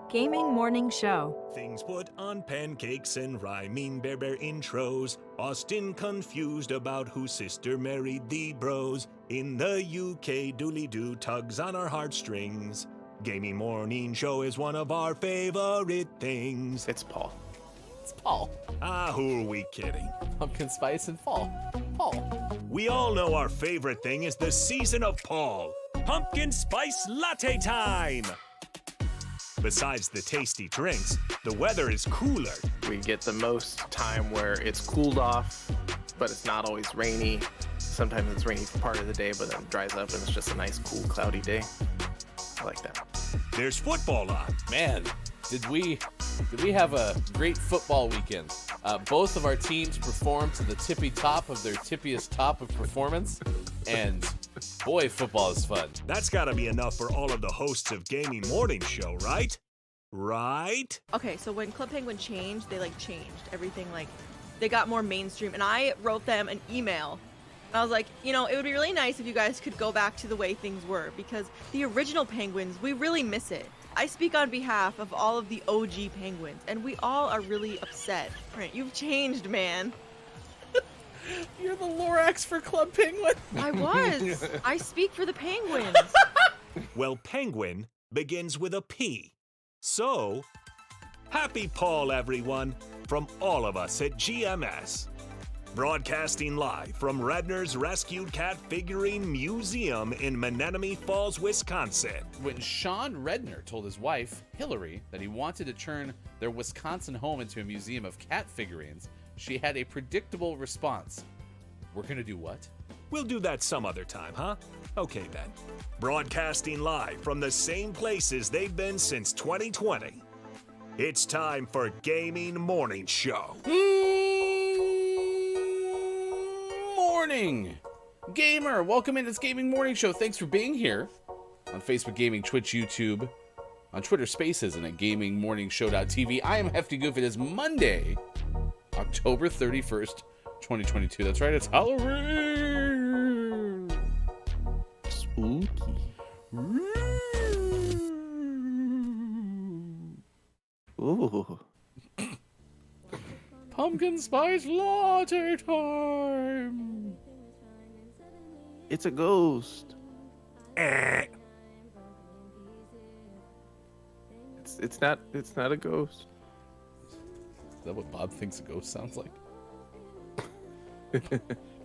Gaming Morning Show. Things put on pancakes and rhyming bear intros. Austin confused about whose sister married the bros. In the UK, dooley-doo tugs on our heartstrings. Gaming Morning Show is one of our favorite things. It's Paul. It's Paul. Ah, who are we kidding? Pumpkin spice and fall. Paul. We all know our favorite thing is the season of Paul. Pumpkin spice latte time! Besides the tasty drinks, the weather is cooler. We get the most time where it's cooled off, but it's not always rainy. Sometimes it's rainy for part of the day, but then it dries up and it's just a nice, cool, cloudy day. I like that. There's football on. Man, did we have a great football weekend. Both of our teams performed to the tippy top of their tippiest top of performance, and boy, football is fun. That's gotta be enough for all of the hosts of Gaming Morning Show, right? Right? Okay, so when Club Penguin changed, they changed everything, they got more mainstream, and I wrote them an email. I was like, it would be really nice if you guys could go back to the way things were, because the original Penguins, we really miss it. I speak on behalf of all of the OG Penguins, and we all are really upset. Right, you've changed, man. You're the Lorax for Club Penguin. I was. I speak for the Penguins. Well, penguin begins with a P. So, happy Paul, everyone, from all of us at GMS. Broadcasting live from Redner's Rescued Cat Figurine Museum in Menominee Falls, Wisconsin. When Sean Redner told his wife, Hillary, that he wanted to turn their Wisconsin home into a museum of cat figurines, she had a predictable response. We're gonna do what? We'll do that some other time, huh? Okay then. Broadcasting live from the same places they've been since 2020. It's time for Gaming Morning Show. Morning, gamer. Welcome in. It's Gaming Morning Show. Thanks for being here on Facebook Gaming, Twitch, YouTube, on Twitter Spaces, and at GamingMorningShow.tv. I am Hefty Goof. It is Monday, October 31st, 2022. That's right. It's Halloween. Spooky. Ooh. Pumpkin spice latte time. It's a ghost. It's not a ghost. Is that what Bob thinks a ghost sounds like?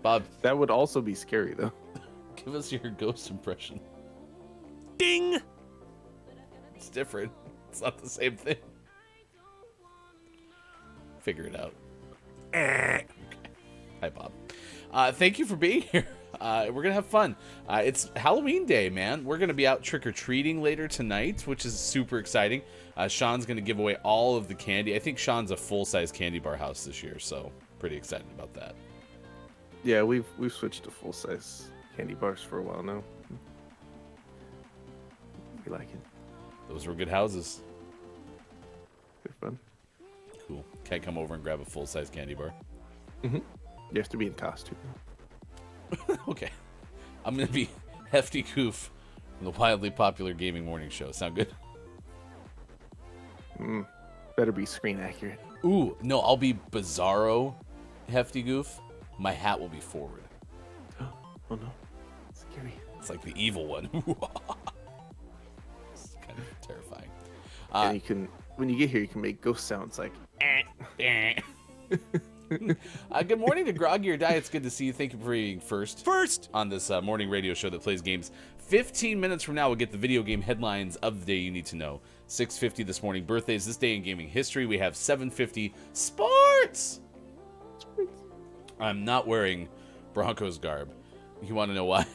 Bob, That would also be scary though. give us your ghost impression. Ding! It's different. It's not the same thing. Figure it out. Okay. Hi, Bob. Thank you for being here. We're going to have fun. It's Halloween day, man. We're going to be out trick-or-treating later tonight, which is super exciting. Sean's going to give away all of the candy. I think Sean's a full-size candy bar house this year, so pretty excited about that. Yeah, we've switched to full size candy bars for a while now. We like it. Those were good houses. They're fun. Cool. Can I come over and grab a full-size candy bar? You have to be in costume. Okay. I'm going to be Hefty Goof from the wildly popular Gaming Morning Show. Sound good? Better be screen accurate. Ooh, no, I'll be Bizarro Hefty Goof. My hat will be forward. Oh no, scary. It's like the evil one. It's kind of terrifying. And you can, when you get here, you can make ghost sounds like. Good morning to Groggy or Die. It's good to see you. Thank you for being first First! on this morning radio show that plays games. 15 minutes from now, we'll get the video game headlines of the day you need to know. 6:50 this morning, birthdays this day in gaming history. We have 7:50 sports. I'm not wearing Broncos garb. You want to know why?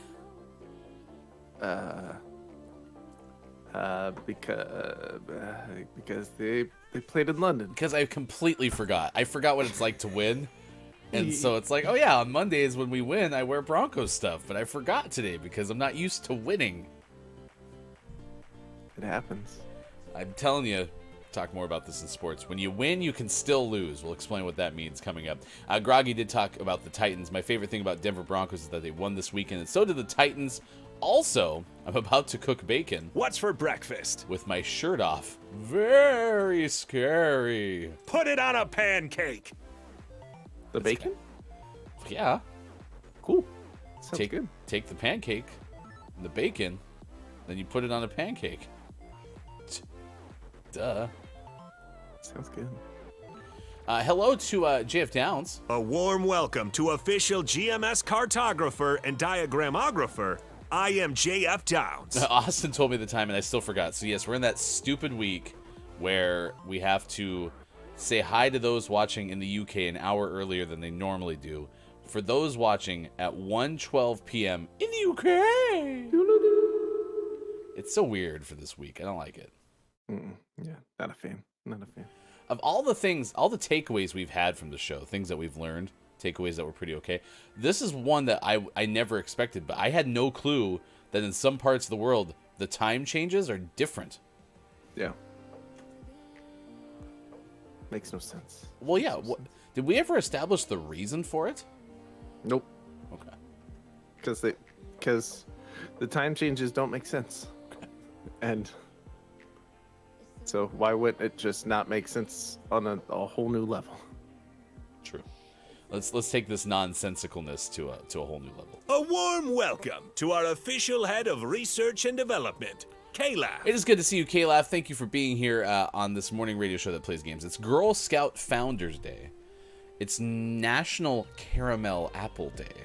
Because they played in London. Because I completely forgot. I forgot what it's like to win. And so it's like, oh yeah, on Mondays when we win, I wear Broncos stuff. But I forgot today because I'm not used to winning. It happens. I'm telling you, talk more about this in sports. When you win, you can still lose. We'll explain what that means coming up. Groggy did talk about the Titans. My favorite thing about Denver Broncos is that they won this weekend, and so did the Titans. Also, I'm about to cook bacon What's for breakfast? with my shirt off. Very scary. Put it on a pancake. The bacon? Yeah. Cool. Sounds Take good. Take the pancake and the bacon, then you put it on a pancake. Duh. Sounds good. Hello to JF Downs. A warm welcome to official GMS cartographer and diagramographer. I am JF Downs. Austin told me the time and I still forgot. So yes, we're in that stupid week where we have to say hi to those watching in the UK an hour earlier than they normally do. For those watching at 1:12 p.m. in the UK. It's so weird for this week. I don't like it. Yeah, not a fan. Not a fan. Of all the things, all the takeaways we've had from the show, things that we've learned, takeaways that were pretty okay, this is one that I never expected, but I had no clue that in some parts of the world, the time changes are different. Yeah. Makes no sense. Well, yeah. Did we ever establish the reason for it? Nope. Okay. Because the time changes don't make sense. And so why wouldn't it just not make sense on a whole new level? True. Let's take this nonsensicalness to a whole new level. A warm welcome to our official head of research and development, Calaf. It is good to see you, Calaf. Thank you for being here on this morning radio show that plays games. It's Girl Scout Founders Day. It's National Caramel Apple Day.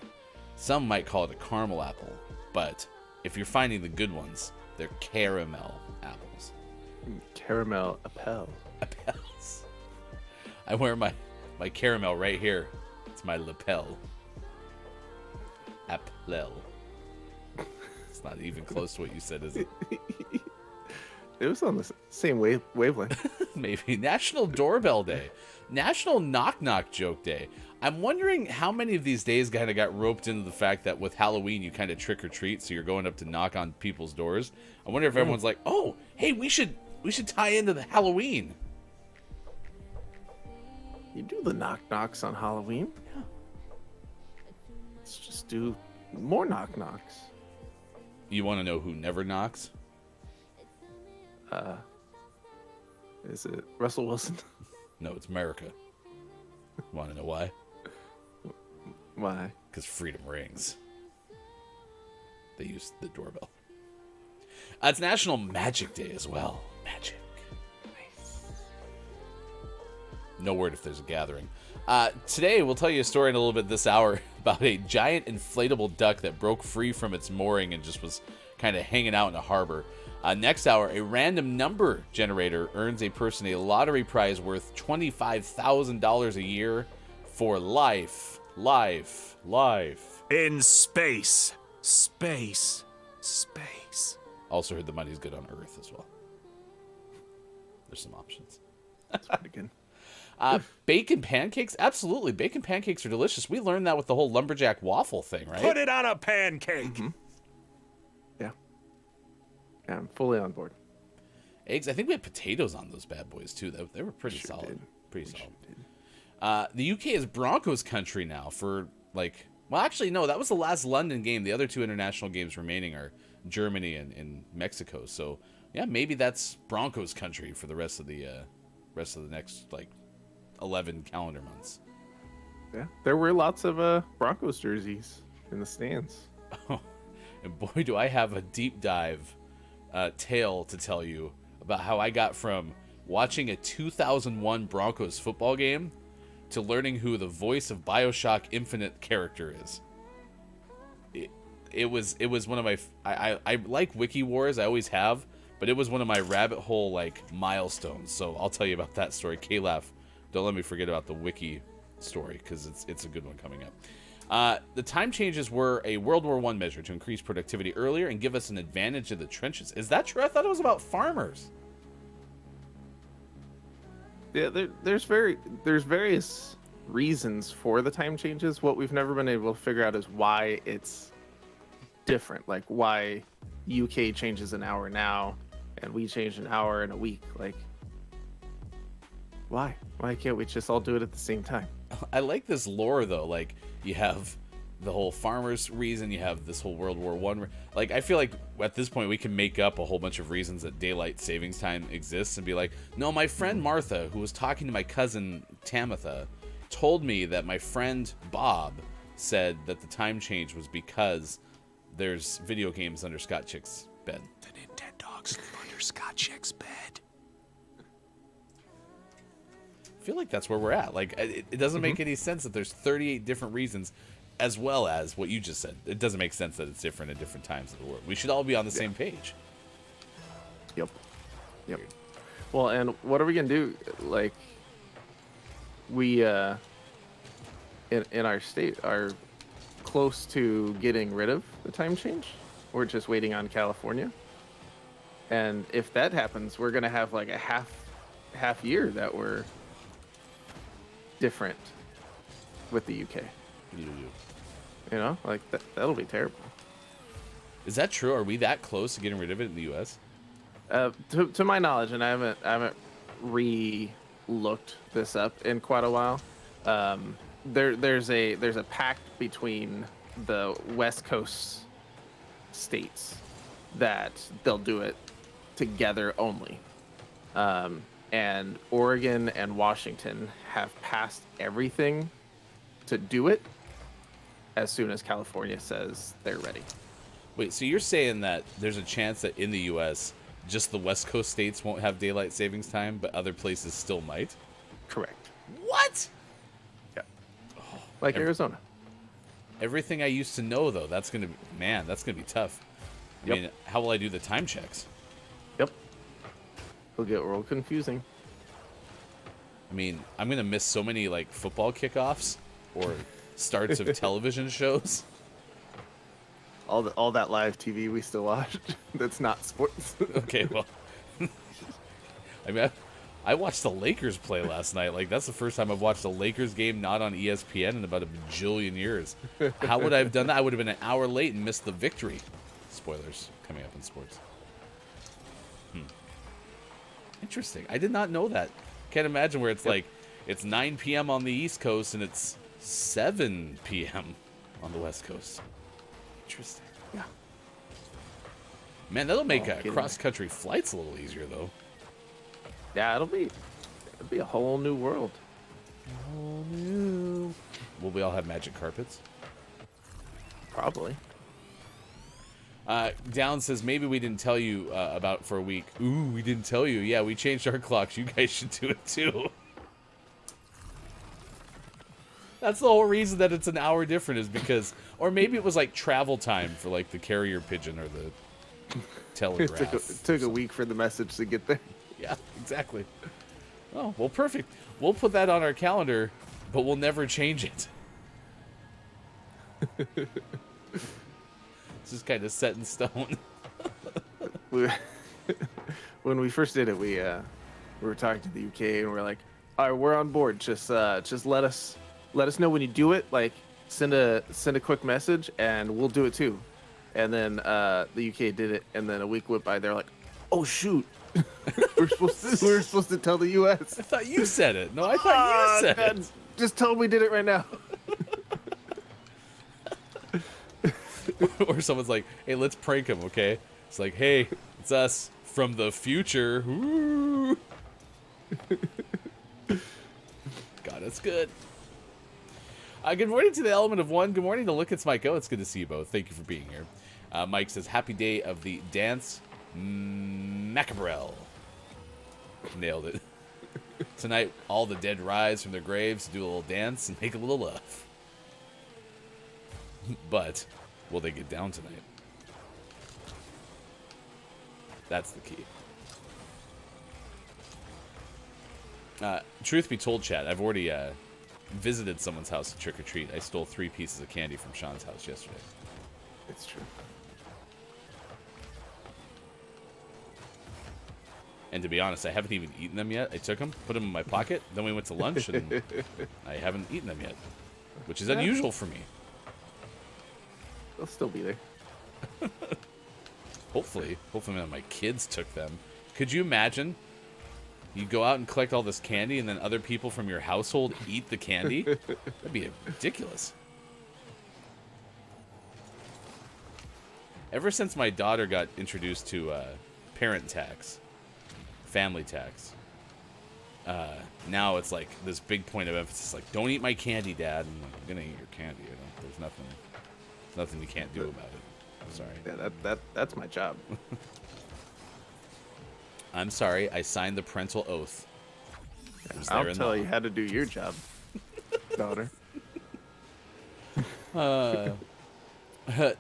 Some might call it a caramel apple, but if you're finding the good ones, they're caramel apples. Caramel Appel. Apples. I wear my caramel right here. It's my lapel. Applel. It's not even close to what you said, is it? It was on the same wavelength. Maybe. National Doorbell Day. National Knock Knock Joke Day. I'm wondering how many of these days kind of got roped into the fact that with Halloween you kind of trick or treat, so you're going up to knock on people's doors. I wonder if everyone's like, oh, hey, we should tie into the Halloween. You do the knock knocks on Halloween. Yeah. Let's just do more knock knocks. You want to know who never knocks? Is it Russell Wilson? No, it's America. Want to know why? Why? Because freedom rings. They use the doorbell. It's National Magic Day as well. Magic. Nice. No word if there's a gathering. Today, we'll tell you a story in a little bit this hour about a giant inflatable duck that broke free from its mooring and just was kind of hanging out in a harbor. Next hour, a random number generator earns a person a lottery prize worth $25,000 a year for life. Life. Life. In space. Space. Space. Also heard the money's good on Earth as well. There's some options. That's pretty good. Bacon pancakes? Absolutely. Bacon pancakes are delicious. We learned that with the whole lumberjack waffle thing, right? Put it on a pancake. Mm-hmm. Yeah, I'm fully on board. Eggs. I think we had potatoes on those bad boys too. They were pretty Sure solid. did. Pretty We solid. sure did. The UK is Broncos country now for well, actually, no, that was the last London game. The other two international games remaining are Germany and Mexico. So yeah, maybe that's Broncos country for the rest of the next 11 calendar months. Yeah, there were lots of Broncos jerseys in the stands. And boy, do I have a deep dive tale to tell you about how I got from watching a 2001 Broncos football game to learning who the voice of BioShock Infinite character is. It was one of my... I like Wiki Wars, I always have, but it was one of my rabbit hole milestones. So I'll tell you about that story. K-Laugh, don't let me forget about the Wiki story, because it's a good one coming up. The time changes were a World War I measure to increase productivity earlier and give us an advantage in the trenches. Is that true? I thought it was about farmers. Yeah, there's various reasons for the time changes. What we've never been able to figure out is why it's different. Like why UK changes an hour now and we change an hour in a week. Like why? Why can't we just all do it at the same time? I like this lore though. Like you have the whole farmers reason, you have this whole World War One. I feel like at this point we can make up a whole bunch of reasons that daylight savings time exists and be like, no, my friend Martha, who was talking to my cousin Tamitha, told me that my friend Bob said that the time change was because there's video games under Scott Chick's bed. The Nintendogs under Scott Chick's bed. I feel like that's where we're at. It doesn't make any sense that there's 38 different reasons, as well as what you just said. It doesn't make sense that it's different at different times of the world. We should all be on the same page. Yep. Well, and what are we gonna do? We in our state are close to getting rid of the time change. We're just waiting on California. And if that happens, we're gonna have a half year that we're different with the UK. You know, that'll be terrible. Is that true? Are we that close to getting rid of it in the U.S.? To my knowledge, and I haven't re-looked this up in quite a while. There's a pact between the West Coast states that they'll do it together only. And Oregon and Washington have passed everything to do it as soon as California says they're ready. Wait, so you're saying that there's a chance that in the U.S., just the West Coast states won't have daylight savings time, but other places still might? Correct. What? Yeah. Like Arizona. Everything I used to know, though, that's going to be tough. I mean, how will I do the time checks? Yep. It'll get real confusing. I mean, I'm going to miss so many, football kickoffs or starts of television shows. all that live TV we still watch. That's not sports. Okay, well, I mean, I watched the Lakers play last night. Like, that's the first time I've watched a Lakers game not on ESPN in about a bajillion years. How would I have done that? I would have been an hour late and missed the victory. Spoilers coming up in sports. Interesting. I did not know that. Can't imagine where it's like, it's 9 p.m. on the East Coast and it's 7 p.m. on the West Coast. Interesting. Yeah. Man, that'll make cross-country flights a little easier, though. Yeah, it'll be a whole new world. Whole new. Will we all have magic carpets? Probably. Down says, maybe we didn't tell you about for a week. Ooh, we didn't tell you. Yeah, we changed our clocks. You guys should do it too. That's the whole reason that it's an hour different is because, or maybe it was like travel time for like the carrier pigeon or the telegraph. It took a week for the message to get there. Yeah, exactly. Oh, well, perfect. We'll put that on our calendar, but we'll never change it. It's just kind of set in stone. When we first did it, we were talking to the UK and we're like, all right, we're on board. Just let us know when you do it. Like, send a quick message and we'll do it too. And then the UK did it, and then a week went by. They're like, oh shoot. we were supposed to tell the US. I thought you said it. No, I thought you said it. Just tell them we did it right now. Or someone's like, hey, let's prank him, okay? It's like, hey, it's us from the future. Woo! God, it's good. Good morning to the Element of One. Good morning to Look It's Mike. Oh, it's good to see you both. Thank you for being here. Mike says, happy day of the dance macabrel. Nailed it. Tonight, all the dead rise from their graves to do a little dance and make a little love. But will they get down tonight? That's the key. Truth be told, chat, I've already visited someone's house to trick or treat. I stole 3 pieces of candy from Sean's house yesterday. It's true. And to be honest, I haven't even eaten them yet. I took them, put them in my pocket, then we went to lunch, and I haven't eaten them yet, which is unusual for me. They'll still be there. Hopefully none of my kids took them. Could you imagine? You go out and collect all this candy, and then other people from your household eat the candy? That'd be ridiculous. Ever since my daughter got introduced to parent tax, family tax, now it's like this big point of emphasis, like, don't eat my candy, Dad. And I'm gonna eat your candy. You know? There's nothing you can't do about it. Sorry. Yeah, that's my job. I'm sorry. I signed the parental oath. I'll tell you how to do your job, daughter.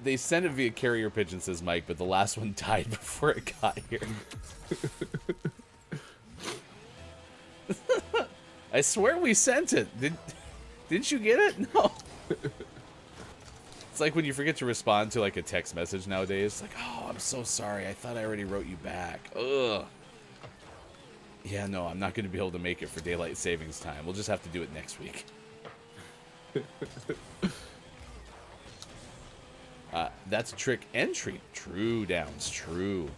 They sent it via carrier pigeon, says Mike, but the last one died before it got here. I swear we sent it. Didn't you get it? No. It's like when you forget to respond to like a text message nowadays. It's like, oh, I'm so sorry. I thought I already wrote you back. Ugh. Yeah, no, I'm not going to be able to make it for daylight savings time. We'll just have to do it next week. That's a trick and treat. True, Downs. True.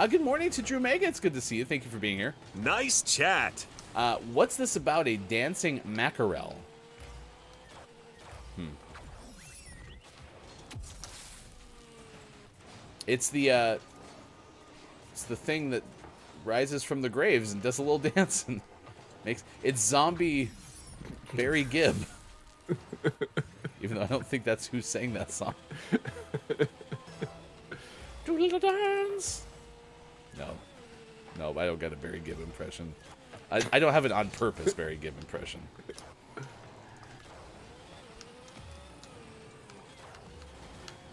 Good morning to Drew Mega. It's good to see you. Thank you for being here. Nice chat. What's this about a dancing mackerel? It's the thing that rises from the graves and does a little dance and it's zombie Barry Gibb. Even though I don't think that's who sang that song. Do a little dance. No, I don't get a Barry Gibb impression. I don't have an on purpose Barry Gibb impression.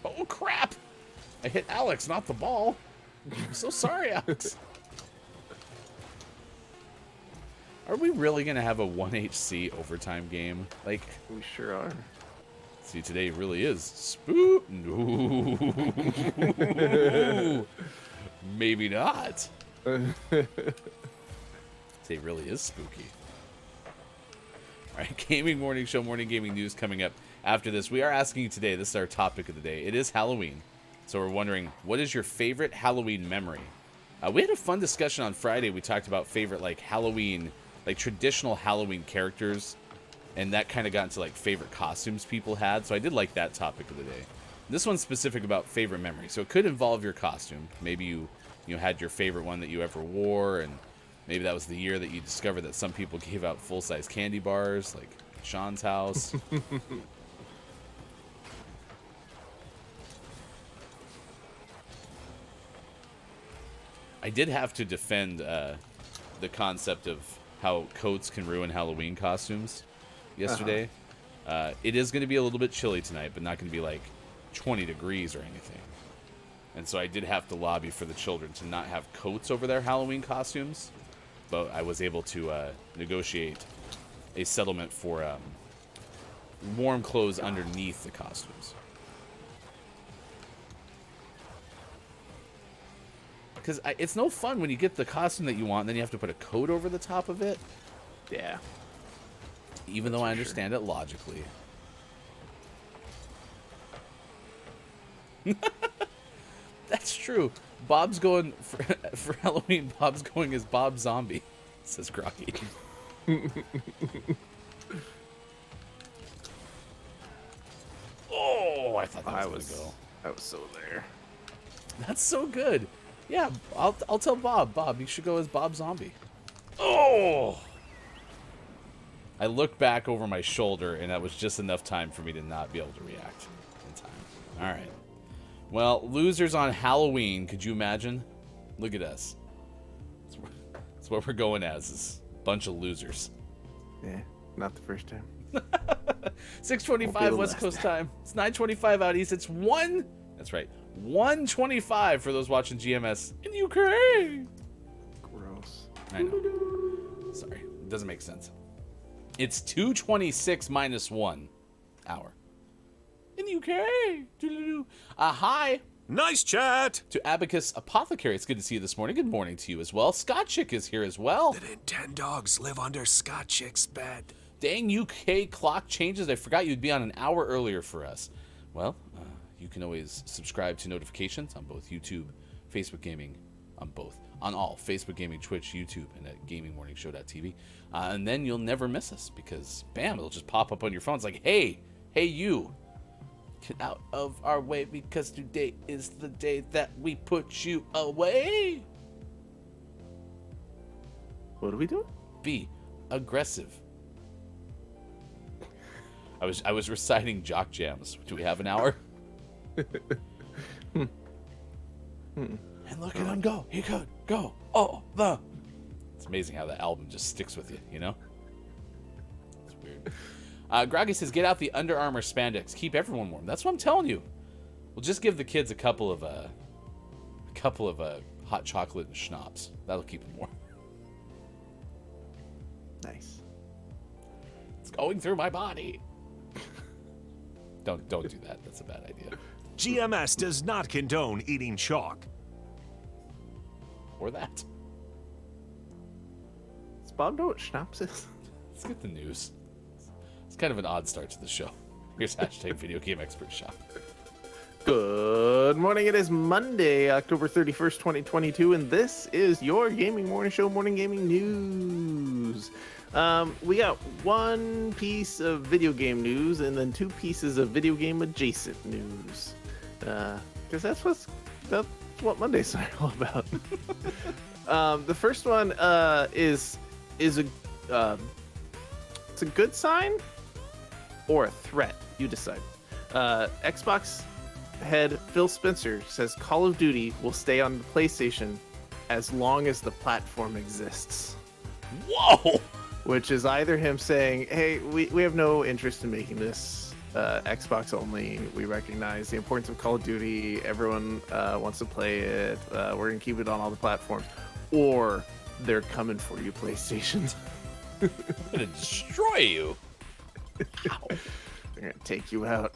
Oh crap! I hit Alex, not the ball. I'm so sorry, Alex. Are we really gonna have a 1HC overtime game? Like, We sure are. See, today really is spook. No. Maybe not. Today really is spooky. All right, Gaming Morning Show, Morning Gaming News coming up after this. We are asking you today, this is our topic of the day. It is Halloween. So we're wondering, what is your favorite Halloween memory? We had a fun discussion on Friday. We talked about favorite, like, Halloween, like, traditional Halloween characters. And that kind of got into, like, favorite costumes people had. So I did like that topic of the day. This one's specific about favorite memory. So it could involve your costume. Maybe you had your favorite one that you ever wore, and maybe that was the year that you discovered that some people gave out full-size candy bars, like Sean's house. I did have to defend the concept of how coats can ruin Halloween costumes yesterday. It is going to be a little bit chilly tonight, but not going to be like 20 degrees or anything. And so I did have to lobby for the children to not have coats over their Halloween costumes. But I was able to negotiate a settlement for warm clothes underneath the costumes. Because it's no fun when you get the costume that you want and then you have to put a coat over the top of it. Yeah. Even though I understand it logically. That's true. Bob's going for Halloween. Bob's going as Bob Zombie, says Groggy. Oh, I thought that was gonna go. I was so there. That's so good. Yeah, I'll tell Bob. Bob, you should go as Bob Zombie. Oh. I looked back over my shoulder, and that was just enough time for me to not be able to react in time. All right. Well, losers on Halloween. Could you imagine? Look at us. That's what we're going as, is a bunch of losers. Yeah, not the first time. 6:25 West Coast time. It's 9:25 out east. It's 1. That's right. 1:25 for those watching GMS in Ukraine. Gross. I know. Sorry. It doesn't make sense. It's 2:26 minus 1 hour. In the UK. Hi. Nice chat. To Abacus Apothecary. It's good to see you this morning. Good morning to you as well. Scott Chick is here as well. The Nintendogs live under Scott Chick's bed. Dang UK clock changes. I forgot you'd be on an hour earlier for us. Well, you can always subscribe to notifications on both YouTube, Facebook Gaming, on all Facebook Gaming, Twitch, YouTube, and at gamingmorningshow.tv. And then you'll never miss us because, bam, it'll just pop up on your phone. It's like, hey, you. Get out of our way because today is the day that we put you away. What are we doing? Be aggressive. I was reciting Jock Jams. Do we have an hour? And look at him go. He could go. Oh, the. It's amazing how that album just sticks with you, you know? It's weird. Groggy says, get out the Under Armour spandex. Keep everyone warm. That's what I'm telling you. We'll just give the kids a couple of hot chocolate and schnapps. That'll keep them warm. Nice. It's going through my body. Don't do that. That's a bad idea. GMS does not condone eating chalk. Or that. Does Bob know what schnapps is? Let's get the news. It's kind of an odd start to the show. Here's hashtag Video Game Expert Shop. Good morning. It is Monday, October 31st, 2022, and this is your Gaming Morning Show, Morning Gaming News. We got one piece of video game news and then two pieces of video game adjacent news. Because that's what Mondays are all about. The first one is it's a good sign or a threat. You decide. Xbox head Phil Spencer says Call of Duty will stay on the PlayStation as long as the platform exists. Whoa! Which is either him saying, hey, we have no interest in making this Xbox only. We recognize the importance of Call of Duty. Everyone wants to play it. We're going to keep it on all the platforms. Or they're coming for you, PlayStation. I'm going to destroy you. They're gonna take you out.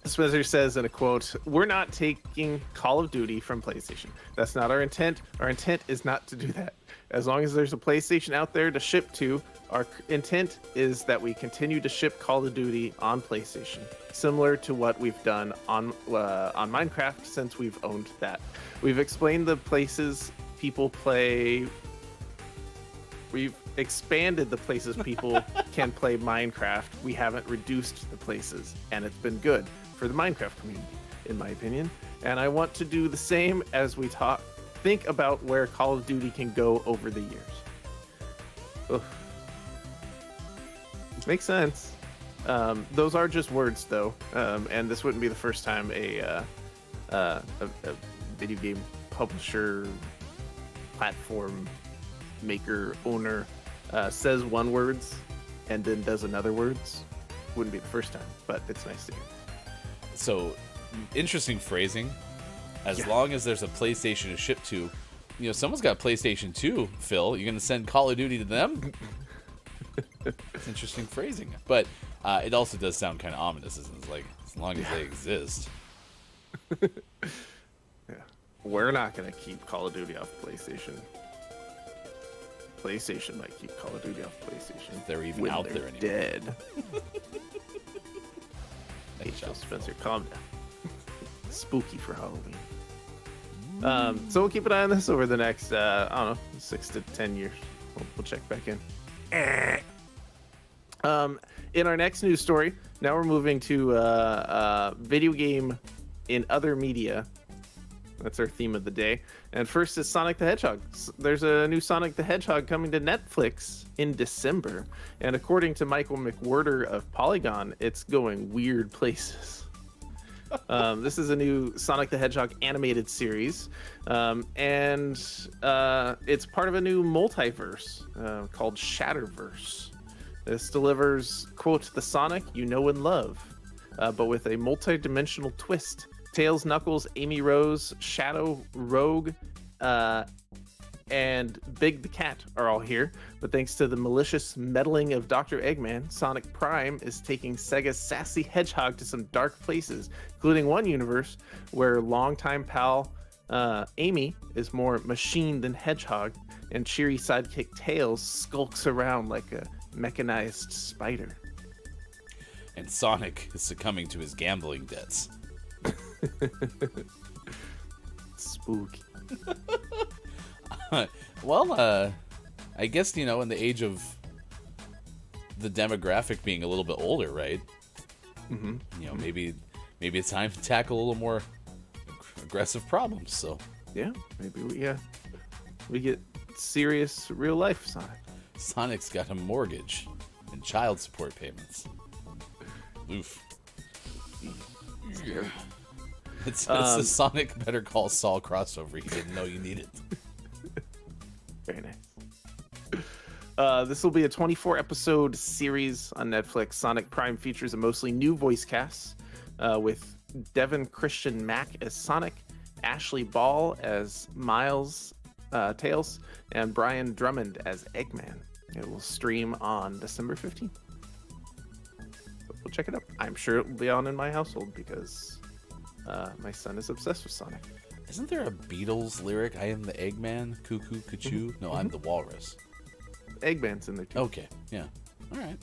Spencer says in a quote, "We're not taking Call of Duty from PlayStation. That's not our intent. Our intent is not to do that. As long as there's a PlayStation out there to ship to, our intent is that we continue to ship Call of Duty on PlayStation, similar to what we've done on Minecraft since we've owned that. We've explained the places people play. We've expanded the places people can play Minecraft. We haven't reduced the places, and it's been good for the Minecraft community, in my opinion. And I want to do the same as we think about where Call of Duty can go over the years." Ugh. Makes sense. Those are just words, though, and this wouldn't be the first time a video game publisher, platform maker, owner says one words and then does another words. Wouldn't be the first time, but it's nice to hear. So, interesting phrasing. As long as there's a PlayStation to ship to, someone's got PlayStation 2, Phil. You're going to send Call of Duty to them? It's interesting phrasing. But it also does sound kind of ominous, isn't it? It's like, as long as they exist. Yeah. We're not going to keep Call of Duty off PlayStation. PlayStation might keep Call of Duty off PlayStation. If they're even when out they're there anymore. Dead. H.L. Spencer, calm down. Spooky for Halloween. So we'll keep an eye on this over the next, 6 to 10 years. We'll check back in. In our next news story, now we're moving to video game in other media. That's our theme of the day. And first is Sonic the Hedgehog. There's a new Sonic the Hedgehog coming to Netflix in December. And according to Michael McWhorter of Polygon, it's going weird places. This is a new Sonic the Hedgehog animated series. And it's part of a new multiverse called Shatterverse. This delivers, quote, the Sonic you know and love, but with a multi-dimensional twist. Tails, Knuckles, Amy Rose, Shadow, Rogue, and Big the Cat are all here. But thanks to the malicious meddling of Dr. Eggman, Sonic Prime is taking Sega's sassy hedgehog to some dark places, including one universe where longtime pal Amy is more machine than hedgehog, and cheery sidekick Tails skulks around like a mechanized spider. And Sonic is succumbing to his gambling debts. Spooky. Well, I guess, in the age of the demographic being a little bit older, right? Mm-hmm. Maybe it's time to tackle a little more aggressive problems. So yeah, maybe we get serious real life Sonic. Sonic's got a mortgage and child support payments. Oof. It's the Sonic Better Call Saul crossover you didn't know you needed. Very nice. This will be a 24-episode series on Netflix. Sonic Prime features a mostly new voice cast with Devin Christian Mack as Sonic, Ashley Ball as Miles Tails, and Brian Drummond as Eggman. It will stream on December 15th. So we'll check it out. I'm sure it will be on in my household because my son is obsessed with Sonic. Isn't there a Beatles lyric? I am the Eggman, cuckoo, cuckoo. No, I'm the walrus. Eggman's in there too. Okay, yeah. All right.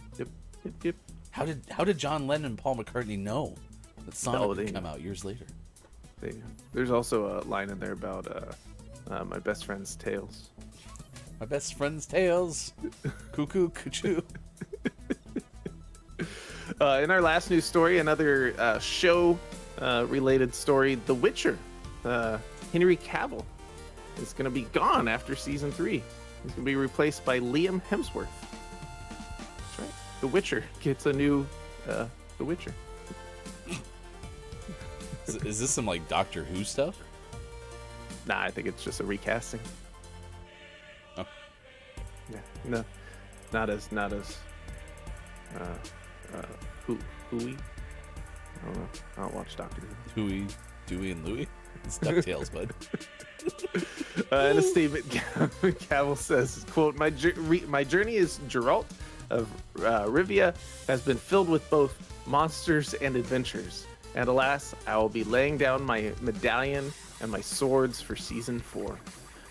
Yep. How did John Lennon and Paul McCartney know that Sonic would come out years later? There's also a line in there about my best friend's Tails. My best friend's Tails. Cuckoo, cuckoo. In our last news story, another show related story, The Witcher. Henry Cavill is going to be gone after season 3. He's going to be replaced by Liam Hemsworth. That's right. The Witcher gets a new The Witcher. Is this some like Doctor Who stuff? Nah, I think it's just a recasting. Oh. Yeah. No. Not as Whoey? I don't know. I don't watch Doctor Who. Huey, Dewey, and Louie? It's DuckTales, bud. In a statement, Cavill says, quote, my journey as Geralt of Rivia has been filled with both monsters and adventures. And alas, I will be laying down my medallion and my swords for Season 4.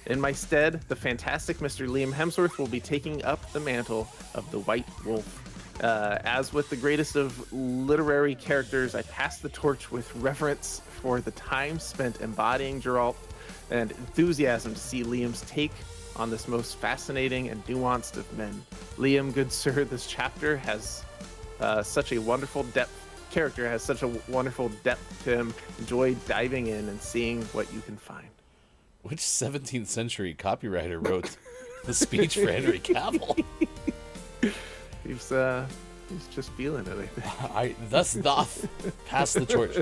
In my stead, the fantastic Mr. Liam Hemsworth will be taking up the mantle of the White Wolf. As with the greatest of literary characters, I pass the torch with reverence for the time spent embodying Geralt and enthusiasm to see Liam's take on this most fascinating and nuanced of men. Liam, good sir, this chapter has such a wonderful depth. Character has such a wonderful depth to him. Enjoy diving in and seeing what you can find. Which 17th century copywriter wrote the speech for Henry Cavill? He's just feeling it, I think. Thus doth pass the torch.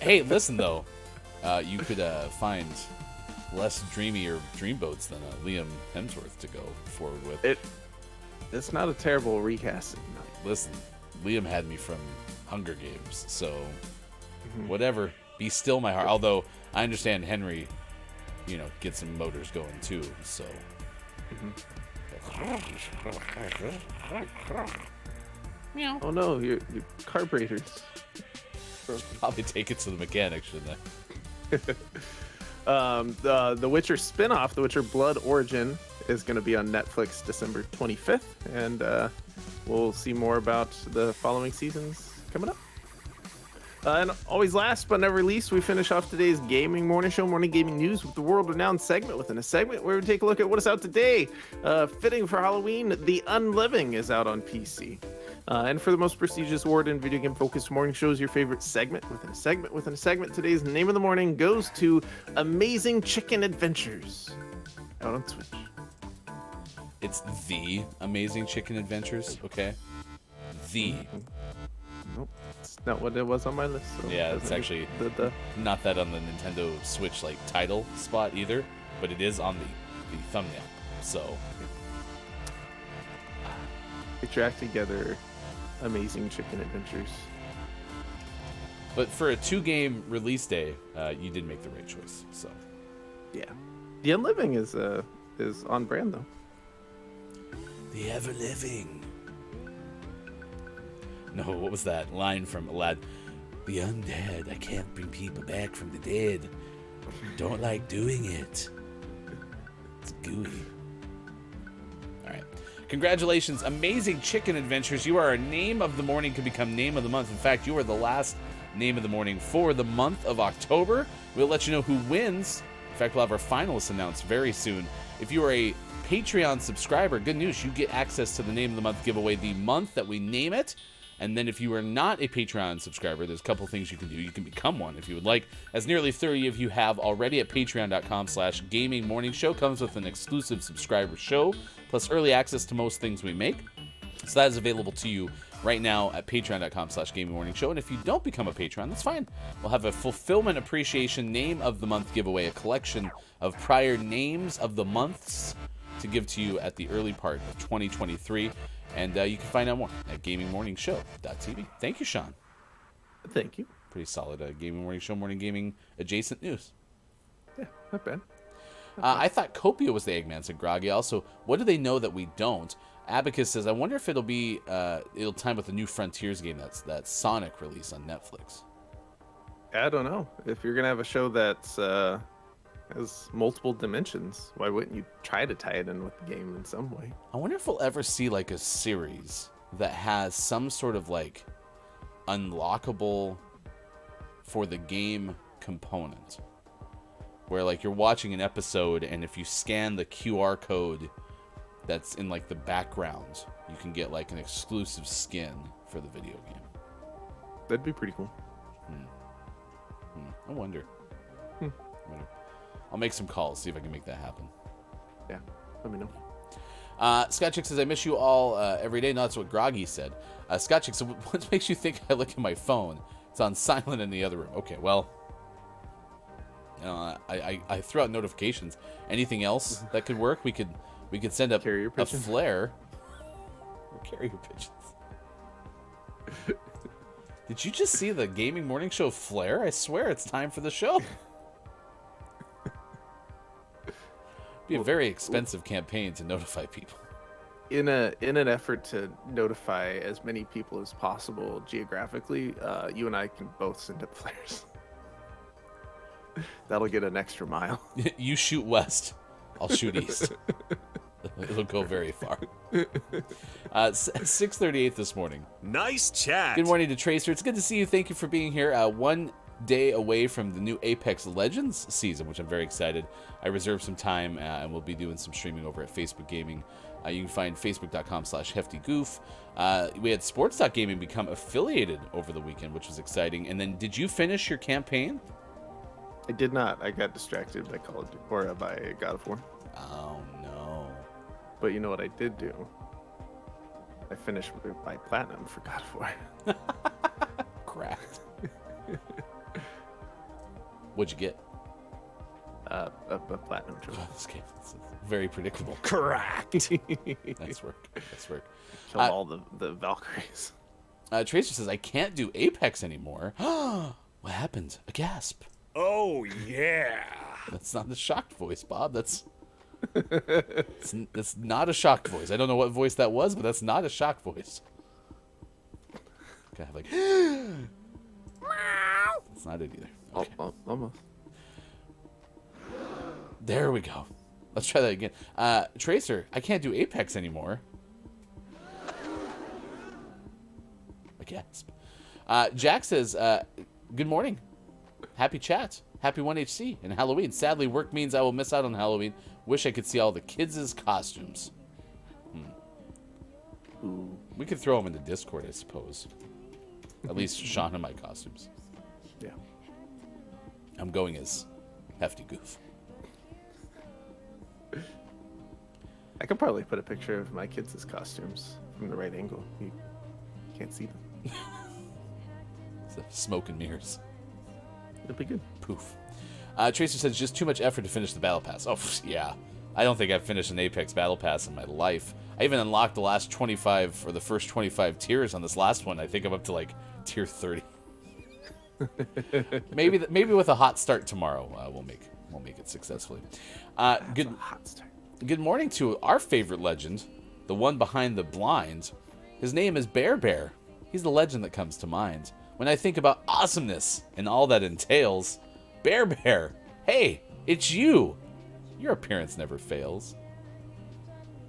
Hey, listen though, you could find less dreamy or dreamboats than Liam Hemsworth to go forward with. It's not a terrible recasting. No. Listen, Liam had me from Hunger Games, so whatever. Be still my heart. Although I understand Henry, get some motors going too. So. Oh no, your carburetors. Probably take it to the mechanic, shouldn't I? The Witcher spin-off, The Witcher Blood Origin, is going to be on Netflix December 25th, and we'll see more about the following seasons coming up. And always last but never least, we finish off today's Gaming Morning Show, Morning Gaming News, with the world-renowned segment within a segment where we take a look at what is out today. Fitting for Halloween, The Unliving is out on PC. And for the most prestigious award in video game focused morning shows, your favorite segment within a segment within a segment, today's name of the morning goes to Amazing Chicken Adventures, out on Twitch. It's The Amazing Chicken Adventures, okay? Nope, it's not what it was on my list. So yeah, it's actually not that on the Nintendo Switch title spot either, but it is on the thumbnail. So get your act together, Amazing Chicken Adventures. But for a 2-game release day, you did make the right choice. So yeah, The Unliving is on brand though. The Ever Living. No, what was that line from Aladdin? The undead. I can't bring people back from the dead. Don't like doing it. It's gooey. All right. Congratulations, Amazing Chicken Adventures. You are our name of the morning, could become name of the month. In fact, you are the last name of the morning for the month of October. We'll let you know who wins. In fact, we'll have our finalists announced very soon. If you are a Patreon subscriber, good news, you get access to the name of the month giveaway the month that we name it. And then if you are not a Patreon subscriber, there's a couple things you can do. You can become one if you would like, as nearly 30 of you have already at patreon.com/gamingmorningshow. Comes with an exclusive subscriber show, plus early access to most things we make. So that is available to you right now at patreon.com/gamingmorningshow. And if you don't become a patron, that's fine. We'll have a Fulfillment Appreciation Name of the Month giveaway, a collection of prior names of the months to give to you at the early part of 2023. And you can find out more at gamingmorningshow.tv. Thank you, Sean. Thank you. Pretty solid Gaming Morning Show, morning gaming adjacent news. Yeah, not bad. I thought Copia was the Eggman, said Groggy. Also, what do they know that we don't? Abacus says, I wonder if it'll time with the new Frontiers game that Sonic release on Netflix. I don't know. If you're going to have a show that's has multiple dimensions, why wouldn't you try to tie it in with the game in some way? I wonder if we'll ever see a series that has some sort of unlockable for the game component, where you're watching an episode and if you scan the QR code that's in the background, you can get an exclusive skin for the video game. That'd be pretty cool. I wonder. I'll make some calls, see if I can make that happen. Yeah, let me know. Scott Chick says, I miss you all every day. No, that's what Groggy said. Scott Chick says, what makes you think I look at my phone? It's on silent in the other room. Okay, well, I threw out notifications. Anything else that could work? We could send up a flare. Carrier pigeons. Did you just see the Gaming Morning Show flare? I swear it's time for the show. Be a very expensive campaign to notify people. in an effort to notify as many people as possible geographically, you and I can both send up flares. That'll get an extra mile. You shoot west, I'll shoot east. It'll go very far. 6:38 this morning. Nice chat. Good morning to Tracer. It's good to see you. Thank you for being here. One day away from the new Apex Legends season, which I'm very excited. I reserved some time, and we'll be doing some streaming over at Facebook Gaming. You can find facebook.com/heftygoof. We had sports.gaming become affiliated over the weekend, which was exciting. And then, did you finish your campaign? I did not. I got distracted by by God of War. Oh, no. But you know what I did do? I finished my platinum for God of War. Crap. What'd you get? A platinum trophy. This game is very predictable. Correct. Nice work. Nice work. Killed all the Valkyries. Tracer says, I can't do Apex anymore. What happened? A gasp. Oh, yeah. That's not the shocked voice, Bob. That's not a shocked voice. I don't know what voice that was, but that's not a shocked voice. Okay, like, that's not it either. Okay. Almost. There we go. Let's try that again. Tracer, I can't do Apex anymore. A gasp. Jack says, good morning. Happy chat. Happy 1HC and Halloween. Sadly, work means I will miss out on Halloween. Wish I could see all the kids' costumes. Ooh. We could throw them in the Discord, I suppose. At least Sean and my costumes. Yeah. I'm going as Hefty Goof. I could probably put a picture of my kids' costumes from the right angle. You can't see them. Smoke and mirrors. It'll be good. Poof. Tracer says, just too much effort to finish the Battle Pass. Oh, yeah. I don't think I've finished an Apex Battle Pass in my life. I even unlocked the last 25, or the first 25 tiers on this last one. I think I'm up to, like, tier 30. maybe with a hot start tomorrow, we'll make it successfully. Good morning to our favorite legend, the one behind the blind. His name is Bear Bear. He's the legend that comes to mind when I think about awesomeness and all that entails. Bear Bear, hey, it's you. Your appearance never fails.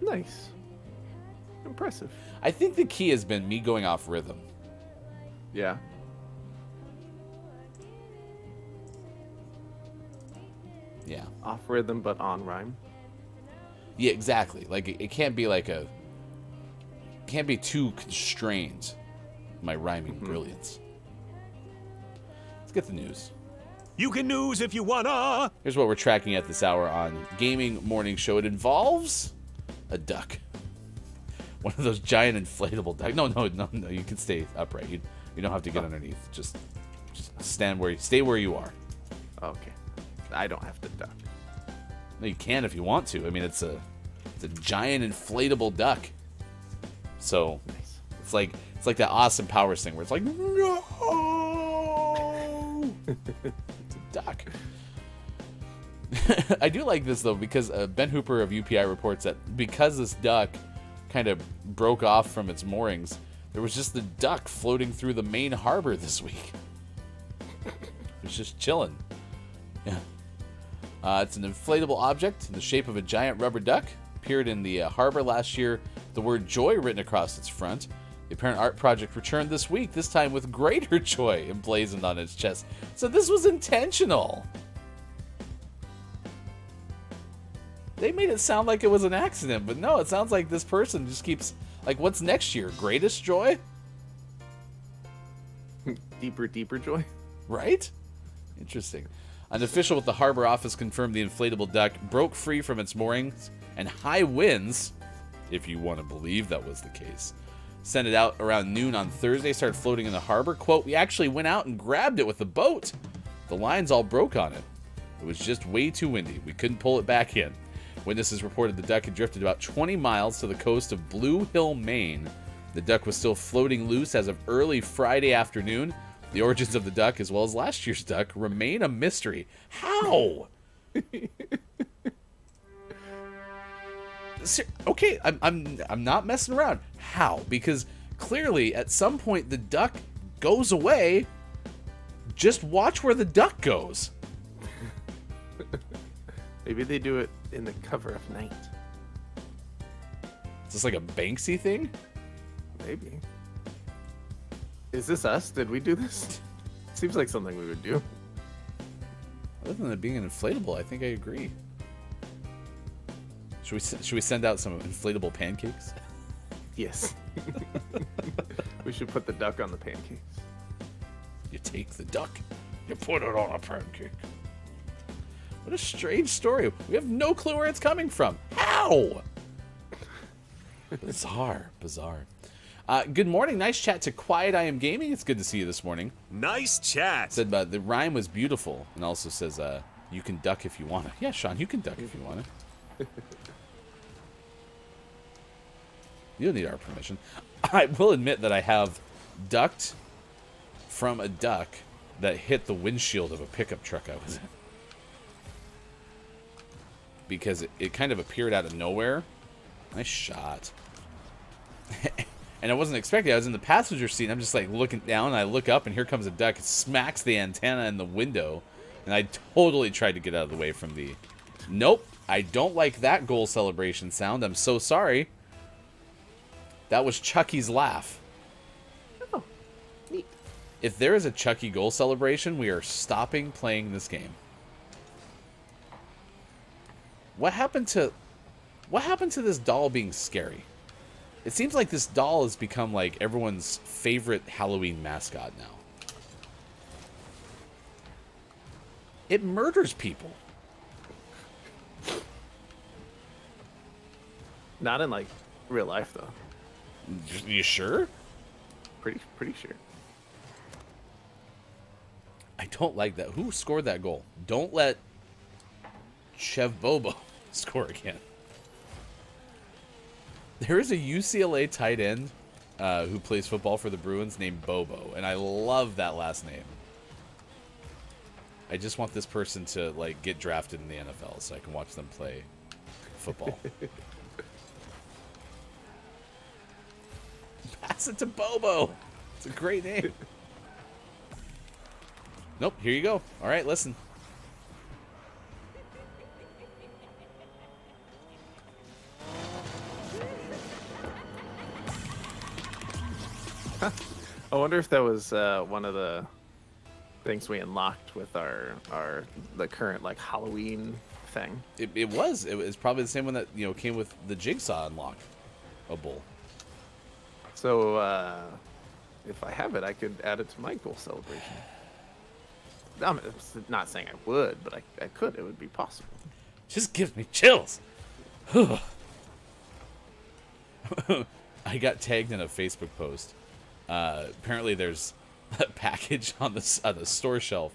Nice. Impressive. I think the key has been me going off rhythm. Yeah. Yeah. Off rhythm, but on rhyme. Yeah, exactly. Like, it can't be like can't be too constrained, my rhyming brilliance. Let's get the news. You can news if you wanna. Here's what we're tracking at this hour on Gaming Morning Show. It involves a duck. One of those giant inflatable ducks. No. You can stay upright. You don't have to get underneath. Just stay where you are. Okay. I don't have to duck. No, you can if you want to. I mean, it's a giant inflatable duck. So Nice. it's like that Austin Powers thing where it's like, no. It's a duck. I do like this though because Ben Hooper of UPI reports that because this duck kind of broke off from its moorings, there was just the duck floating through the main harbor this week. It was just chilling. Yeah. It's an inflatable object in the shape of a giant rubber duck. Appeared in the harbor last year. The word joy written across its front. The apparent art project returned this week, this time with greater joy emblazoned on its chest. So this was intentional. They made it sound like it was an accident, but no, it sounds like this person just keeps... Like, what's next year? Greatest joy? Deeper joy. Right? Interesting. An official with the harbor office confirmed the inflatable duck broke free from its moorings, and high winds, if you want to believe that was the case, sent it out around noon on Thursday, started floating in the harbor. Quote, we actually went out and grabbed it with the boat. The lines all broke on it. It was just way too windy. We couldn't pull it back in. Witnesses reported the duck had drifted about 20 miles to the coast of Blue Hill, Maine. The duck was still floating loose as of early Friday afternoon. The origins of the duck, as well as last year's duck, remain a mystery. How? Okay, I'm not messing around. How? Because clearly at some point the duck goes away. Just watch where the duck goes. Maybe they do it in the cover of night. Is this like a Banksy thing? Maybe. Is this us? Did we do this? Seems like something we would do. Other than it being an inflatable, I think I agree. Should we send out some inflatable pancakes? Yes. We should put the duck on the pancakes. You take the duck, you put it on a pancake. What a strange story. We have no clue where it's coming from. How? Bizarre. Good morning. Nice chat to Quiet I Am Gaming. It's good to see you this morning. Nice chat. Said the rhyme was beautiful, and also says you can duck if you want to. Yeah, Sean, you can duck if you want to. You don't need our permission. I will admit that I have ducked from a duck that hit the windshield of a pickup truck I was in. Because it kind of appeared out of nowhere. Nice shot. And I wasn't expecting it. I was in the passenger seat, and I'm just like looking down, and I look up, and here comes a duck. It smacks the antenna in the window, and I totally tried to get out of the way from the... Nope, I don't like that goal celebration sound. I'm so sorry. That was Chucky's laugh. Oh, neat. If there is a Chucky goal celebration, we are stopping playing this game. What happened to this doll being scary? It seems like this doll has become like everyone's favorite Halloween mascot now. It murders people. Not in like real life though. You sure? Pretty sure. I don't like that. Who scored that goal? Don't let Chev Bobo score again. There is a UCLA tight end who plays football for the Bruins named Bobo, and I love that last name. I just want this person to like get drafted in the NFL so I can watch them play football. Pass it to Bobo. It's a great name. Nope, here you go. All right, listen. I wonder if that was one of the things we unlocked with the current like Halloween thing. It was probably the same one that came with the Jigsaw unlockable. So if I have it, I could add it to my goal celebration. I'm not saying I would, but I could. It would be possible. Just gives me chills. I got tagged in a Facebook post. Apparently there's a package on the store shelf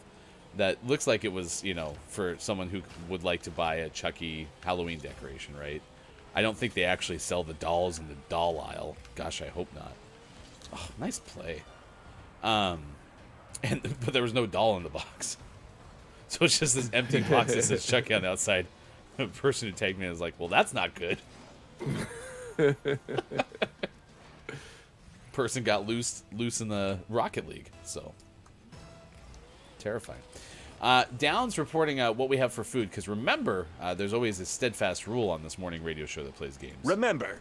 that looks like it was, for someone who would like to buy a Chucky Halloween decoration, right? I don't think they actually sell the dolls in the doll aisle. Gosh, I hope not. Oh, nice play. But there was no doll in the box. So it's just this empty box that says Chucky on the outside. The person who tagged me was like, well, that's not good. Person got loose in the Rocket League, so terrifying. Downs reporting what we have for food, because remember, there's always a steadfast rule on this morning radio show that plays games. Remember,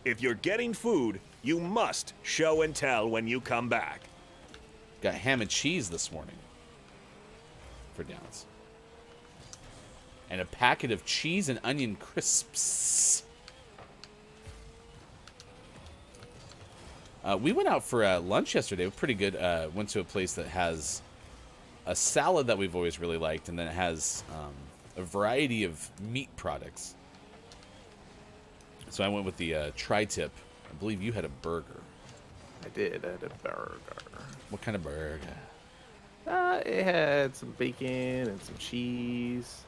if you're getting food, you must show and tell when you come back. Got ham and cheese this morning for Downs. And a packet of cheese and onion crisps. We went out for lunch yesterday. It was pretty good. Went to a place that has a salad that we've always really liked, and then it has a variety of meat products. So I went with the tri-tip. I believe you had a burger. I did. I had a burger. What kind of burger? It had some bacon and some cheese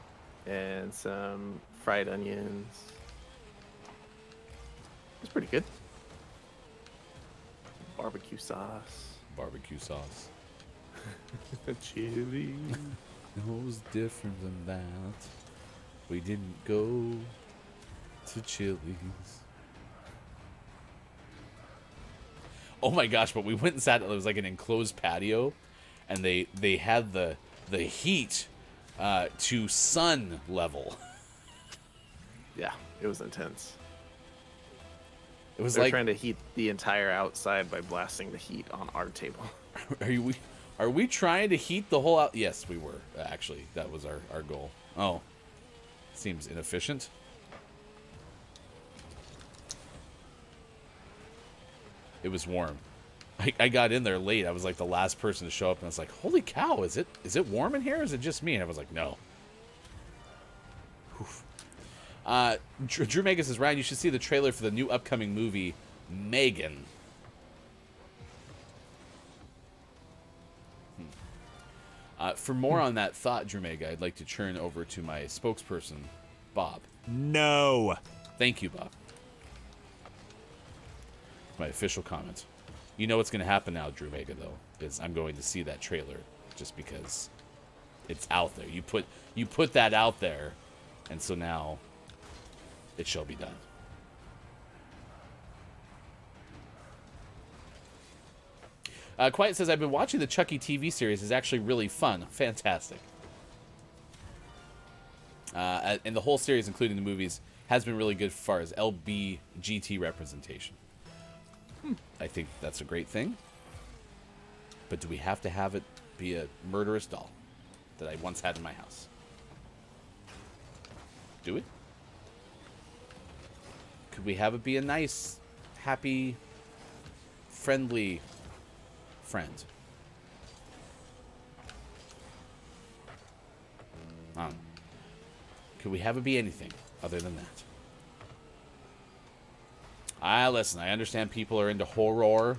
and some fried onions. It's pretty good. Barbecue sauce. Barbecue sauce. Chili. It was different than that. We didn't go to Chili's. Oh my gosh, but we went and sat, it was like an enclosed patio, and they had the heat to sun level. Yeah, it was intense. It was They're like, trying to heat the entire outside by blasting the heat on our table. are we trying to heat the whole out? Yes, we were. Actually, that was our goal. Oh, seems inefficient. It was warm. I got in there late. I was like the last person to show up, and I was like, "Holy cow! Is it warm in here? Or is it just me?" And I was like, "No." Oof. Drew Megan says, "Ryan, you should see the trailer for the new upcoming movie, Megan." For more on that thought, Drew Megan, I'd like to turn over to my spokesperson, Bob. No. Thank you, Bob. My official comment. You know what's going to happen now, Drew Mega, though, is I'm going to see that trailer just because it's out there. You put that out there, and so now it shall be done. Quiet says, I've been watching the Chucky TV series. It's actually really fun. Fantastic. And the whole series, including the movies, has been really good as far as LBGT representation. I think that's a great thing. But do we have to have it be a murderous doll that I once had in my house? Do we? Could we have it be a nice, happy, friendly friend? Could we have it be anything other than that? Listen, I understand people are into horror.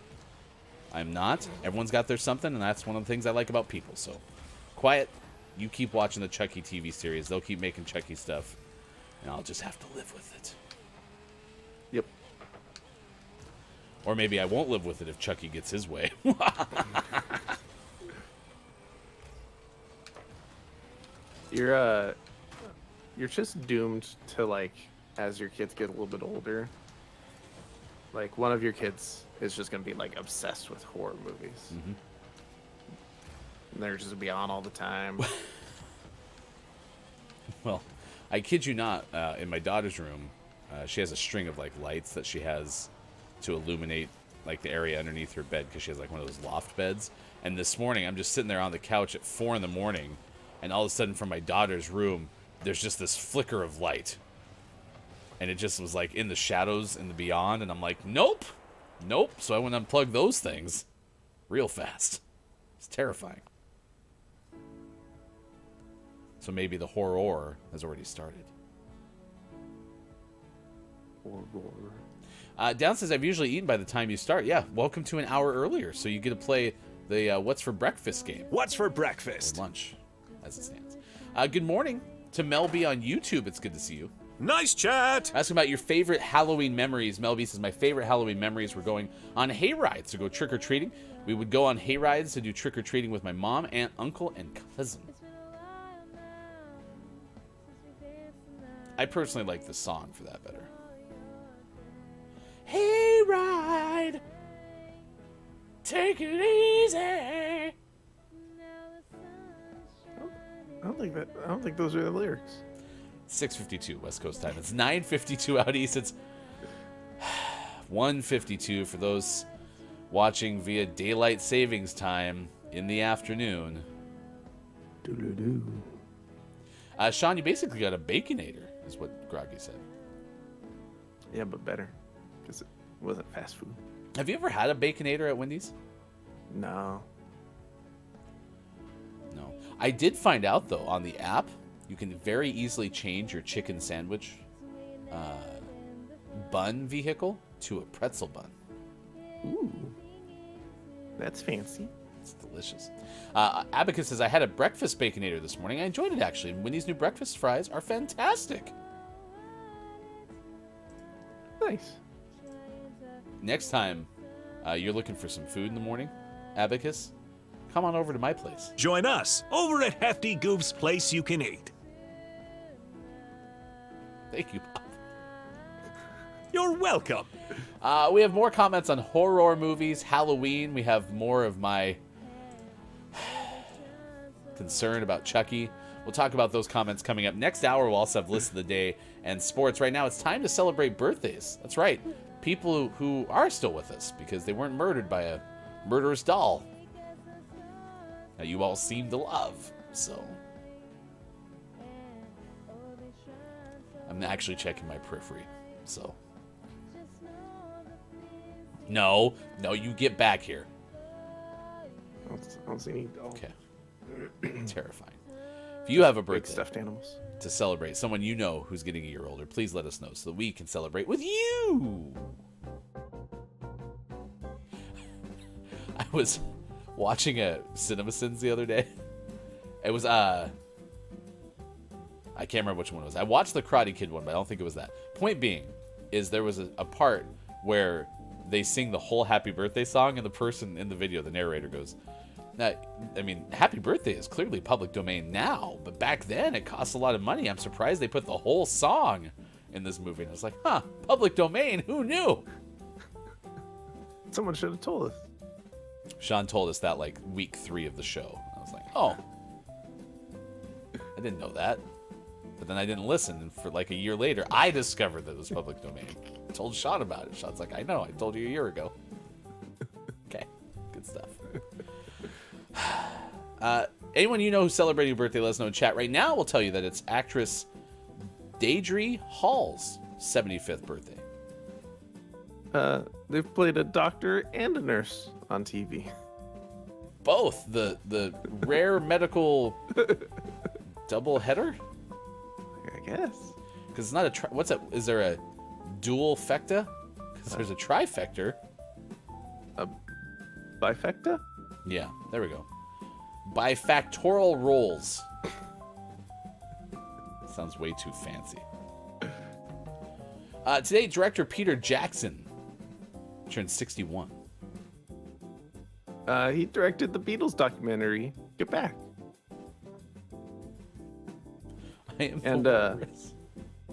I'm not. Everyone's got their something, and that's one of the things I like about people. So, Quiet, you keep watching the Chucky TV series. They'll keep making Chucky stuff, and I'll just have to live with it. Yep. Or maybe I won't live with it if Chucky gets his way. You're just doomed to, like, as your kids get a little bit older, like, one of your kids is just going to be, like, obsessed with horror movies. Mm-hmm. And they're just going to be on all the time. Well, I kid you not, in my daughter's room, she has a string of, like, lights that she has to illuminate, like, the area underneath her bed, because she has, like, one of those loft beds. And this morning, I'm just sitting there on the couch at 4 in the morning, and all of a sudden, from my daughter's room, there's just this flicker of light. And it just was, like, in the shadows and the beyond, and I'm like, nope! Nope! So I went and unplugged those things real fast. It's terrifying. So maybe the horror has already started. Down says, I've usually eaten by the time you start. Yeah, welcome to an hour earlier, so you get to play the What's for Breakfast game. What's for breakfast? Or lunch, as it stands. Good morning to Melby on YouTube. It's good to see you. Nice chat. Asking about your favorite Halloween memories. Melby says, my favorite Halloween memories were going on hay rides to go trick-or-treating. We would go on hay rides to do trick-or-treating with my mom, aunt, uncle, and cousin. I personally like the song for that better. Hay ride, take it easy. I don't think those are the lyrics. 6:52 West Coast time. It's 9:52 out east. It's 1:52 for those watching via daylight savings time in the afternoon. Sean, you basically got a Baconator, is what Groggy said. Yeah, but better, because it wasn't fast food. Have you ever had a Baconator at Wendy's? No. No. I did find out, though, on the app, you can very easily change your chicken sandwich bun vehicle to a pretzel bun. Ooh. That's fancy. It's delicious. Abacus says, I had a breakfast Baconator this morning. I enjoyed it, actually. Wendy's new breakfast fries are fantastic. Nice. Next time you're looking for some food in the morning, Abacus, come on over to my place. Join us over at Hefty Goof's Place You Can Eat. Thank you, Bob. You're welcome. We have more comments on horror movies, Halloween. We have more of my concern about Chucky. We'll talk about those comments coming up. Next hour, we'll also have list of the day and sports. Right now, it's time to celebrate birthdays. That's right. People who are still with us because they weren't murdered by a murderous doll that you all seem to love. So I'm actually checking my periphery. So no, you get back here. I don't see any dolls. Okay. Terrifying. If you have a Big birthday stuffed animals. to celebrate, someone you know who's getting a year older, please let us know so that we can celebrate with you. I was watching a CinemaSins the other day. It was I can't remember which one it was. I watched the Karate Kid one, but I don't think it was that. Point being is there was a part where they sing the whole Happy Birthday song, and the person in the video, the narrator, goes, now, I mean, Happy Birthday is clearly public domain now, but back then it cost a lot of money. I'm surprised they put the whole song in this movie. And I was like, public domain? Who knew? Someone should have told us. Sean told us that like week 3 of the show. I was like, oh, I didn't know that. But then I didn't listen. And for like a year later, I discovered that it was public domain. I told Sean about it. Sean's like, I know. I told you a year ago. Okay. Good stuff. Anyone you know who's celebrating a birthday, let us know in chat. Right now, we'll tell you that it's actress Deidre Hall's 75th birthday. They've played a doctor and a nurse on TV. Both. The rare medical double header? I guess. Because it's not a what's that? Is there a dual fecta? Because there's a trifecta. A bifecta? Yeah, there we go. Bifactorial roles. Sounds way too fancy. Today, director Peter Jackson turned 61. He directed the Beatles documentary, Get Back. I am And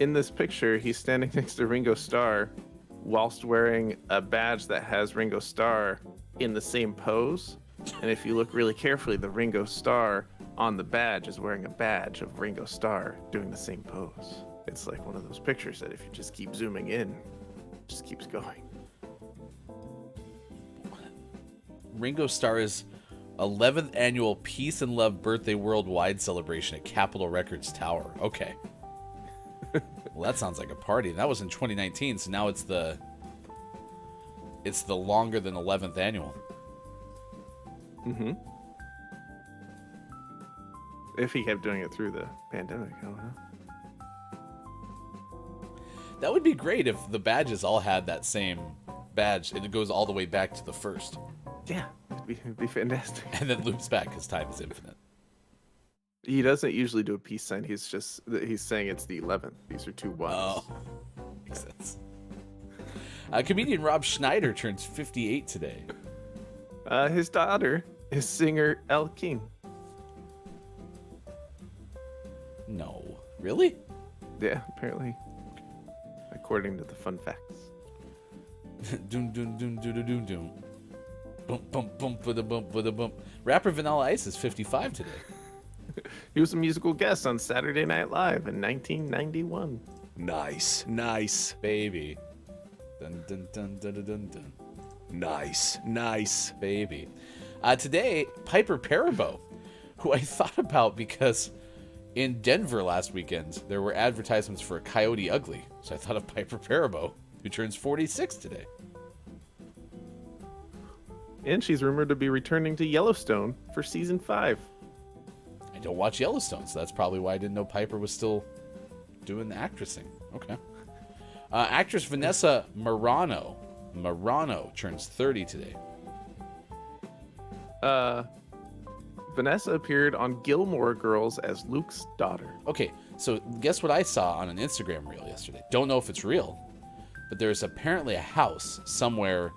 in this picture, he's standing next to Ringo Starr whilst wearing a badge that has Ringo Starr in the same pose. And if you look really carefully, the Ringo Starr on the badge is wearing a badge of Ringo Starr doing the same pose. It's like one of those pictures that if you just keep zooming in, it just keeps going. Ringo Starr's 11th annual Peace and Love Birthday Worldwide celebration at Capitol Records Tower. Okay. Well, that sounds like a party. That was in 2019, so now it's the longer than 11th annual. Mm-hmm. If he kept doing it through the pandemic, I don't know. That would be great if the badges all had that same badge and it goes all the way back to the first. Yeah, it'd be fantastic. And then loops back because time is infinite. He doesn't usually do a peace sign. He's saying it's the 11th. These are 2 ones. Oh, makes sense. Comedian Rob Schneider turns 58 today. His daughter is singer Elle King. No. Really? Yeah, apparently. According to the fun facts. Doom, doom, doom, doom, doom, doom, doom. Bump, bump, bump, bada, bump, bada, bump. Rapper Vanilla Ice is 55 today. He was a musical guest on Saturday Night Live in 1991. Nice. Baby. Dun, dun, dun, dun, dun, dun, dun. Nice. Baby. Today, Piper Perabo, who I thought about because in Denver last weekend, there were advertisements for a Coyote Ugly. So I thought of Piper Perabo, who turns 46 today. And she's rumored to be returning to Yellowstone for season 5. I don't watch Yellowstone, so that's probably why I didn't know Piper was still doing the actressing. Okay. Actress Vanessa Marano turns 30 today. Vanessa appeared on Gilmore Girls as Luke's daughter. Okay, so guess what I saw on an Instagram reel yesterday? Don't know if it's real, but there's apparently a house somewhere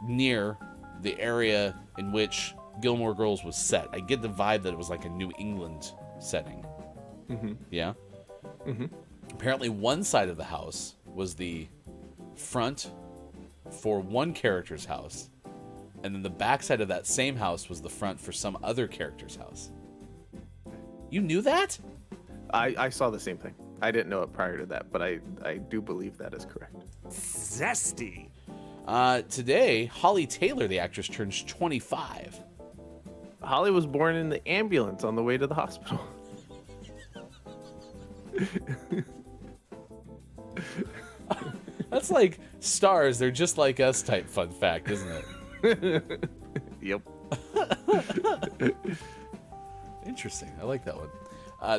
near the area in which Gilmore Girls was set. I get the vibe that it was like a New England setting. Mm-hmm. Yeah? Mm-hmm. Apparently one side of the house was the front for one character's house, and then the backside of that same house was the front for some other character's house. You knew that? I saw the same thing. I didn't know it prior to that, but I do believe that is correct. Zesty. Today, Holly Taylor, the actress, turns 25. Holly was born in the ambulance on the way to the hospital. That's like stars, they're just like us type fun fact, isn't it? Yep. Interesting. I like that one.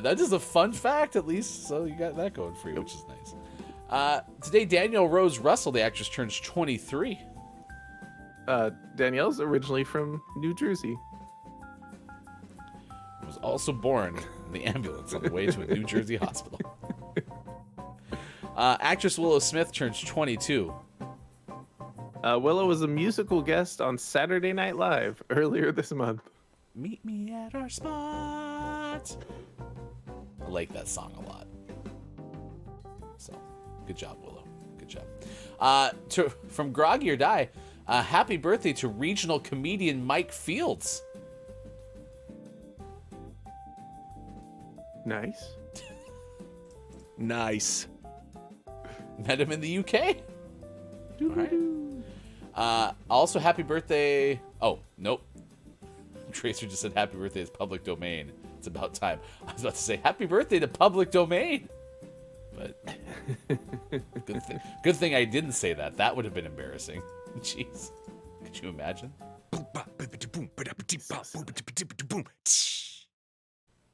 That is a fun fact, at least, so you got that going for you, which is nice. Today, Danielle Rose Russell, the actress, turns 23. Danielle's originally from New Jersey. Was also born in the ambulance on the way to a New Jersey hospital. Actress Willow Smith turns 22. Willow was a musical guest on Saturday Night Live earlier this month. Meet me at our spot. I like that song a lot. So, good job, Willow. Good job. From Groggy or Die, happy birthday to regional comedian Mike Fields. Nice. Nice. Met him in the UK. All right. Also, happy birthday. Oh, nope. Tracer just said happy birthday is public domain. It's about time. I was about to say happy birthday to public domain. But good thing I didn't say that. That would have been embarrassing. Jeez. Could you imagine?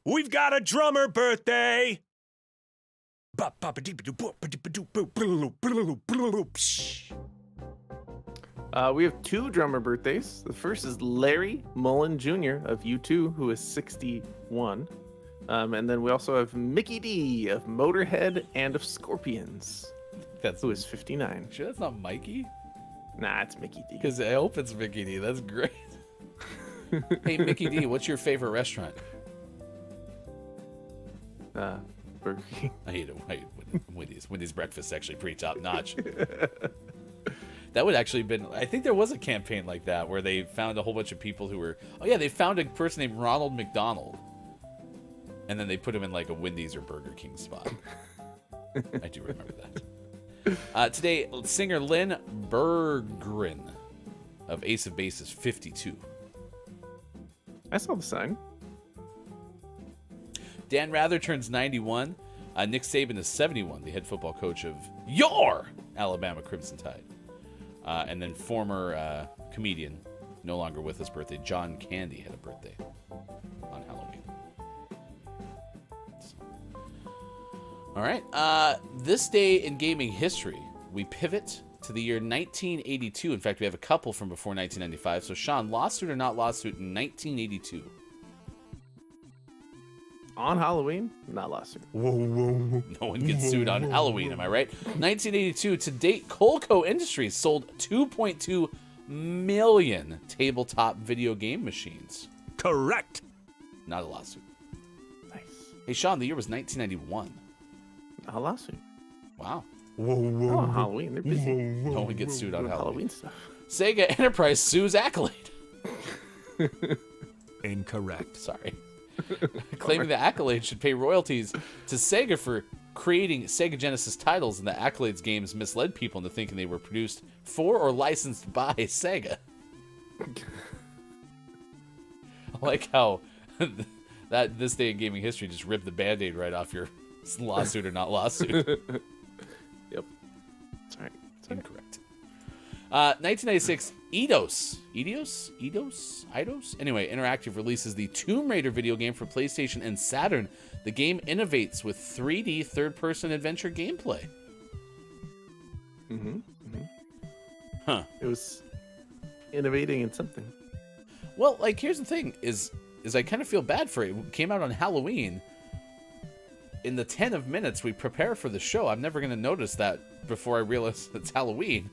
We've got a drummer birthday. We have two drummer birthdays. The first is Larry Mullen Jr. of U2, who is 61. And then we also have Mickey D of Motorhead and of Scorpions, who is 59. Sure that's not Mikey? Nah, it's Mickey D. Because I hope it's Mickey D. That's great. Hey, Mickey D, what's your favorite restaurant? Burger King. I hate Wendy's. Wendy's breakfast is actually pretty top notch. That would actually have been, I think there was a campaign like that where they found a whole bunch of people who were, they found a person named Ronald McDonald. And then they put him in like a Wendy's or Burger King spot. I do remember that. Today, singer Lynn Berggren of Ace of Base is 52. I saw the sign. Dan Rather turns 91. Nick Saban is 71, the head football coach of your Alabama Crimson Tide. And then former comedian, no longer with his birthday, John Candy had a birthday on Halloween. So. All right. This day in gaming history, we pivot to the year 1982. In fact, we have a couple from before 1995. So, Sean, lawsuit or not lawsuit in 1982? On Halloween, not lawsuit. No one gets sued on Halloween, am I right? 1982, to date, Colco Industries sold 2.2 million tabletop video game machines. Correct. Not a lawsuit. Nice. Hey, Sean, the year was 1991. Not a lawsuit. Wow. On Halloween, they're busy. No one gets sued on Doing Halloween. stuff. Sega Enterprise sues Accolade. Incorrect. Sorry. Claiming the Accolade should pay royalties to Sega for creating Sega Genesis titles, and the Accolade's games misled people into thinking they were produced for or licensed by Sega. I like how this day in gaming history just ripped the Band-Aid right off your lawsuit or not lawsuit. Yep. Sorry. Incorrect. 1996, Eidos. Anyway, Interactive releases the Tomb Raider video game for PlayStation and Saturn. The game innovates with 3D third-person adventure gameplay. Huh. It was innovating in something. Well, like, here's the thing, is I kind of feel bad for it. It came out on Halloween. In the 10 of minutes we prepare for the show, I'm never going to notice that before I realize it's Halloween.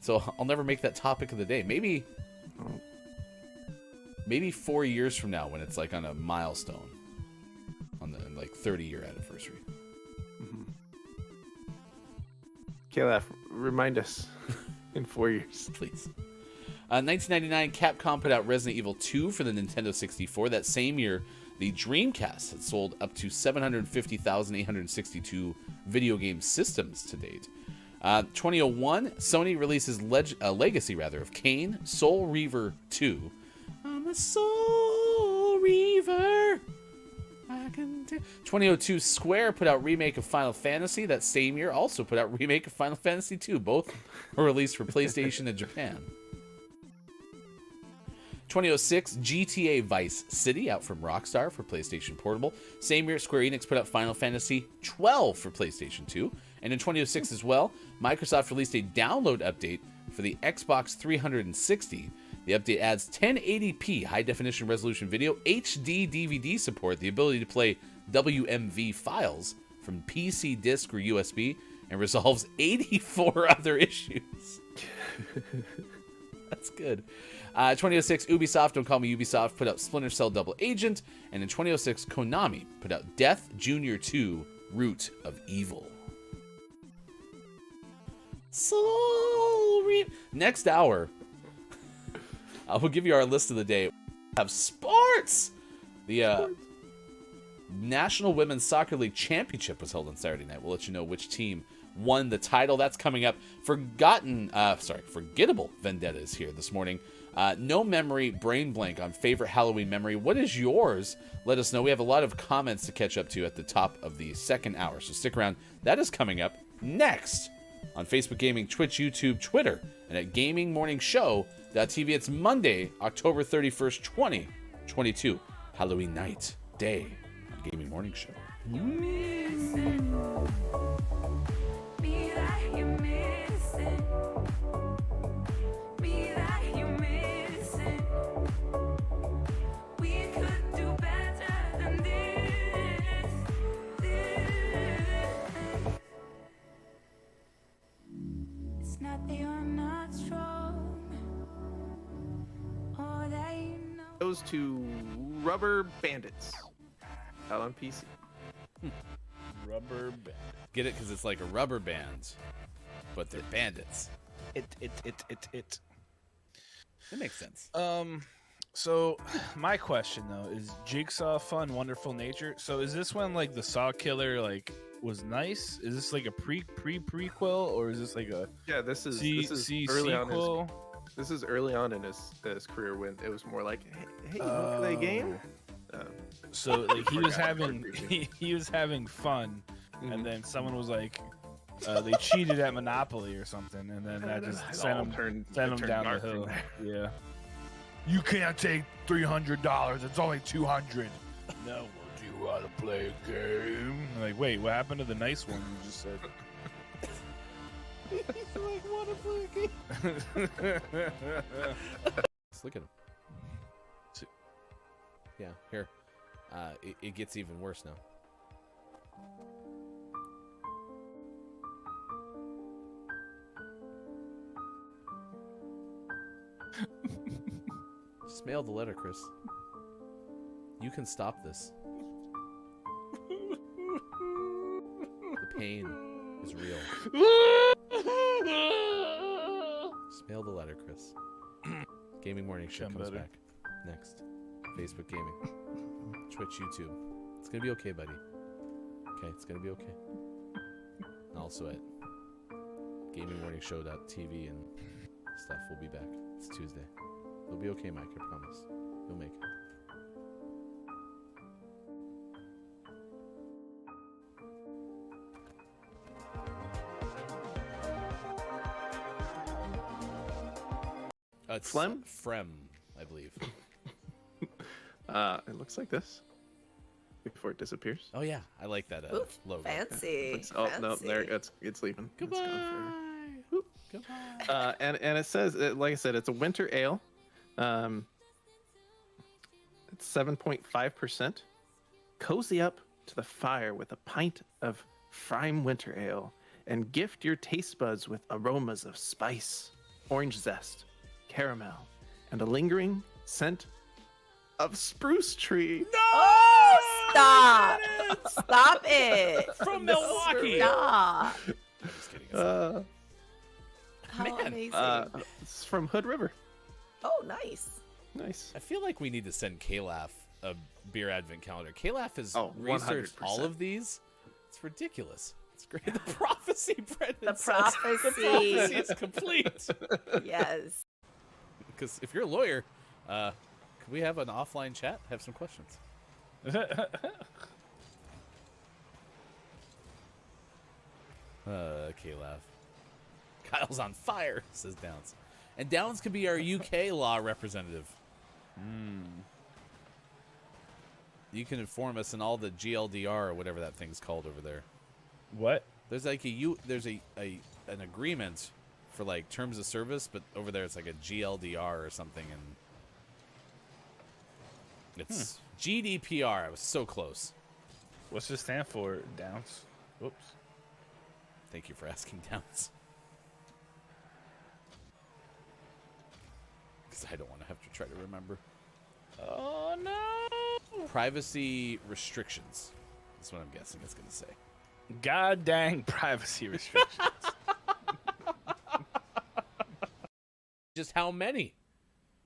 So I'll never make that topic of the day. Maybe 4 years from now when it's like on a milestone. On the like 30-year anniversary. Kayla remind us in 4 years, please. 1999, Capcom put out Resident Evil 2 for the Nintendo 64. That same year, the Dreamcast had sold up to 750,862 video game systems to date. 2001, Sony releases Legacy of Kane, Soul Reaver 2. I'm a Soul Reaver. 2002, Square put out remake of Final Fantasy. That same year, also put out remake of Final Fantasy 2. Both were released for PlayStation and Japan. 2006, GTA Vice City out from Rockstar for PlayStation Portable. Same year, Square Enix put out Final Fantasy 12 for PlayStation 2. And in 2006 as well, Microsoft released a download update for the Xbox 360. The update adds 1080p high-definition resolution video, HD DVD support, the ability to play WMV files from PC, disc, or USB, and resolves 84 other issues. That's good. 2006, Ubisoft, don't call me Ubisoft, put out Splinter Cell Double Agent. And in 2006, Konami put out Death Jr. 2, Root of Evil. Next hour, I will give you our list of the day. We have sports. The National Women's Soccer League Championship was held on Saturday night. We'll let you know which team won the title. That's coming up. Forgettable Vendetta is here this morning. No memory, brain blank on favorite Halloween memory. What is yours? Let us know. We have a lot of comments to catch up to at the top of the second hour, so stick around. That is coming up next on Facebook Gaming, Twitch, YouTube, Twitter, and at GamingMorningShow.tv. It's Monday, October 31st, 2022, Halloween night, day on Gaming Morning Show. Goes to Rubber Bandits out on PC. Rubber band. Get it? Because it's like a rubber band, but they're bandits. It. It makes sense. So my question though is Jigsaw fun, wonderful nature. So is this when like the Saw Killer like was nice? Is this like a prequel or is this like a This is early sequel? on. This is early on in his career when it was more like, hey, you want to play a game? So like he was having fun, and then someone was like, they cheated at Monopoly or something, and then that just sent him down the hill. Yeah. You can't take $300. It's only $200. No, do you want to play a game? I'm like, wait, what happened to the nice one you just said? Like, want to play a game? Let's look at him. Yeah, here. It gets even worse now. Just mail the letter, Chris. You can stop this. The pain is real. Just mail the letter, Chris. Gaming Morning Show comes back next. Facebook Gaming, Twitch, YouTube. It's gonna be okay, buddy. Okay, it's gonna be okay. And also at GamingMorningShow.tv and stuff. We'll be back. It's Tuesday. It'll be okay, Mike. I promise. You'll make it. It's Phlegm? Frem, I believe. It looks like this before it disappears. Oh yeah, I like that Oof, logo. fancy. Oh no, there it's leaving. Goodbye. It's gone forever. Goodbye. And it says, like I said, it's a winter ale. It's 7.5%. Cozy up to the fire with a pint of Frime Winter Ale and gift your taste buds with aromas of spice, orange zest, caramel, and a lingering scent of spruce tree. Oh, stop! Stop it! From Milwaukee. Stop! I'm just kidding. How Man, amazing. It's from Hood River. Oh, nice. Nice. I feel like we need to send Kalaf a beer advent calendar. Kalaf has Oh, researched 100%. all of these. It's ridiculous. It's great. The prophecy, Brendan The says. prophecy. The prophecy is complete. Yes. Because if you're a lawyer, could we have an offline chat? Have some questions. Kalaf. Kyle's on fire, says Downs. And Downs could be our UK law representative. You can inform us in all the GLDR or whatever that thing's called over there. What? There's like an agreement for like terms of service, but over there it's like a GLDR or something, and it's GDPR. I was so close. What's this stand for, Downs? Whoops. Thank you for asking, Downs. Because I don't want to have to try to remember. Oh no! Privacy restrictions. That's what I'm guessing it's going to say. God dang privacy restrictions. Just how many?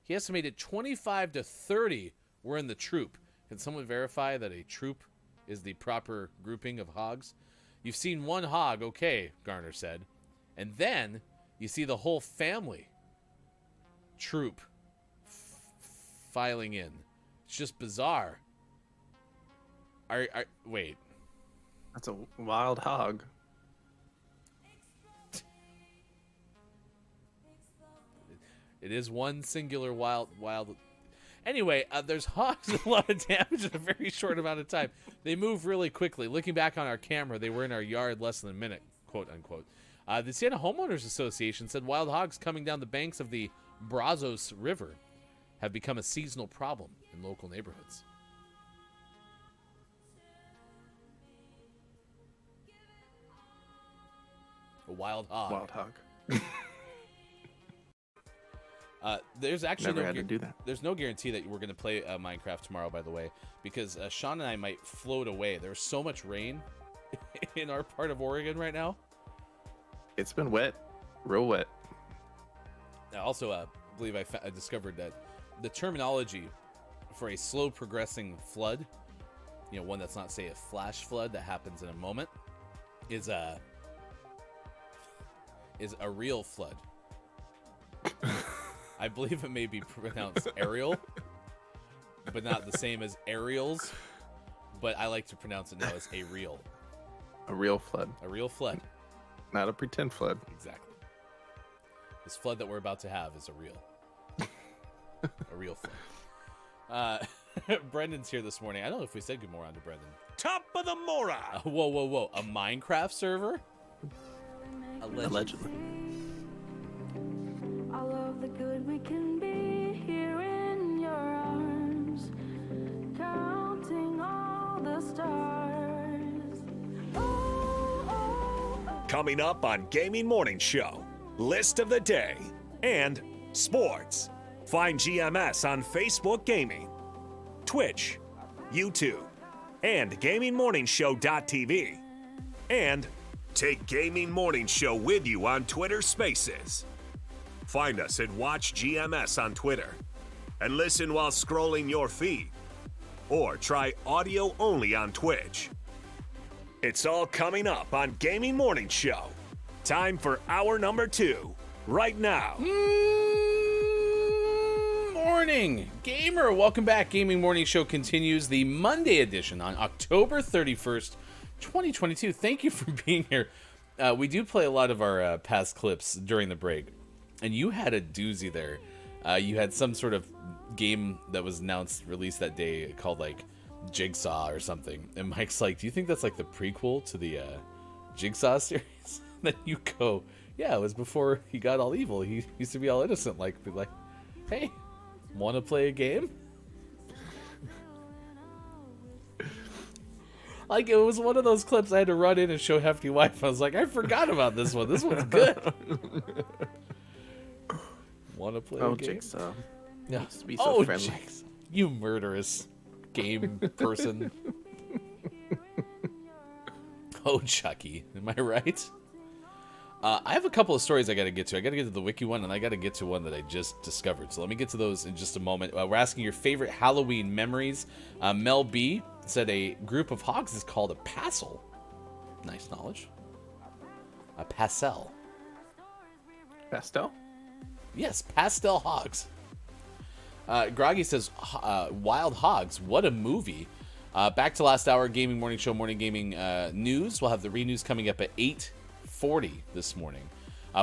He estimated 25 to 30 were in the troop. Can someone verify that a troop is the proper grouping of hogs? You've seen one hog, okay, Garner said. And then you see the whole family troop filing in. It's just bizarre. Wait. That's a wild hog. It is one singular wild. Anyway, there's hogs with a lot of damage in a very short amount of time. They move really quickly. Looking back on our camera, they were in our yard less than a minute, quote unquote. The Siena Homeowners Association said wild hogs coming down the banks of the Brazos River have become a seasonal problem in local neighborhoods. A wild hog. Wild hog. There's actually Never had to do that. There's no guarantee that we're going to play Minecraft tomorrow, by the way, because Sean and I might float away. There's so much rain in our part of Oregon right now. It's been wet. Real wet. Also, I believe I discovered that the terminology for a slow progressing flood, one that's not, say, a flash flood that happens in a moment, is a real flood. I believe it may be pronounced aerial, but not the same as aerials. But I like to pronounce it now as a real. A real flood. A real flood. Not a pretend flood. Exactly. This flood that we're about to have is a real flood. Brendan's here this morning. I don't know if we said good morning to Brendan. Top of the Mora. Whoa. A Minecraft server? Allegedly. All of the good we can be here in your arms, counting all the stars. Coming up on Gaming Morning Show, list of the day and sports. Find GMS on Facebook Gaming, Twitch, YouTube, and GamingMorningshow.tv. And take Gaming Morning Show with you on Twitter Spaces. Find us at Watch GMS on Twitter and listen while scrolling your feed. Or try audio only on Twitch. It's all coming up on Gaming Morning Show. Time for hour number 2, right now. Morning, gamer. Welcome back. Gaming Morning Show continues, the Monday edition on October 31st, 2022. Thank you for being here. We do play a lot of our past clips during the break. And you had a doozy there. You had some sort of game that was released that day called like Jigsaw or something. And Mike's like, do you think that's like the prequel to the Jigsaw series? Then you go, yeah, it was before he got all evil. He used to be all innocent. Be like, hey, want to play a game? Like, it was one of those clips I had to run in and show Hefty Wife. I was like, I forgot about this one. This one's good. Want to play a game? Jigsaw. Yeah. Used to be so friendly. Jigsaw. You murderous game person. Oh, Chucky. Am I right? I have a couple of stories I got to get to. I got to get to the wiki one, and I got to get to one that I just discovered. So let me get to those in just a moment. We're asking your favorite Halloween memories. Mel B said a group of hogs is called a passel. Nice knowledge. A pastel. Pastel? Yes, pastel hogs. Groggy says, Wild Hogs, what a movie. Back to last hour, Gaming Morning Show, Morning Gaming News. We'll have the re-news coming up at 8:40 this morning.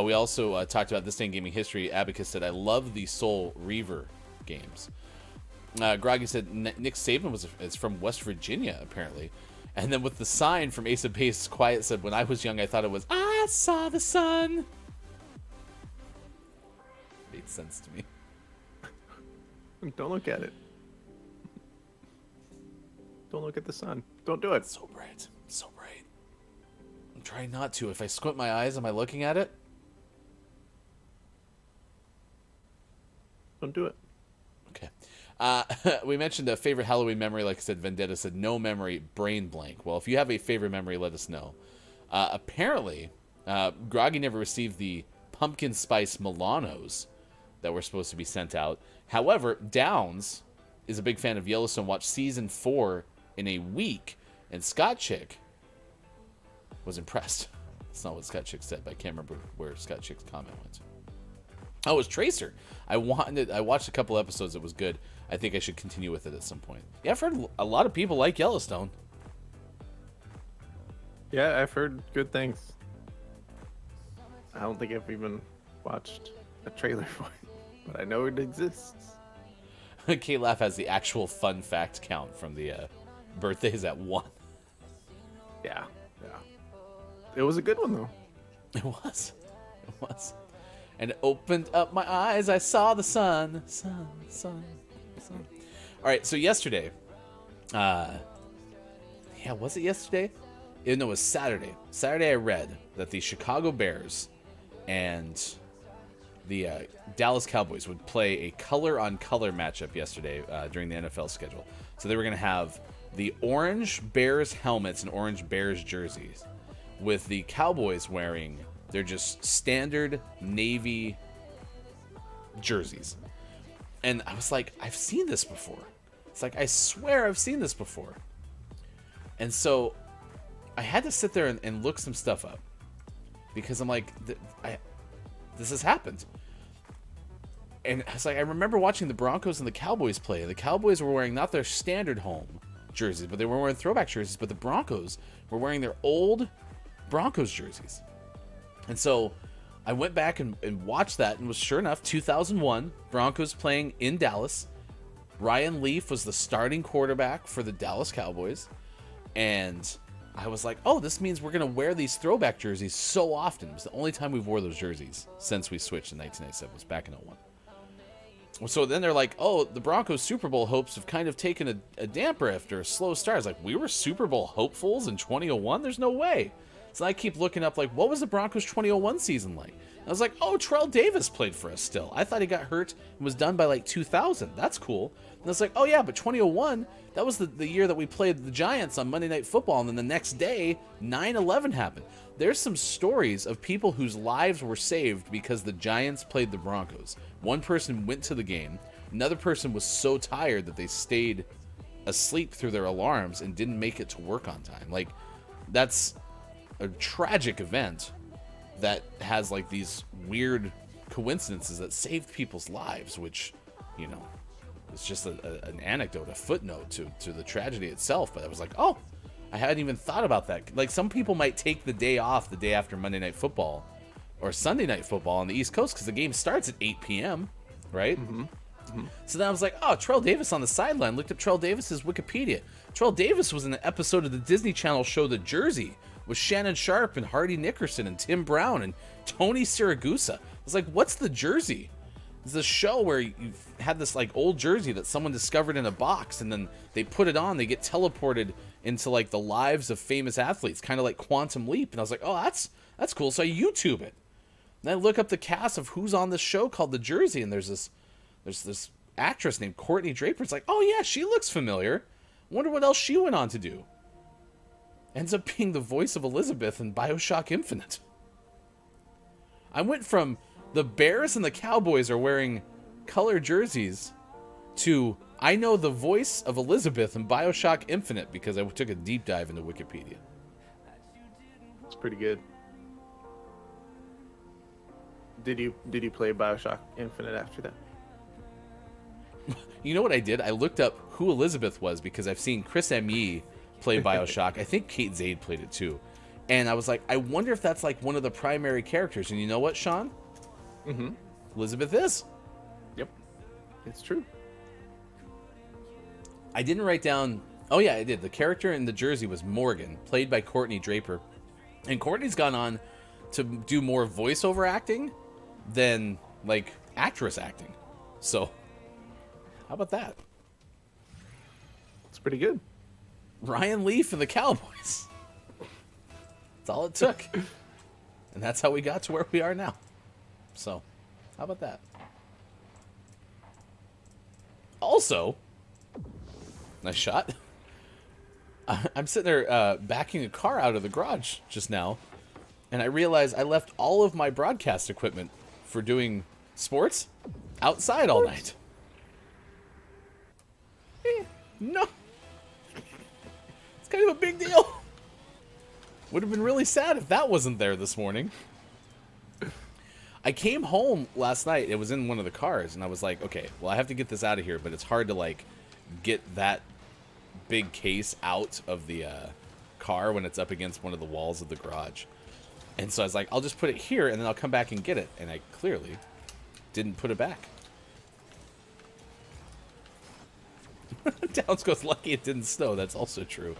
We also talked about This Day in Gaming History. Abacus said, I love the Soul Reaver games. Groggy said, Nick Saban is from West Virginia, apparently. And then with the sign from Ace of Base, Quiet said, when I was young, I thought it was, I saw the sun. Made sense to me. Don't look at it. Don't look at the sun. Don't do it. It's so bright. So bright. I'm trying not to. If I squint my eyes, am I looking at it? Don't do it. Okay. We mentioned a favorite Halloween memory. Like I said, Vendetta said no memory, brain blank. Well, if you have a favorite memory, let us know. Apparently, Groggy never received the pumpkin spice Milanos that were supposed to be sent out. However, Downs is a big fan of Yellowstone. Watched season 4 in a week, and Scott Chick was impressed. That's not what Scott Chick said, but I can't remember where Scott Chick's comment went. Oh, it was Tracer. I watched a couple episodes. It was good. I think I should continue with it at some point. Yeah, I've heard a lot of people like Yellowstone. Yeah, I've heard good things. I don't think I've even watched a trailer for it, but I know it exists. K-Laugh has the actual fun fact count from the birthdays at 1. Yeah. It was a good one, though. It was. And it opened up my eyes. I saw the sun. Sun. All right, so yesterday. Was it yesterday? No, it was Saturday. Saturday I read that the Chicago Bears and the Dallas Cowboys would play a color-on-color matchup yesterday during the NFL schedule. So they were going to have the orange Bears helmets and orange Bears jerseys, with the Cowboys wearing their just standard navy jerseys. And I was like, I've seen this before. It's like, I swear I've seen this before. And so I had to sit there and look some stuff up, because I'm like, this has happened. And I was like, I remember watching the Broncos and the Cowboys play. The Cowboys were wearing not their standard home jerseys, but they were wearing throwback jerseys. But the Broncos were wearing their old Broncos jerseys. And so I went back and watched that, and was sure enough, 2001, Broncos playing in Dallas. Ryan Leaf was the starting quarterback for the Dallas Cowboys. And I was like, oh, this means we're going to wear these throwback jerseys so often. It was the only time we wore those jerseys since we switched in 1997, was back in 01. So then they're like, oh, the Broncos Super Bowl hopes have kind of taken a damper after a slow start. I was like, we were Super Bowl hopefuls in 2001? There's no way. So I keep looking up, like, what was the Broncos 2001 season like? And I was like, oh, Terrell Davis played for us still. I thought he got hurt and was done by like 2000. That's cool. And I was like, oh yeah, but 2001, that was the year that we played the Giants on Monday Night Football, and then the next day, 9/11 happened. There's some stories of people whose lives were saved because the Giants played the Broncos. One person went to the game. Another person was so tired that they stayed asleep through their alarms and didn't make it to work on time. Like, that's a tragic event that has like these weird coincidences that saved people's lives, which, you know, it's just an anecdote, a footnote to the tragedy itself. But I was like, oh, I hadn't even thought about that. Like, some people might take the day off the day after Monday Night Football or Sunday Night Football on the East Coast because the game starts at 8 p.m., right? Mm-hmm. Mm-hmm. So then I was like, oh, Terrell Davis on the sideline. Looked up Terrell Davis's Wikipedia. Terrell Davis was in an episode of the Disney Channel show The Jersey with Shannon Sharp and Hardy Nickerson and Tim Brown and Tony Siragusa. I was like, what's The Jersey? It's a show where you've had this like old jersey that someone discovered in a box, and then they put it on, they get teleported into like the lives of famous athletes, kind of like Quantum Leap. And I was like, oh, that's cool. So I YouTube it. And I look up the cast of who's on this show called The Jersey, and there's this actress named Courtney Draper. It's like, oh yeah, she looks familiar. Wonder what else she went on to do. Ends up being the voice of Elizabeth in BioShock Infinite. I went from the Bears and the Cowboys are wearing color jerseys to I know the voice of Elizabeth in BioShock Infinite because I took a deep dive into Wikipedia. It's pretty good. Did you play BioShock Infinite after that? You know what I did? I looked up who Elizabeth was because I've seen Chris M.E. play BioShock. I think Kate Zade played it too. And I was like, I wonder if that's like one of the primary characters. And you know what, Sean? Mm-hmm. Elizabeth is. Yep. It's true. I didn't write down... Oh, yeah, I did. The character in the jersey was Morgan, played by Courtney Draper. And Courtney's gone on to do more voiceover acting than, like, actress acting. So, how about that? It's pretty good. Ryan Leaf and the Cowboys. That's all it took. And that's how we got to where we are now. So, how about that? Also, nice shot. I'm sitting there backing a car out of the garage just now, and I realized I left all of my broadcast equipment for doing sports outside all night. No. It's kind of a big deal. Would have been really sad if that wasn't there this morning. I came home last night. It was in one of the cars, and I was like, okay, well, I have to get this out of here, but it's hard to, like, get that big case out of the car when it's up against one of the walls of the garage. And so I was like, I'll just put it here, and then I'll come back and get it. And I clearly didn't put it back. Downs goes, lucky it didn't snow. That's also true.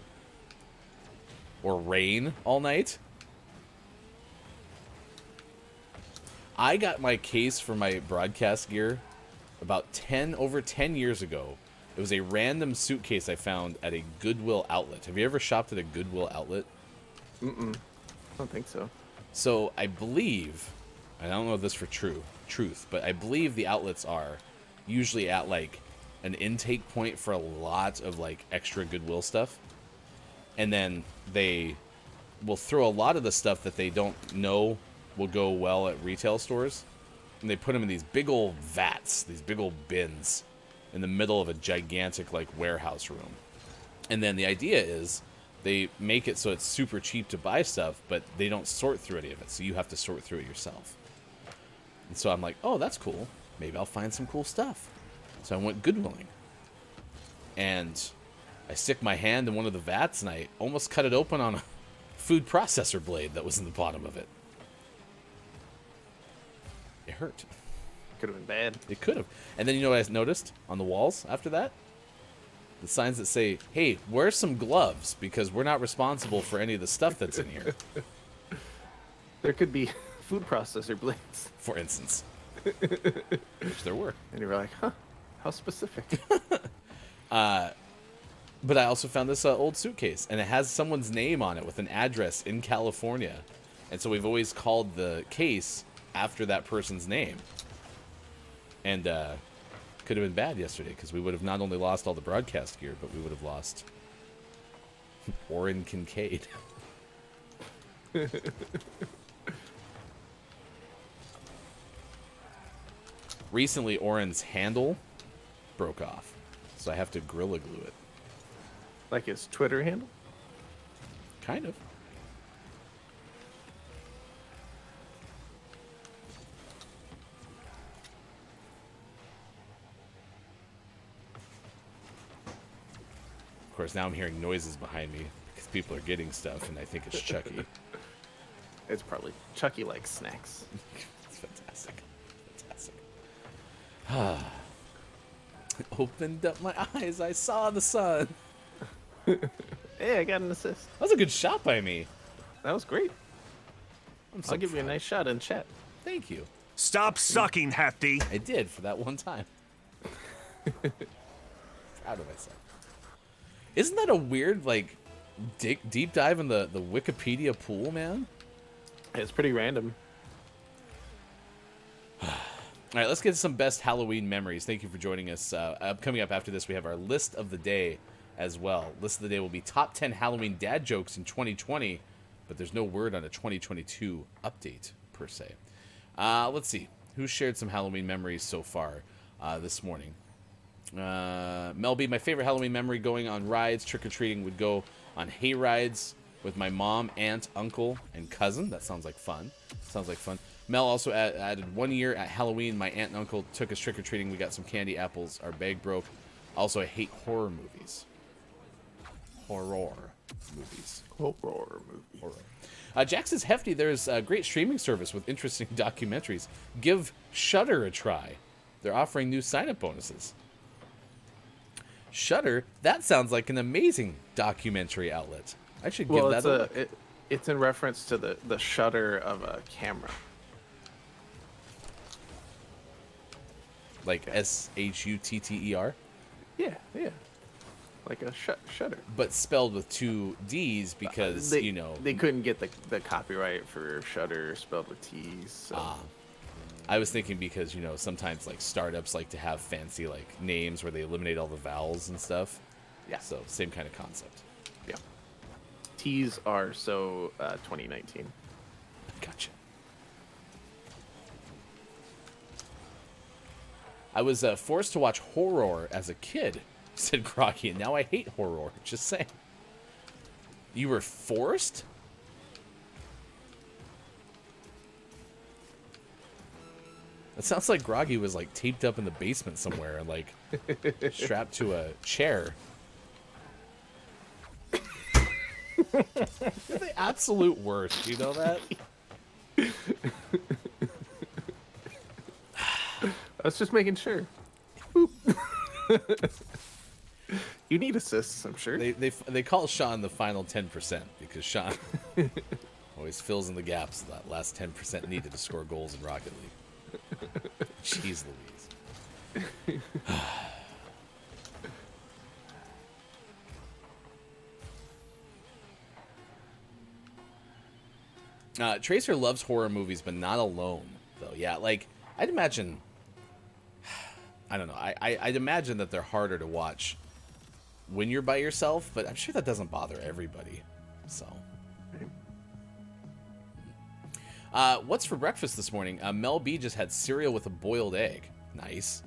Or rain all night. I got my case for my broadcast gear about over 10 years ago. It was a random suitcase I found at a Goodwill outlet. Have you ever shopped at a Goodwill outlet? Mm-mm. I don't think so. So I believe, I don't know this for truth, but I believe the outlets are usually at like an intake point for a lot of like extra Goodwill stuff. And then they will throw a lot of the stuff that they don't know will go well at retail stores. And they put them in these big old vats, these big old bins in the middle of a gigantic like warehouse room. And then the idea is they make it so it's super cheap to buy stuff, but they don't sort through any of it. So you have to sort through it yourself. And so I'm like, oh, that's cool. Maybe I'll find some cool stuff. So I went Goodwilling. And I stick my hand in one of the vats and I almost cut it open on a food processor blade that was in the bottom of it. It hurt. Could have been bad. It could have. And then you know what I noticed on the walls after that? The signs that say, hey, wear some gloves because we're not responsible for any of the stuff that's in here. There could be food processor blades. For instance. Which there were. And you were like, huh, how specific. But I also found this old suitcase, and it has someone's name on it with an address in California. And so we've always called the case after that person's name. And could have been bad yesterday, because we would have not only lost all the broadcast gear, but we would have lost Orrin Kincaid. Recently, Orrin's handle broke off, so I have to Gorilla Glue it. Like his Twitter handle? Kind of. Of course, now I'm hearing noises behind me because people are getting stuff, and I think it's Chucky. It's probably Chucky likes snacks. It's fantastic. Fantastic. Opened up my eyes, I saw the sun. Hey, I got an assist. That was a good shot by me. That was great. So I'll give you a nice shot in chat. Thank you. Stop sucking, Hefty. I did for that one time. Proud of myself. Isn't that a weird, like, deep dive in the Wikipedia pool, man? It's pretty random. All right, let's get to some best Halloween memories. Thank you for joining us. Coming up after this, we have our list of the day as well. List of the day will be top 10 Halloween dad jokes in 2020, but there's no word on a 2022 update, per se. Let's see. Who shared some Halloween memories so far this morning? Mel B, my favorite Halloween memory going on rides, trick-or-treating would go on hay rides with my mom, aunt, uncle, and cousin. That sounds like fun. Mel also added 1 year at Halloween. My aunt and uncle took us trick-or-treating. We got some candy apples. Our bag broke. Also, I hate horror movies. Horror movies. Jack says, Hefty, there's a great streaming service with interesting documentaries. Give Shudder a try. They're offering new sign-up bonuses. Shudder? That sounds like an amazing documentary outlet. I should give that a look. It's in reference to the shutter of a camera. Like SHUTTER? Yeah. Like a shutter. But spelled with 2 D's because, They couldn't get the copyright for shutter spelled with T's. So. I was thinking because, sometimes like startups like to have fancy like names where they eliminate all the vowels and stuff. Yeah. So same kind of concept. Yeah. T's are so 2019. Gotcha. I was forced to watch horror as a kid, said Crocky, and now I hate horror. Just saying. You were forced? It sounds like Groggy was like taped up in the basement somewhere and like strapped to a chair. You're the absolute worst. You know that? I was just making sure. You need assists, I'm sure. They call Sean the final 10% because Sean always fills in the gaps that last 10% needed to score goals in Rocket League. Jeez Louise. Tracer loves horror movies, but not alone, though. Yeah, like, I'd imagine... I don't know. I'd imagine that they're harder to watch when you're by yourself, but I'm sure that doesn't bother everybody. So... what's for breakfast this morning? Mel B just had cereal with a boiled egg. Nice.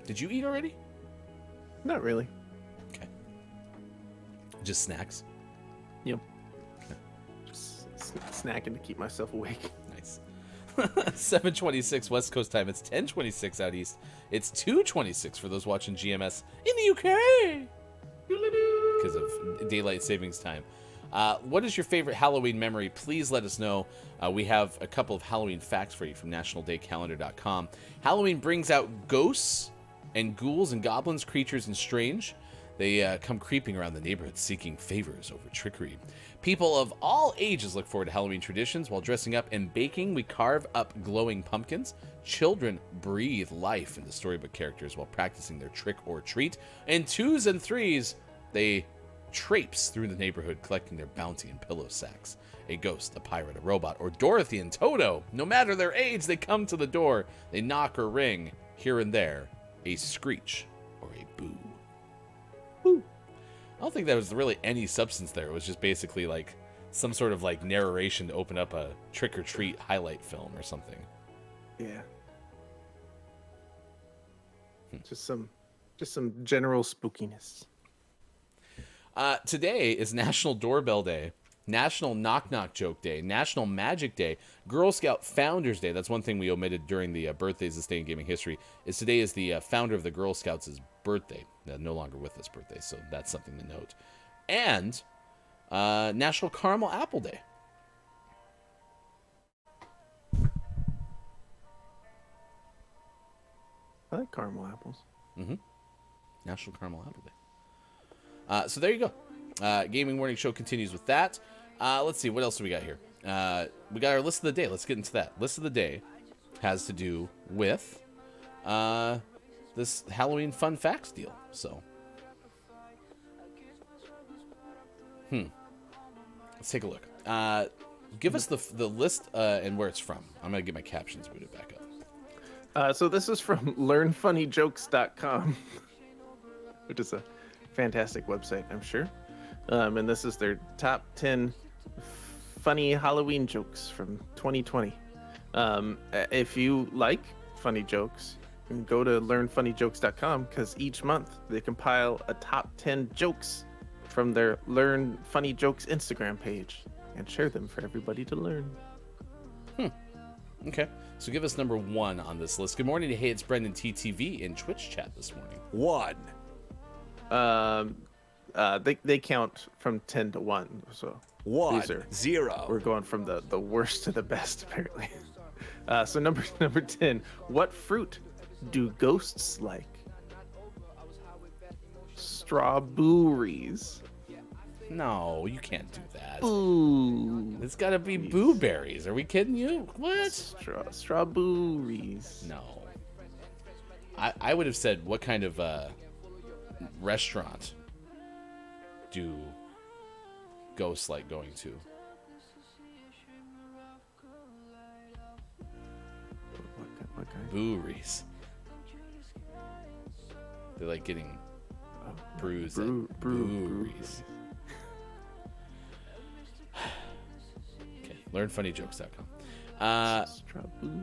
Did you eat already? Not really. Okay. Just snacks? Yep. Okay. Just snacking to keep myself awake. Nice. 7:26 West Coast time. It's 10:26 out east. It's 2:26 for those watching GMS in the UK. Because of daylight savings time. What is your favorite Halloween memory? Please let us know. We have a couple of Halloween facts for you from nationaldaycalendar.com. Halloween brings out ghosts and ghouls and goblins, creatures, and strange. They come creeping around the neighborhood seeking favors over trickery. People of all ages look forward to Halloween traditions. While dressing up and baking, we carve up glowing pumpkins. Children breathe life into storybook characters while practicing their trick or treat. In 2s and 3s, they traipse through the neighborhood collecting their bounty in pillow sacks. A ghost, a pirate, a robot, or Dorothy and Toto. No matter their age, they come to the door. They knock or ring. Here and there, a screech or a boo. Woo. I don't think there was really any substance there. It was just basically like some sort of like narration to open up a trick-or-treat highlight film or something. Yeah. Just some general spookiness. Today is National Doorbell Day, National Knock Knock Joke Day, National Magic Day, Girl Scout Founders Day. That's one thing we omitted during the birthdays this day in gaming history. Is today is the founder of the Girl Scouts' birthday. No longer with us birthday, so that's something to note. And National Caramel Apple Day. I like caramel apples. Mm-hmm. National Caramel Apple Day. So there you go. Gaming Morning Show continues with that. Let's see, what else do we got here? We got our list of the day. Let's get into that. List of the day has to do with this Halloween fun facts deal. So, let's take a look. Give us the list and where it's from. I'm going to get my captions booted back up. So this is from learnfunnyjokes.com, which is a fantastic website, I'm sure. And this is their top 10 funny Halloween jokes from 2020. If you like funny jokes, you can go to learnfunnyjokes.com because each month they compile a top 10 jokes from their Learn Funny Jokes Instagram page and share them for everybody to learn. Okay, so give us number 1 on this list. Good morning to Hey, it's Brendan TTV in Twitch chat this morning. 1. They count from 10 to 1, so 1. these are 0. we're going from the worst to the best apparently. So number 10, what fruit do ghosts like? Strawberries. No, you can't do that. Ooh. It's got to be blueberries. Are we kidding you? What? Strawberries. No. I would have said, what kind of restaurant do ghosts like going to? What kind? Breweries. They like getting brews at breweries. Okay, learnfunnyjokes.com. Strawberry.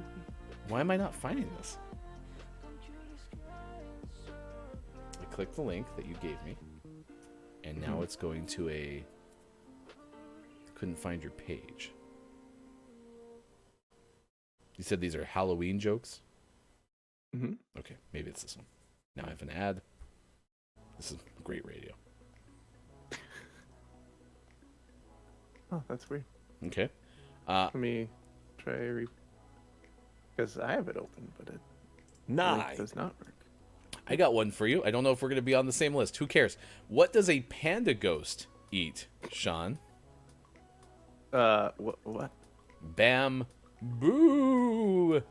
Why am I not finding this? I clicked the link that you gave me, and now it's going to a... Couldn't find your page. You said these are Halloween jokes? Mm-hmm. Okay, maybe it's this one. Now I have an ad. This is great radio. Oh, that's weird. Okay. Let me try because I have it open, but it 9. does not work. I got one for you. I don't know if we're going to be on the same list. Who cares? What does a panda ghost eat, Sean? What? Bam. Boo.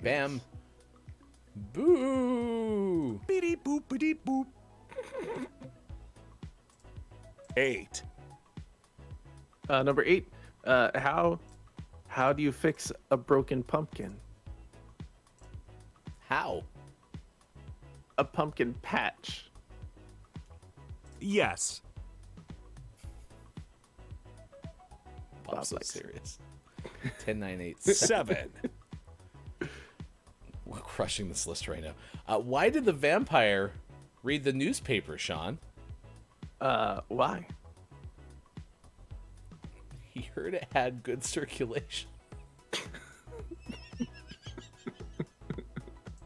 Bam. Boo. Beep boop beep boop. 8. Number 8. How do you fix a broken pumpkin? How? A pumpkin patch. Yes. Bob's so likes it. serious. 10, 9, 8, 7. We're crushing this list right now. Why did the vampire read the newspaper, Sean? Why? He heard it had good circulation.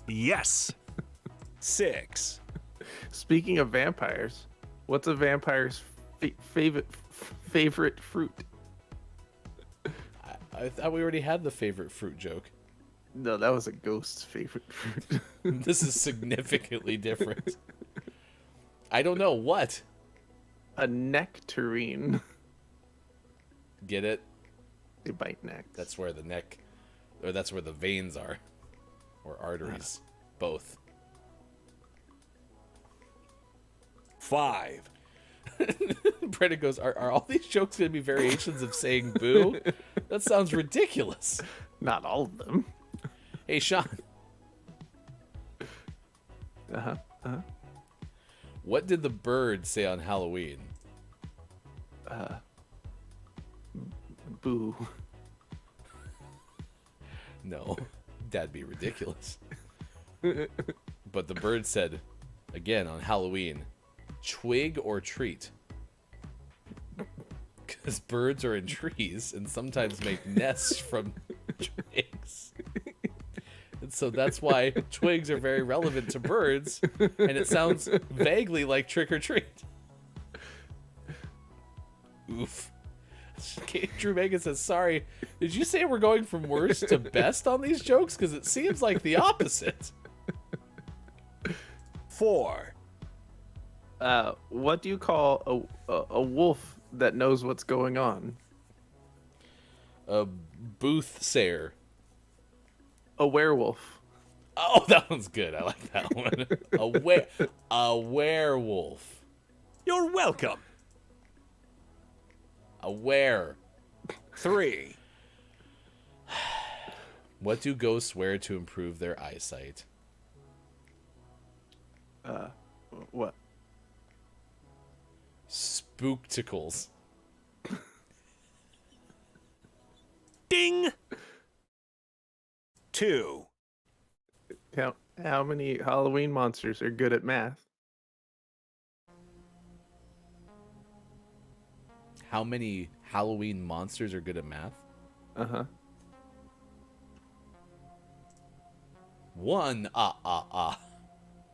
Yes. 6. Speaking of vampires, what's a vampire's favorite fruit? I thought we already had the favorite fruit joke. No, that was a ghost's favorite fruit. This is significantly different. I don't know. What? A nectarine. Get it? They bite necks. That's where the neck, or that's where the veins are. Or arteries. Both. 5. Brendan goes, are all these jokes going to be variations of saying boo? That sounds ridiculous. Not all of them. Hey, Sean. What did the bird say on Halloween? Boo. No, that'd be ridiculous. But the bird said, again on Halloween, twig or treat. Because birds are in trees and sometimes make nests from twigs. And so that's why twigs are very relevant to birds, and it sounds vaguely like trick or treat. Oof. Drew Megan says, sorry, did you say we're going from worst to best on these jokes? Because it seems like the opposite. 4. What do you call a wolf that knows what's going on? A boothsayer. A werewolf. Oh, that one's good. I like that one. A werewolf. You're welcome. A were. 3. What do ghosts wear to improve their eyesight? What? Spookticles. Ding! 2. How many Halloween monsters are good at math? How many Halloween monsters are good at math? Uh-huh. 1,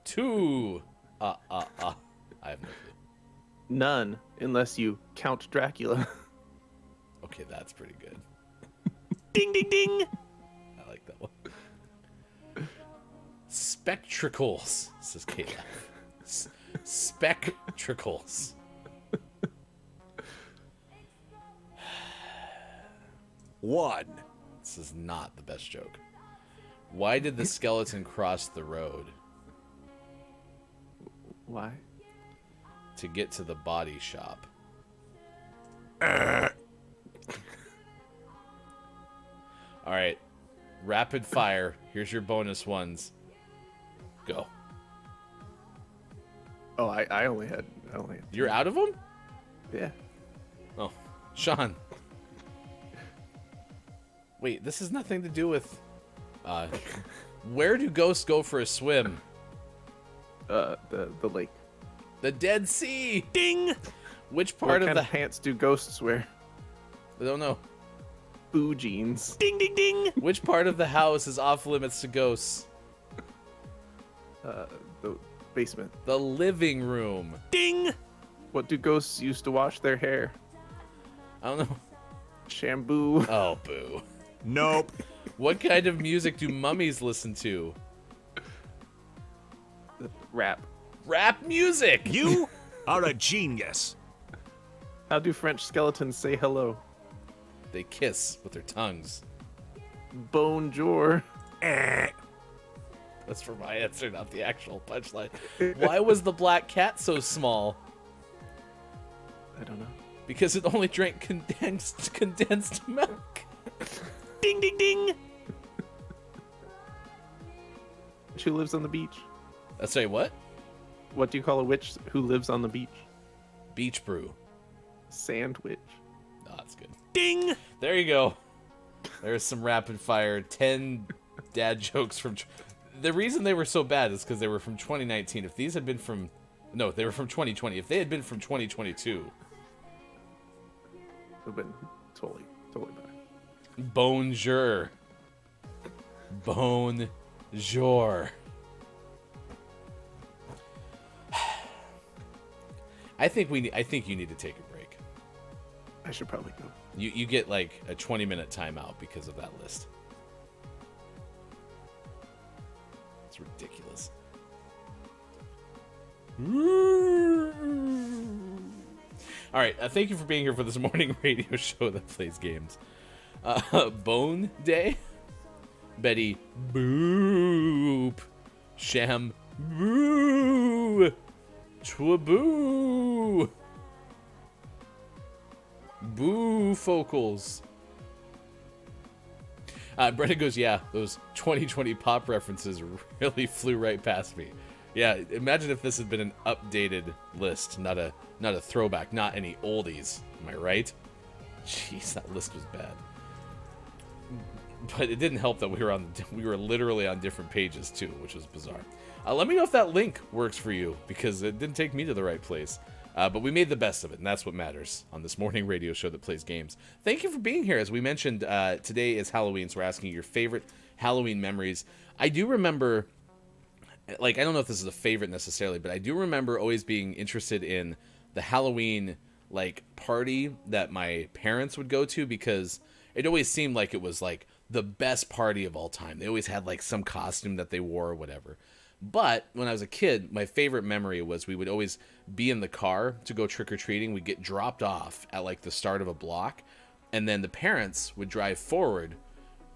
2, I have no clue. None, unless you count Dracula. Okay, that's pretty good. Ding, ding, ding! I like that one. Spectracles, says Kate. Spectracles. One. This is not the best joke. Why did the skeleton cross the road? Why? To get to the body shop. All right. Rapid fire. Here's your bonus ones. Go. Oh, I only had. You're out of them? Yeah. Oh, Sean. Wait, this has nothing to do with... where do ghosts go for a swim? The lake. The Dead Sea! Ding! Which What part of kind the... of pants do ghosts wear? I don't know. Boo jeans. Ding, ding, ding! Which part of the house is off limits to ghosts? The basement. The living room. Ding! What do ghosts use to wash their hair? I don't know. Shampoo. Oh, boo. Nope. What kind of music do mummies listen to? Rap. Rap music! You are a genius. How do French skeletons say hello? They kiss with their tongues. Bonjour. That's for my answer, not the actual punchline. Why was the black cat so small? I don't know. Because it only drank condensed milk. Ding, ding, ding! Witch who lives on the beach. Sorry, what? What do you call a witch who lives on the beach? Beach brew. Sandwich. Oh, that's good. Ding! There you go. There's some rapid fire 10 dad jokes from... The reason they were so bad is because they were from 2019. If these had been from... No, they were from 2020. If they had been from 2022... It would have been totally better. Bonjour. Bonjour. I think you need to take a break. I should probably go. You get like a 20-minute timeout because of that list. It's ridiculous. All right, thank you for being here for this morning radio show that plays games. Bone Day, Betty Boop, Sham Boo, Twaboo, Boo Focals. Brenda goes, yeah, those 2020 pop references really flew right past me. Yeah, imagine if this had been an updated list, not a throwback, not any oldies. Am I right? Jeez, that list was bad. But it didn't help that we were literally on different pages too, which was bizarre. Let me know if that link works for you, because it didn't take me to the right place. But we made the best of it, and that's what matters on this morning radio show that plays games. Thank you for being here. As we mentioned, today is Halloween, so we're asking your favorite Halloween memories. I do remember, like, I don't know if this is a favorite necessarily, but I do remember always being interested in the Halloween, like, party that my parents would go to, because it always seemed like it was, like, the best party of all time. They always had, like, some costume that they wore or whatever. But when I was a kid, my favorite memory was we would always be in the car to go trick-or-treating. We'd get dropped off at, like, the start of a block, and then the parents would drive forward,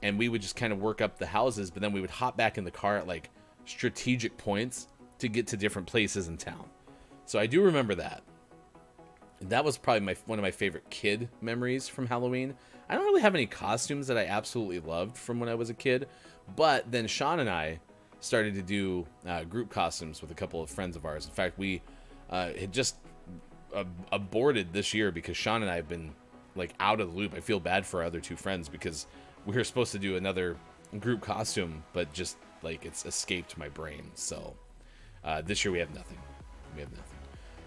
and we would just kind of work up the houses, but then we would hop back in the car at, like, strategic points to get to different places in town. So I do remember that. And that was probably one of my favorite kid memories from Halloween. I don't really have any costumes that I absolutely loved from when I was a kid, but then Sean and I started to do group costumes with a couple of friends of ours. In fact, we had just aborted this year because Sean and I have been like out of the loop. I feel bad for our other two friends because we were supposed to do another group costume, but just like it's escaped my brain. So this year we have nothing.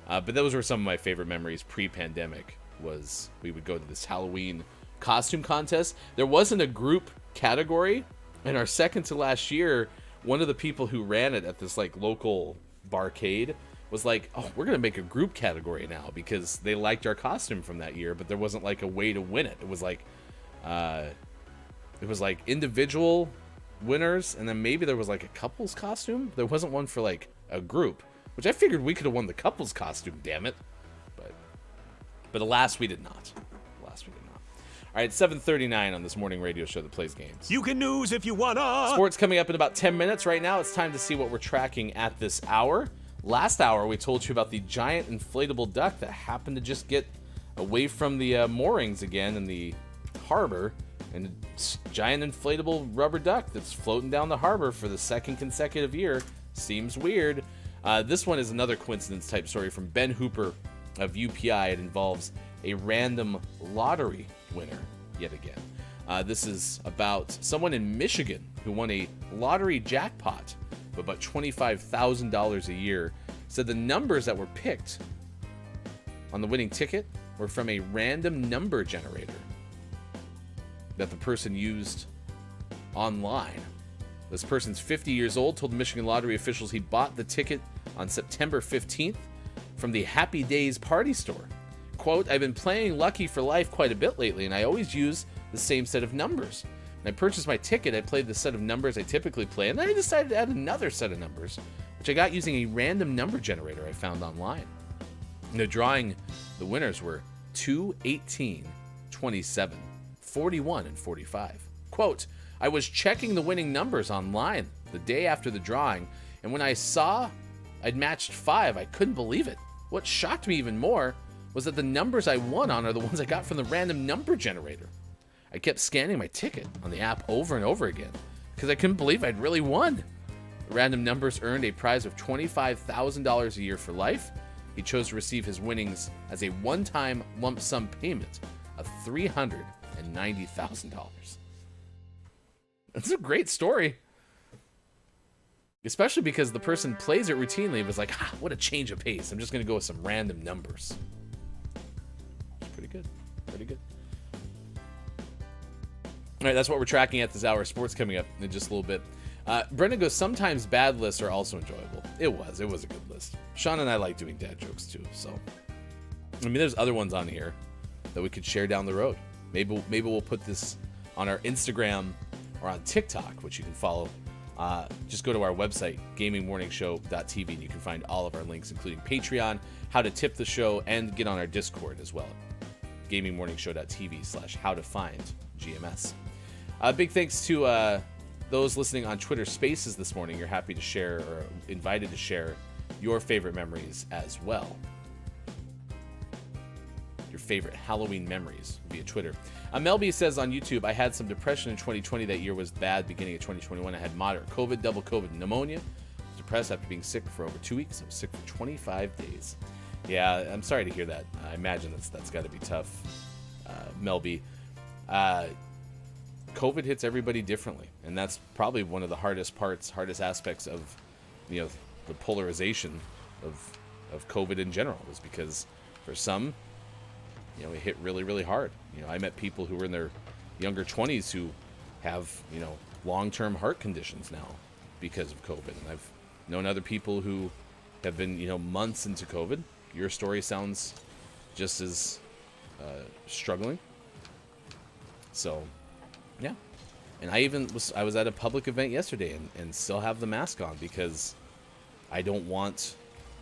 But those were some of my favorite memories pre-pandemic. Was we would go to this Halloween costume contest. There wasn't a group category, and our second to last year, one of the people who ran it at this like local barcade was like, oh, we're gonna make a group category now because they liked our costume from that year, but there wasn't like a way to win it. It was like individual winners, and then maybe there was like a couple's costume. There wasn't one for like a group, which I figured we could have won the couple's costume, damn it. But alas, we did not. All right, 7:39 on this morning radio show that plays games. You can news if you wanna. Sports coming up in about 10 minutes. Right now, it's time to see what we're tracking at this hour. Last hour, we told you about the giant inflatable duck that happened to just get away from the moorings again in the harbor. And a giant inflatable rubber duck that's floating down the harbor for the second consecutive year. Seems weird. This one is another coincidence type story from Ben Hooper of UPI. It involves a random lottery winner yet again. This is about someone in Michigan who won a lottery jackpot of about $25,000 a year. Said the numbers that were picked on the winning ticket were from a random number generator that the person used online. This person's 50 years old, told the Michigan lottery officials he bought the ticket on September 15th from the Happy Days party store. Quote, I've been playing Lucky for Life quite a bit lately, and I always use the same set of numbers. When I purchased my ticket, I played the set of numbers I typically play, and then I decided to add another set of numbers, which I got using a random number generator I found online. In the drawing, the winners were 2, 18, 27, 41, and 45. Quote, I was checking the winning numbers online the day after the drawing, and when I saw I'd matched 5, I couldn't believe it. What shocked me even more was that the numbers I won on are the ones I got from the random number generator. I kept scanning my ticket on the app over and over again because I couldn't believe I'd really won. The random numbers earned a prize of $25,000 a year for life. He chose to receive his winnings as a one-time lump sum payment of $390,000. That's a great story. Especially because the person plays it routinely and was like, what a change of pace. I'm just going to go with some random numbers. It's pretty good. All right, that's what we're tracking at this hour. Sports coming up in just a little bit. Brendan goes, sometimes bad lists are also enjoyable. It was a good list. Sean and I like doing dad jokes too. So, I mean, there's other ones on here that we could share down the road. Maybe we'll put this on our Instagram or on TikTok, which you can follow. Just go to our website, gamingmorningshow.tv, and you can find all of our links, including Patreon, how to tip the show, and get on our Discord as well. gamingmorningshow.tv/how-to-find-GMS. Big thanks to those listening on Twitter Spaces this morning. You're happy to share or invited to share your favorite memories as well. Your favorite Halloween memories via Twitter. Melby says on YouTube, I had some depression in 2020. That year was bad. Beginning of 2021, I had moderate COVID, double COVID, pneumonia. Depressed after being sick for over 2 weeks. I was sick for 25 days. Yeah, I'm sorry to hear that. I imagine that's got to be tough, Melby. COVID hits everybody differently, and that's probably one of the hardest aspects of, the polarization of COVID in general, is because for some, it hit really, really hard. I met people who were in their younger 20s who have, long-term heart conditions now because of COVID. And I've known other people who have been, months into COVID. Your story sounds just as struggling. So, yeah. And I was at a public event yesterday and still have the mask on because I don't want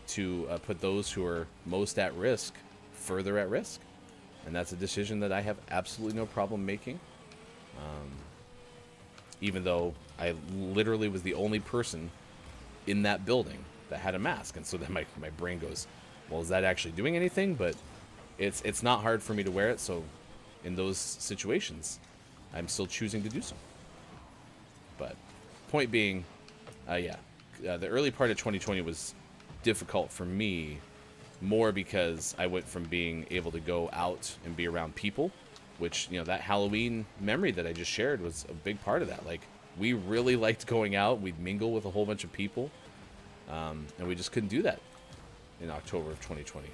to put those who are most at risk further at risk. And that's a decision that I have absolutely no problem making. Even though I literally was the only person in that building that had a mask. And so then my brain goes, well, is that actually doing anything? But it's not hard for me to wear it. So in those situations, I'm still choosing to do so. But point being, The early part of 2020 was difficult for me, more because I went from being able to go out and be around people, which, that Halloween memory that I just shared was a big part of that. Like, we really liked going out. We'd mingle with a whole bunch of people, and we just couldn't do that in October of 2020.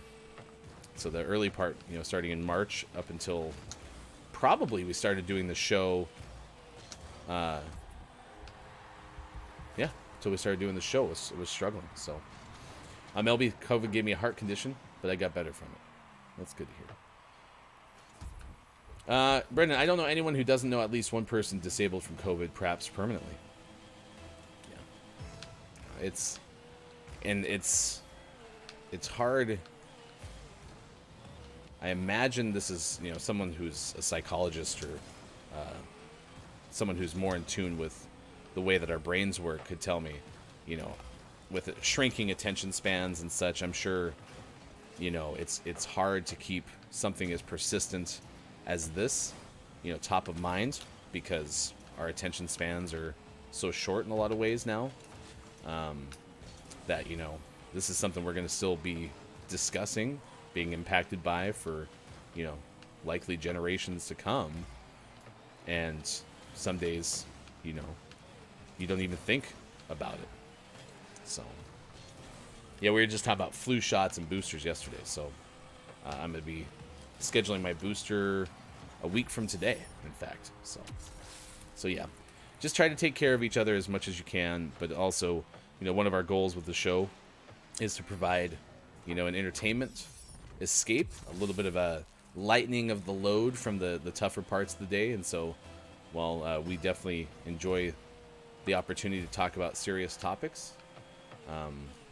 So the early part, starting in March up until probably we started doing the show, until we started doing the show, it was struggling. So MLB COVID gave me a heart condition, but I got better from it. That's good to hear. Brendan, I don't know anyone who doesn't know at least one person disabled from COVID, perhaps permanently. Yeah. It's hard. I imagine this is, someone who's a psychologist or someone who's more in tune with the way that our brains work could tell me, with shrinking attention spans and such, I'm sure, it's hard to keep something as persistent as this, top of mind, because our attention spans are so short in a lot of ways now, that, this is something we're going to still be discussing, being impacted by for, likely generations to come. And some days, you don't even think about it. So, yeah, we were just talking about flu shots and boosters yesterday. So, I'm going to be scheduling my booster a week from today, in fact. So yeah, just try to take care of each other as much as you can. But also, one of our goals with the show is to provide, an entertainment escape, a little bit of a lightening of the load from the tougher parts of the day. And so, while we definitely enjoy the opportunity to talk about serious topics,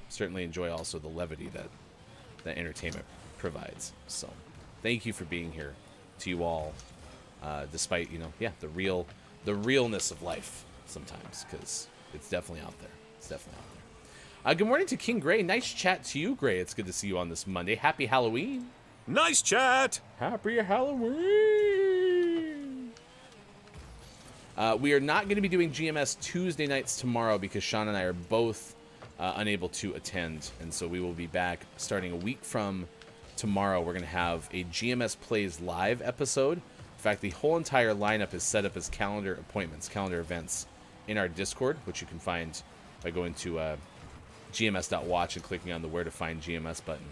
certainly enjoy also the levity that entertainment provides. So thank you for being here to you all, despite, the realness of life sometimes, because it's definitely out there. Good morning to King Gray. Nice chat to you, Gray. It's good to see you on this Monday. Happy Halloween. Nice chat. Happy Halloween. We are not going to be doing GMS Tuesday nights tomorrow because Sean and I are both unable to attend. And so we will be back starting a week from tomorrow. We're going to have a GMS Plays Live episode. In fact, the whole entire lineup is set up as calendar appointments, calendar events in our Discord, which you can find by going to gms.watch and clicking on the Where to Find GMS button.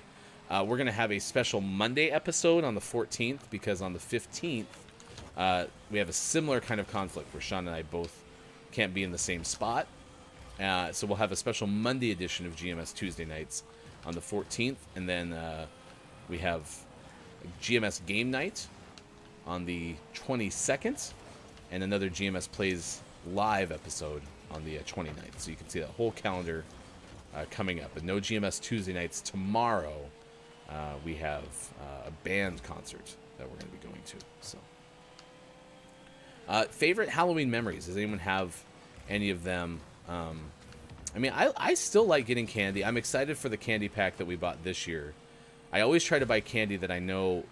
We're going to have a special Monday episode on the 14th because on the 15th, we have a similar kind of conflict where Sean and I both can't be in the same spot. So we'll have a special Monday edition of GMS Tuesday nights on the 14th. And then we have GMS Game Night on the 22nd. And another GMS Plays Live episode on the 29th. So you can see that whole calendar coming up. But no GMS Tuesday nights tomorrow. We have a band concert that we're going to be going to. So, favorite Halloween memories? Does anyone have any of them? I still like getting candy. I'm excited for the candy pack that we bought this year. I always try to buy candy that I know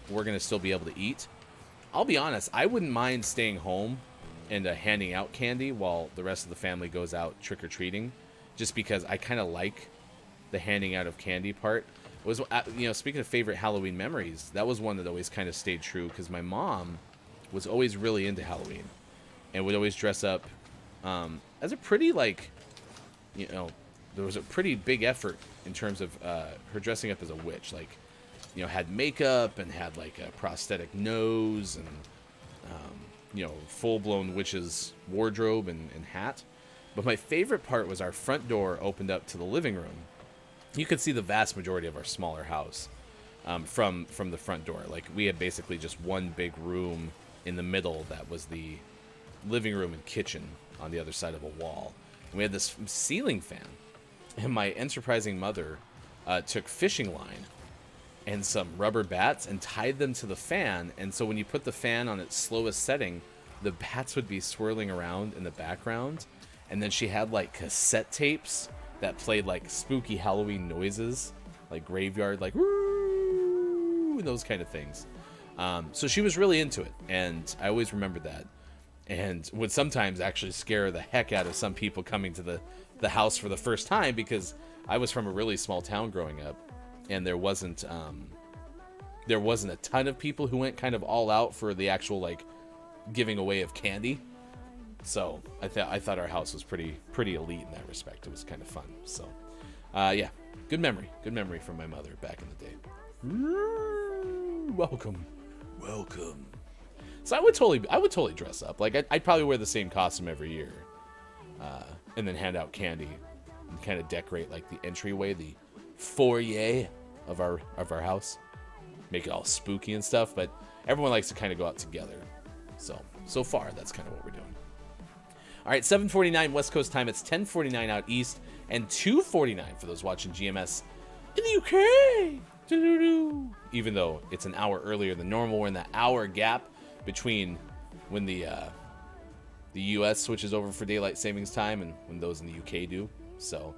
we're going to still be able to eat. I'll be honest, I wouldn't mind staying home and handing out candy while the rest of the family goes out trick-or-treating, just because I kind of like the handing out of candy part. It was, speaking of favorite Halloween memories, that was one that always kind of stayed true because my mom was always really into Halloween and would always dress up as a pretty, there was a pretty big effort in terms of her dressing up as a witch. Had makeup and had a prosthetic nose and, full-blown witch's wardrobe and hat. But my favorite part was our front door opened up to the living room. You could see the vast majority of our smaller house from the front door. We had basically just one big room in the middle that was the living room and kitchen on the other side of a wall. And we had this ceiling fan. And my enterprising mother took fishing line and some rubber bats and tied them to the fan. And so when you put the fan on its slowest setting, the bats would be swirling around in the background. And then she had cassette tapes that played spooky Halloween noises, graveyard, woo, and those kind of things. So she was really into it, and I always remembered that. and would sometimes actually scare the heck out of some people coming to the house for the first time, because I was from a really small town growing up, and there wasn't a ton of people who went kind of all out for the actual like giving away of candy. So I thought our house was pretty elite in that respect. It was kind of fun. So yeah, good memory from my mother back in the day. Welcome. So I would totally dress up. Like I'd probably wear the same costume every year, and then hand out candy and kind of decorate like the entryway, the foyer of our house, make it all spooky and stuff. But everyone likes to kind of go out together. So far that's kind of what we're doing. All right, 7:49 West Coast time. It's 10:49 out east, and 2:49 for those watching GMS in the UK. Even though it's an hour earlier than normal, we're in the hour gap between when the US switches over for daylight savings time and when those in the UK do. So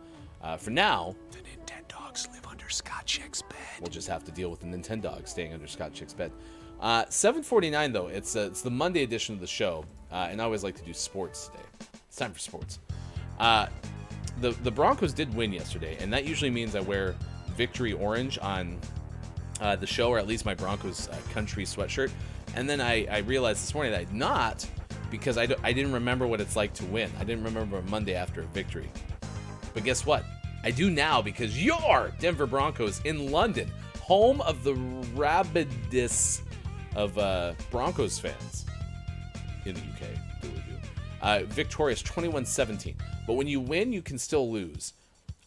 for now, The Nintendogs live under Scott Chick's bed. we'll just have to deal with the Nintendog staying under Scott Chick's bed. 7:49 though. It's the Monday edition of the show, and I always like to do sports today. It's time for sports. The Broncos did win yesterday, and that usually means I wear victory orange on the show, or at least my Broncos country sweatshirt. And then I realized this morning that I'd not, because I didn't remember what it's like to win. I didn't remember Monday after a victory. But guess what? I do now, because your Denver Broncos in London, home of the rabidest of Broncos fans in the UK, victorious 21-17. But when you win, you can still lose.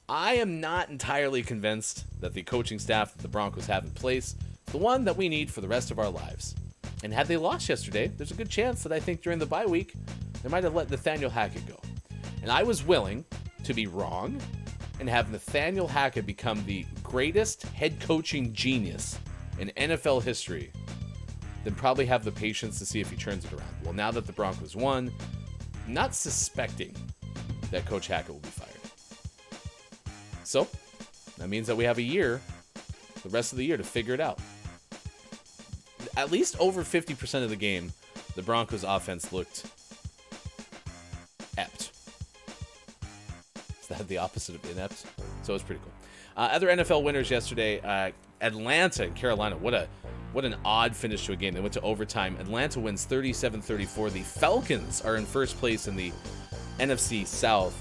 I am not entirely convinced that the coaching staff that the Broncos have in place is the one that we need for the rest of our lives. And had they lost yesterday, there's a good chance that I think during the bye week, they might have let Nathaniel Hackett go. And I was willing to be wrong and have Nathaniel Hackett become the greatest head coaching genius in NFL history, then probably have the patience to see if he turns it around. Well, now that the Broncos won, not suspecting that Coach Hackett will be fired. So, that means that we have a year, the rest of the year, to figure it out. At least over 50% of the game, the Broncos offense looked ept. Is that the opposite of inept? So it was pretty cool. Other NFL winners yesterday, Atlanta and Carolina. What an odd finish to a game. They went to overtime. Atlanta wins 37-34. The Falcons are in first place in the NFC South.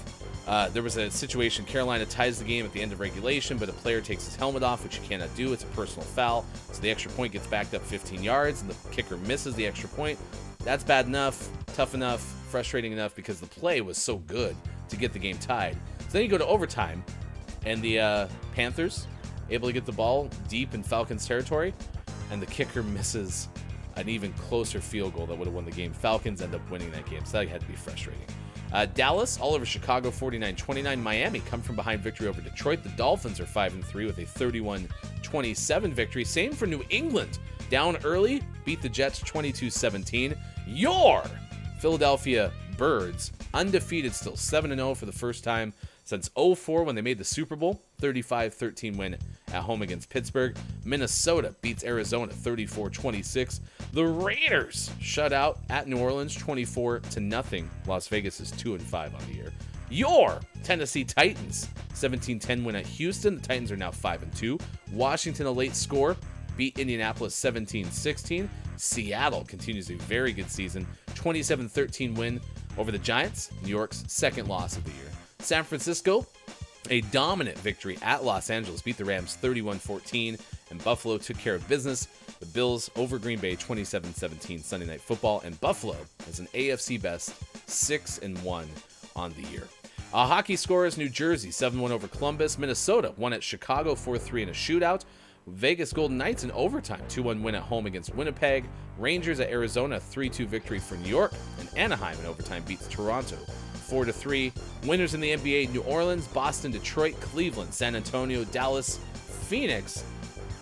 There was a situation. Carolina ties the game at the end of regulation, but a player takes his helmet off, which you cannot do. It's a personal foul. So the extra point gets backed up 15 yards, and the kicker misses the extra point. That's bad enough, tough enough, frustrating enough, because the play was so good to get the game tied. So then you go to overtime, and the Panthers able to get the ball deep in Falcons territory, and the kicker misses an even closer field goal that would have won the game. Falcons end up winning that game, so that had to be frustrating. Dallas all over Chicago 49-29. Miami come from behind victory over Detroit. The Dolphins are 5-3 with a 31-27 victory. Same for New England. Down early, beat the Jets 22-17. Your Philadelphia Birds undefeated, still 7-0 for the first time since 2004 when they made the Super Bowl. 35-13 win at home against Pittsburgh. Minnesota beats Arizona 34-26. The Raiders shut out at New Orleans 24-0. Las Vegas is 2-5 on the year. Your Tennessee Titans 17-10 win at Houston. The Titans are now 5-2. Washington, a late score, beat Indianapolis 17-16. Seattle continues a very good season. 27-13 win over the Giants. New York's second loss of the year. San Francisco, a dominant victory at Los Angeles, beat the Rams 31-14, and Buffalo took care of business. The Bills over Green Bay 27-17 Sunday Night Football, and Buffalo has an AFC best 6-1 on the year. Hockey scores: New Jersey 7-1 over Columbus. Minnesota won at Chicago 4-3 in a shootout. Vegas Golden Knights in overtime 2-1 win at home against Winnipeg. Rangers at Arizona 3-2 victory for New York, and Anaheim in overtime beats Toronto 4-3. Winners in the NBA: New Orleans, Boston, Detroit, Cleveland, San Antonio, Dallas, Phoenix,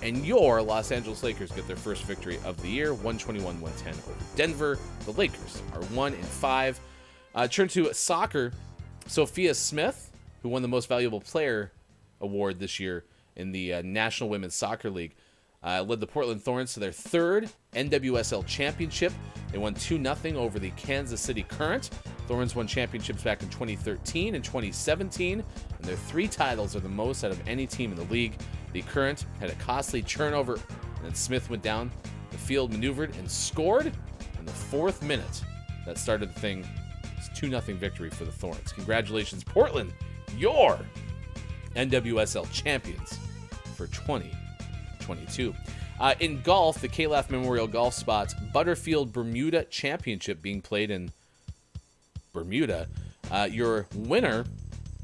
and your Los Angeles Lakers get their first victory of the year, 121-110 over Denver. The Lakers are 1-5. Turn to soccer. Sophia Smith, who won the Most Valuable Player award this year in the National Women's Soccer League, led the Portland Thorns to their third NWSL championship. They won 2-0 over the Kansas City Current. Thorns won championships back in 2013 and 2017, and their 3 titles are the most out of any team in the league. The Current had a costly turnover, and then Smith went down the field, maneuvered, and scored in the 4th minute. That started the thing. It's 2-0 victory for the Thorns. Congratulations, Portland. You're NWSL champions for 2022. In golf, the Calaf Memorial Golf Spots Butterfield Bermuda Championship being played in Bermuda. Your winner,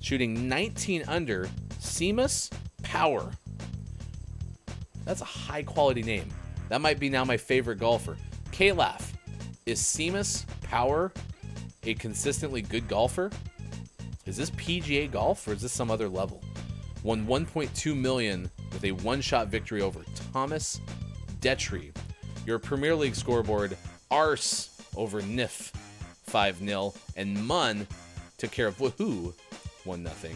shooting 19 under, Seamus Power. That's a high-quality name. That might be now my favorite golfer. Calaf, is Seamus Power a consistently good golfer? Is this PGA golf or is this some other level? Won $1.2 million with a one-shot victory over Thomas Detry. Your Premier League scoreboard, Arse over NIF 5-0, and Munn took care of Woohoo 1-0.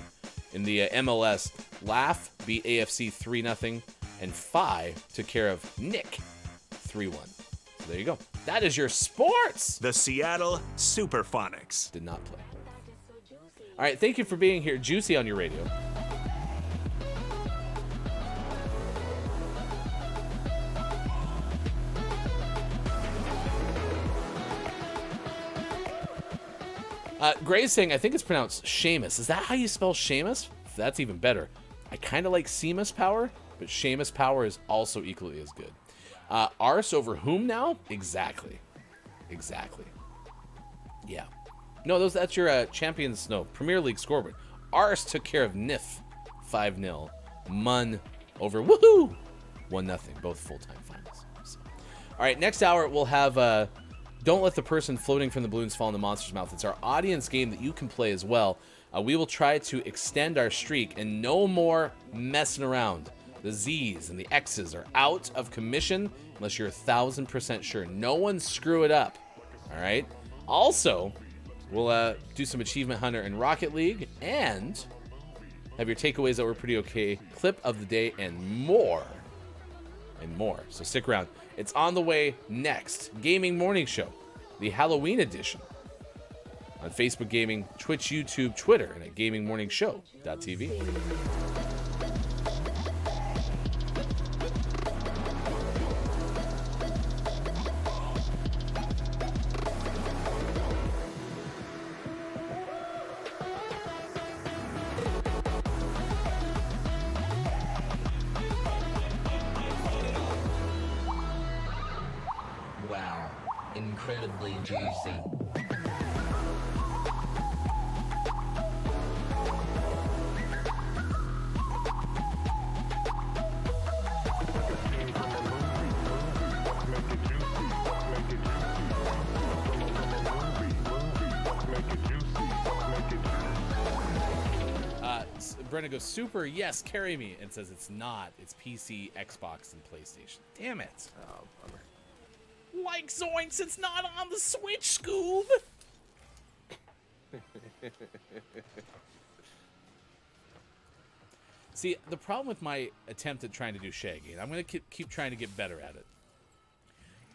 In the MLS, Laugh beat AFC 3-0, and Phi took care of Nick 3-1. So there you go. That is your sports. The Seattle Superphonics did not play. All right, thank you for being here. Juicy on your radio. Gray's saying, I think it's pronounced Seamus. Is that how you spell Seamus? That's even better. I kind of like Seamus Power, but Seamus Power is also equally as good. Arse over whom now? Exactly. Yeah. No, that's your Premier League scoreboard. Arse took care of NIF 5-0. Munn over Woohoo 1-0. Both full-time finals. So. All right, next hour we'll have Don't Let the Person Floating from the Balloons Fall in the Monster's Mouth. It's our audience game that you can play as well. We will try to extend our streak and no more messing around. The Z's and the X's are out of commission unless you're 1,000% sure. No one screw it up. All right? Also, we'll do some Achievement Hunter and Rocket League and have your takeaways that were pretty okay, clip of the day, and more. So stick around. It's on the way next. Gaming Morning Show, the Halloween edition. On Facebook Gaming, Twitch, YouTube, Twitter, and at gamingmorningshow.tv. Wow, incredibly juicy. Brenna goes, super, yes, carry me, and says it's not. It's PC, Xbox, and PlayStation. Damn it. Oh, bummer. Like Zoinks, it's not on the Switch, Scoob. See, the problem with my attempt at trying to do Shaggy, and I'm going to keep trying to get better at it,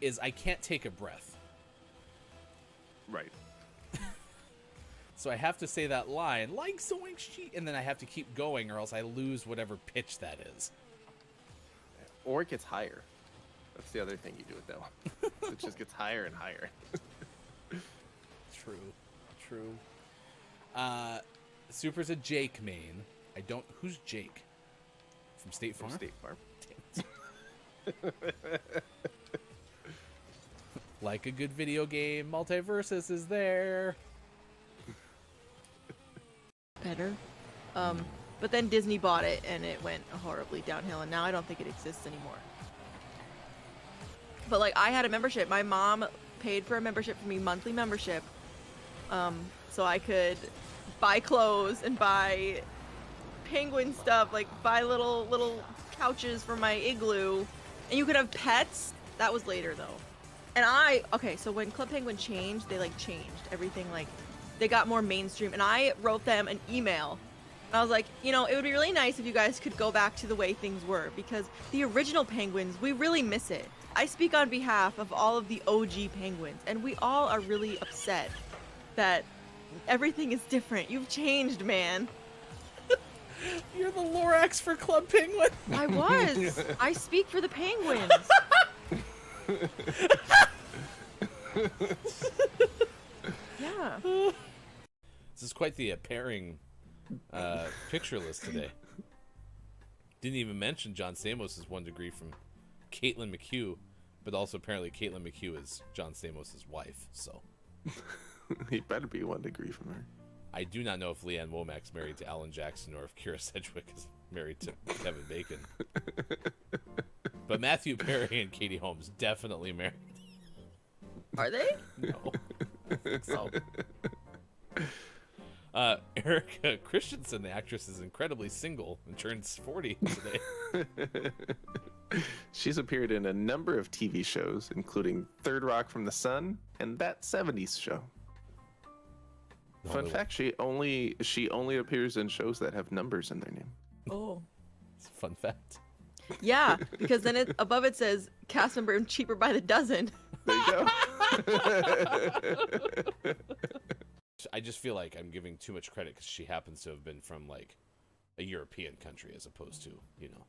is I can't take a breath. Right. So I have to say that line, like Zoinks, and then I have to keep going or else I lose whatever pitch that is. Or it gets higher. That's the other thing you do with that one. It just gets higher and higher. True. Super's a Jake main. Who's Jake? From State Farm? State Farm. Like a good video game, Multiversus is there. Better. But then Disney bought it and it went horribly downhill, and now I don't think it exists anymore. But like, I had a membership. My mom paid for a membership for me, monthly membership, so I could buy clothes and buy penguin stuff, like buy little couches for my igloo, and you could have pets. That was later though. And so when Club Penguin changed, they like changed everything, like they got more mainstream, and I wrote them an email I was like, you know, it would be really nice if you guys could go back to the way things were, because the original Penguins, we really miss it. I speak on behalf of all of the OG Penguins, and we all are really upset that everything is different. You've changed, man. You're the Lorax for Club Penguin. I was. I speak for the Penguins. Yeah. This is quite the pairing picture list today. Didn't even mention John Stamos' 1 degree from Caitlin McHugh, but also apparently Caitlin McHugh is John Stamos' wife, so. He better be 1 degree from her. I do not know if Leanne Womack's married to Alan Jackson or if Kira Sedgwick is married to Kevin Bacon. But Matthew Perry and Katie Holmes definitely married. Are they? No. I think so. Erica Christensen, the actress, is incredibly single and turns 40 today. She's appeared in a number of TV shows, including Third Rock from the Sun and That 70s Show. Fun fact, she only appears in shows that have numbers in their name. Oh. It's a fun fact. Yeah, because then above it says cast member cheaper by the dozen. There you go. I just feel like I'm giving too much credit because she happens to have been from like a European country as opposed to, you know,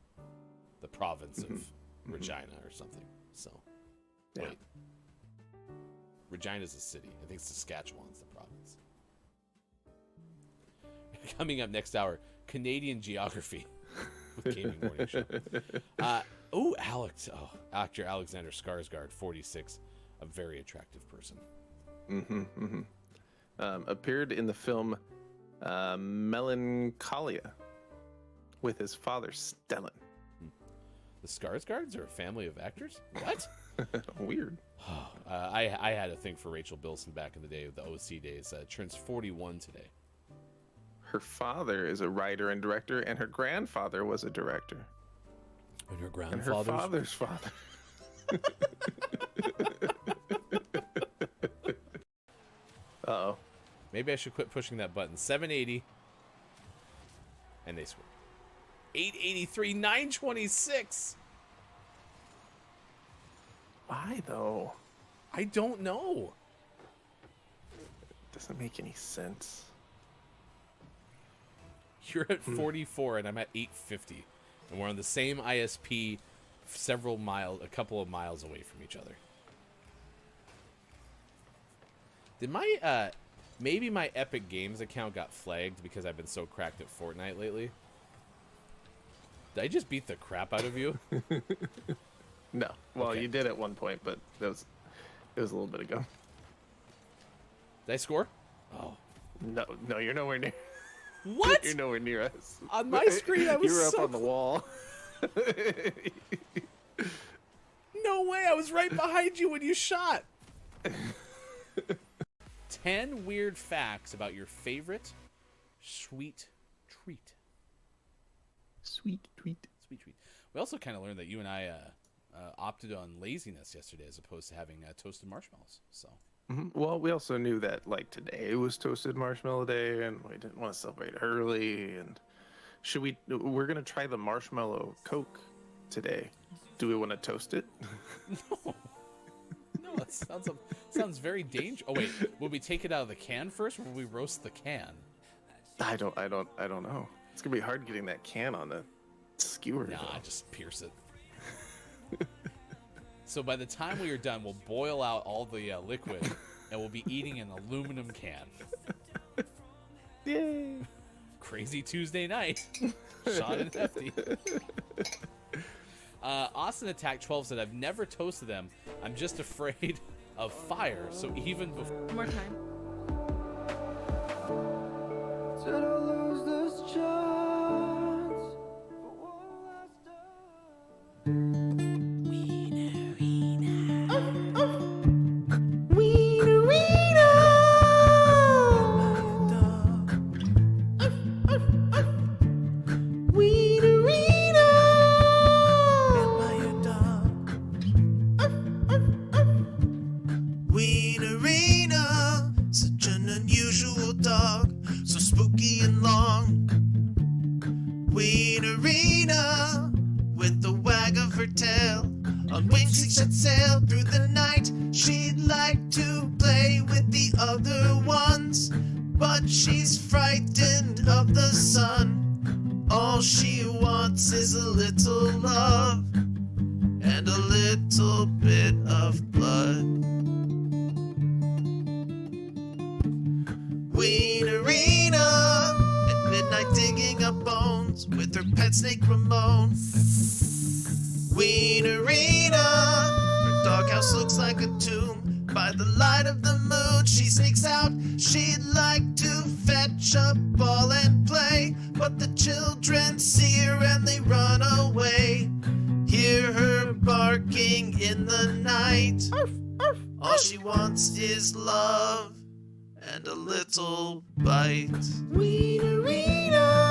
the province of Regina or something. So, yeah. Wait. Regina's a city. I think Saskatchewan's the province. Coming up next hour, Canadian geography with Gaming Morning Show. Actor Alexander Skarsgård, 46, a very attractive person. Appeared in the film Melancholia with his father, Stellan. The Skarsgårds are a family of actors? What? Weird. I had a thing for Rachel Bilson back in the day, the OC days. Turns 41 today. Her father is a writer and director, and her grandfather was a director. And her father's father. Uh-oh. Maybe I should quit pushing that button. 780. And they scored. 883, 926. Why, though? I don't know. It doesn't make any sense. You're at 44 and I'm at 850. And we're on the same ISP a couple of miles away from each other. Did my, maybe my Epic Games account got flagged because I've been so cracked at Fortnite lately? Did I just beat the crap out of you? No. Well, Okay. you did at one point, but it was a little bit ago. Did I score? Oh. No, you're nowhere near. What? You're nowhere near us. On my screen, I was You were up so on the wall. No way, I was right behind you when you shot. 10 weird facts about your favorite sweet treat. Sweet treat. Sweet treat. We also kind of learned that you and I opted on laziness yesterday as opposed to having toasted marshmallows. So. Well, we also knew that like today was Toasted Marshmallow Day, and we didn't want to celebrate early. And we're gonna try the marshmallow Coke today. Do we want to toast it? No, that sounds very dangerous. Oh wait, will we take it out of the can first, or will we roast the can? I don't know. It's gonna be hard getting that can on the skewer. Nah, just pierce it. So by the time we are done, we'll boil out all the liquid, and we'll be eating an aluminum can. Yay! Crazy Tuesday night. Shot and hefty. Austin Attack 12 said, I've never toasted them. I'm just afraid of fire. So even before... One more time. Did I lose this chance? Wienerina, with the wag of her tail. On wings she should sail through the night. She'd like to play with the other ones, but she's frightened of the sun. All she wants is a little love and a little bit of blood. Wienerina, at midnight digging up bones with her pet snake Ramon. Wienerina, her doghouse looks like a tomb. By the light of the moon, she sneaks out. She'd like to fetch a ball and play, but the children see her and they run away. Hear her barking in the night. All she wants is love and a little bite. Wienerina.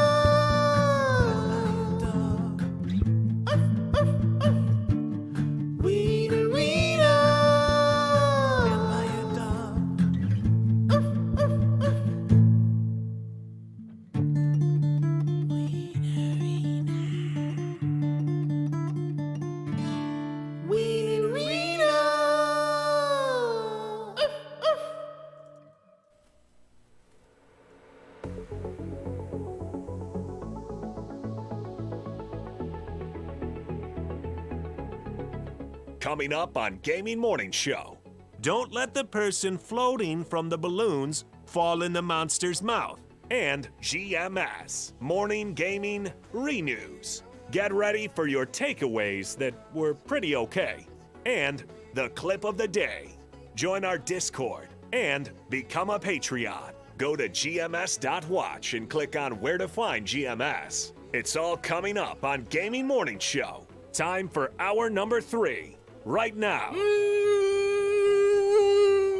Coming up on Gaming Morning Show. Don't let the person floating from the balloons fall in the monster's mouth. And GMS, Morning Gaming Renews. Get ready for your takeaways that were pretty okay. And the clip of the day. Join our Discord and become a Patreon. Go to gms.watch and click on where to find GMS. It's all coming up on Gaming Morning Show. Time for hour number 3. Right now.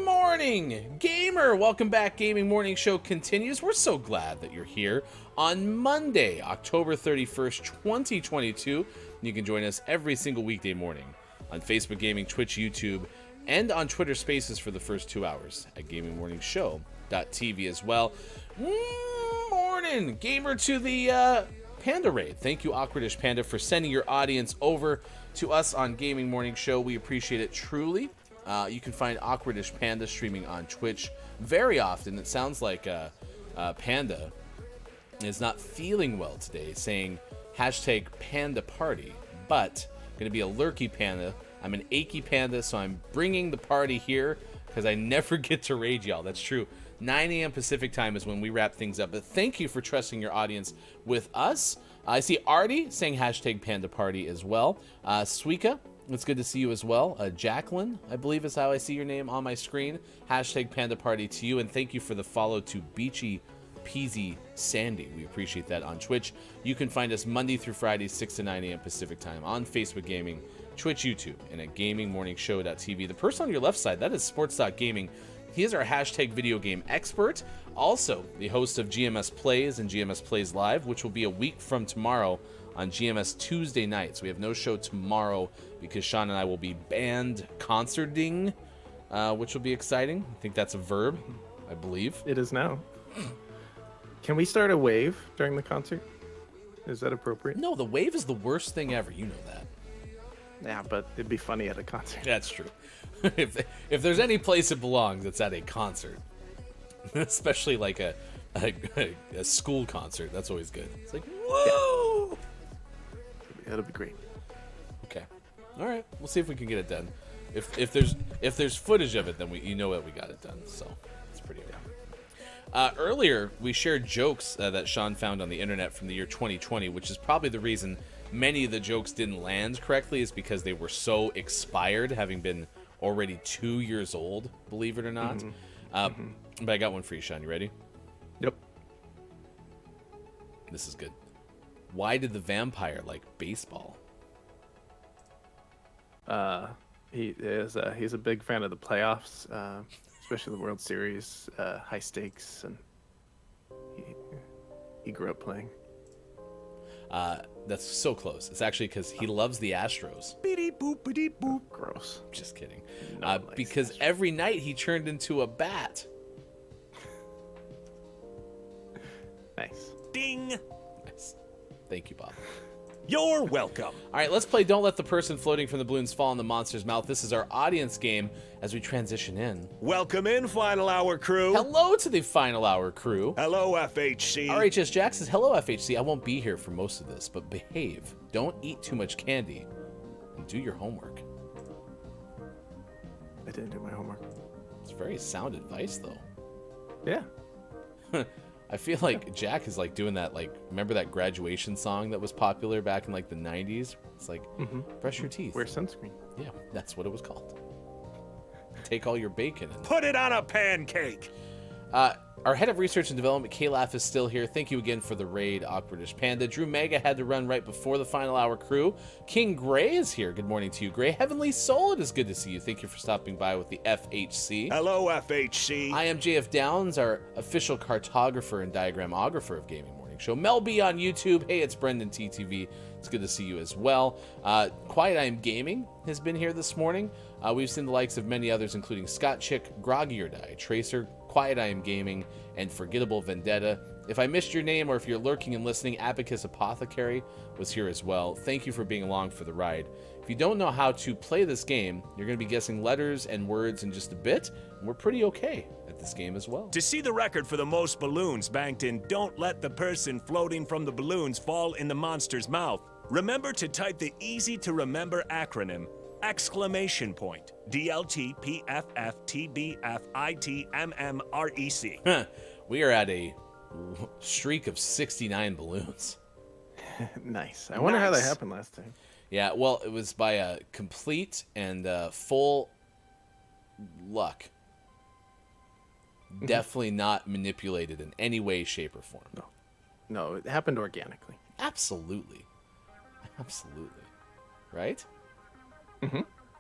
Morning, gamer. Welcome back. Gaming Morning Show continues. We're so glad that you're here on Monday, October 31st, 2022. You can join us every single weekday morning on Facebook Gaming, Twitch, YouTube, and on Twitter Spaces for the first 2 hours at gamingmorningshow.tv as well. Morning, gamer, to the Panda Raid. Thank you, Awkwardish Panda, for sending your audience over to us on Gaming Morning Show. We appreciate it truly. You can find Awkwardish Panda streaming on Twitch very often. It sounds like Panda is not feeling well today, saying hashtag Panda Party, but going to be a lurky panda. I'm an achy panda, so I'm bringing the party here because I never get to raid y'all. That's true. 9 a.m. Pacific time is when we wrap things up. But thank you for trusting your audience with us. I see Artie saying hashtag Panda Party as well. Suika, it's good to see you as well. Jacqueline, I believe is how I see your name on my screen. Hashtag Panda Party to you. And thank you for the follow to Beachy Peasy Sandy. We appreciate that on Twitch. You can find us Monday through Friday, 6 to 9 a.m. Pacific time on Facebook Gaming, Twitch, YouTube, and at gamingmorningshow.tv. The person on your left side, that is Sports.Gaming. He is our hashtag video game expert. Also, the host of GMS Plays and GMS Plays Live, which will be a week from tomorrow on GMS Tuesday nights. We have no show tomorrow because Sean and I will be band concerting, which will be exciting. I think that's a verb, I believe. It is now. Can we start a wave during the concert? Is that appropriate? No, the wave is the worst thing ever. You know that. Yeah, but it'd be funny at a concert. That's true. If there's any place it belongs, it's at a concert. Especially like a school concert. That's always good. It's like, whoa! Yeah. That'll be great. Okay. All right. We'll see if we can get it done. If there's footage of it, then you know that we got it done. So it's pretty okay. Earlier, we shared jokes that Sean found on the internet from the year 2020, which is probably the reason many of the jokes didn't land correctly, is because they were so expired, having been already 2 years old, believe it or not. But I got one for you, Sean. You ready? Yep. This is good. Why did the vampire like baseball? He's a big fan of the playoffs, especially the World Series, high stakes, and he grew up playing. That's so close. It's actually because he loves the Astros. Beady boop, beady boop. Gross. Just kidding. Because every night he turned into a bat. Nice. Ding. Nice. Thank you, Bob. You're welcome. All right, let's play Don't Let the Person Floating from the Balloons Fall in the Monster's Mouth. This is our audience game as we transition in. Welcome in, Final Hour crew. Hello to the Final Hour crew. Hello, FHC. RHS Jack says, hello, FHC. I won't be here for most of this, but behave. Don't eat too much candy. And do your homework. I didn't do my homework. It's very sound advice, though. Yeah. I feel like Jack is like doing that, like, remember that graduation song that was popular back in like the 90s? It's like, brush your teeth. Wear sunscreen. Yeah, that's what it was called. Take all your bacon and put it on a pancake. Our head of research and development, Kalaf, is still here. Thank you again for the raid, Awkwardish Panda. Drew Mega had to run right before the Final Hour crew. King Gray is here. Good morning to you, Gray. Heavenly Soul, it is good to see you. Thank you for stopping by with the FHC. Hello, FHC. I am JF Downs, our official cartographer and diagramographer of Gaming Morning Show. Mel B on YouTube. Hey, it's Brendan TTV. It's good to see you as well. Quiet I Am Gaming has been here this morning. We've seen the likes of many others, including Scott Chick, Groggy or Die, Tracer, Quiet I Am Gaming, and Forgettable Vendetta. If I missed your name or if you're lurking and listening, Abacus Apothecary was here as well. Thank you for being along for the ride. If you don't know how to play this game, you're going to be guessing letters and words in just a bit, and we're pretty okay at this game as well. To see the record for the most balloons banked in Don't Let the Person Floating from the Balloons Fall in the Monster's Mouth, remember to type the easy-to-remember acronym exclamation point DLTPFFTBFITMMREC. We are at a streak of 69 balloons. Nice. I wonder how that happened last time. Yeah, well, it was by a complete and full luck. Definitely not manipulated in any way, shape, or form. No, it happened organically. Absolutely. Absolutely. Right?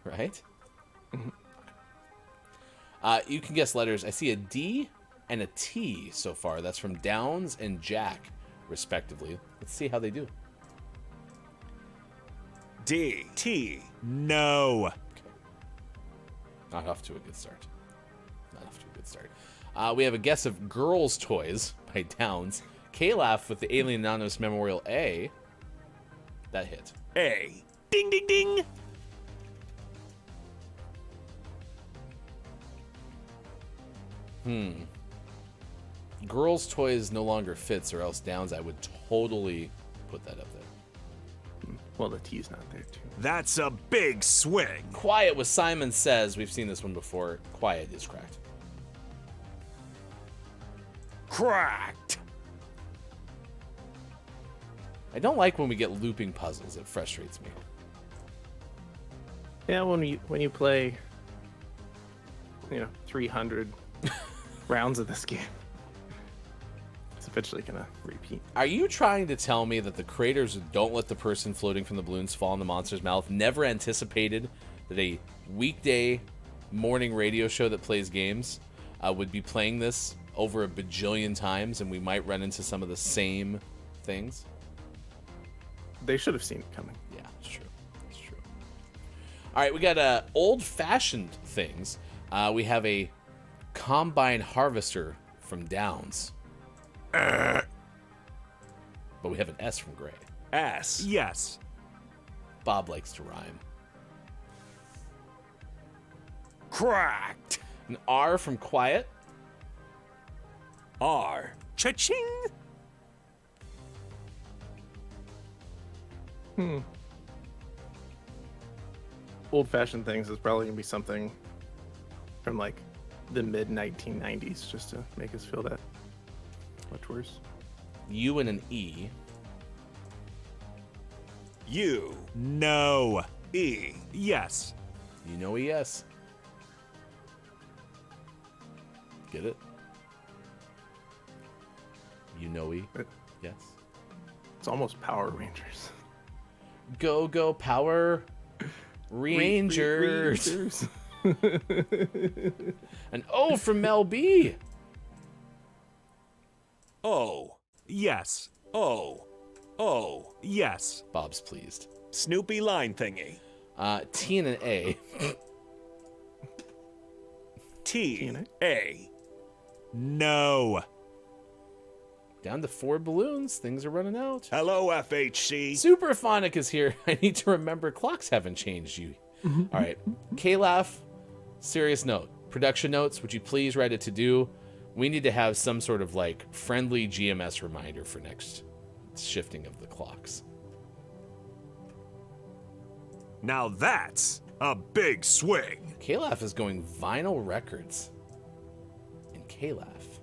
Right? You can guess letters. I see a D and a T so far. That's from Downs and Jack, respectively. Let's see how they do. D. T. No. Okay. Not off to a good start. Not off to a good start. We have a guess of Girls' Toys by Downs. Kalaf with the Alien Anonymous Memorial A. That hit. A. Ding, ding, ding. Girls' Toys no longer fits, or else Downs, I would totally put that up there. Well, the T's not there, too. That's a big swing. Quiet with Simon Says. We've seen this one before. Quiet is cracked. Cracked. I don't like when we get looping puzzles. It frustrates me. Yeah, when you play, 300 rounds of this game, it's eventually gonna repeat. Are you trying to tell me that the creators of Don't Let the Person Floating from the Balloons Fall in the Monster's Mouth never anticipated that a weekday morning radio show that plays games would be playing this over a bajillion times, and we might run into some of the same things? They should have seen it coming. Yeah, it's true. It's true. All right, we got old-fashioned things. We have a combine harvester from Downs. But we have an S from Gray. S. Yes. Bob likes to rhyme. Cracked. An R from Quiet. R. Cha-ching. Old-fashioned things is probably gonna be something from like the mid 1990s, just to make us feel that much worse. U and an E. U. No. E. Yes. You know yes. Get it? You know E. Yes. It's almost Power Rangers. Go, go, Power Rangers. Rangers. An O from Mel B. O. Yes. O. O. Yes. Bob's pleased. Snoopy line thingy. T and an A. T. A. No. Down to 4 balloons. Things are running out. Hello, FHC. Superphonic is here. I need to remember clocks haven't changed you. All right. K-Laugh, serious note. Production notes, would you please write a to-do? We need to have some sort of like friendly GMS reminder for next shifting of the clocks. Now that's a big swing. K-Laugh is going vinyl records. And K-Laugh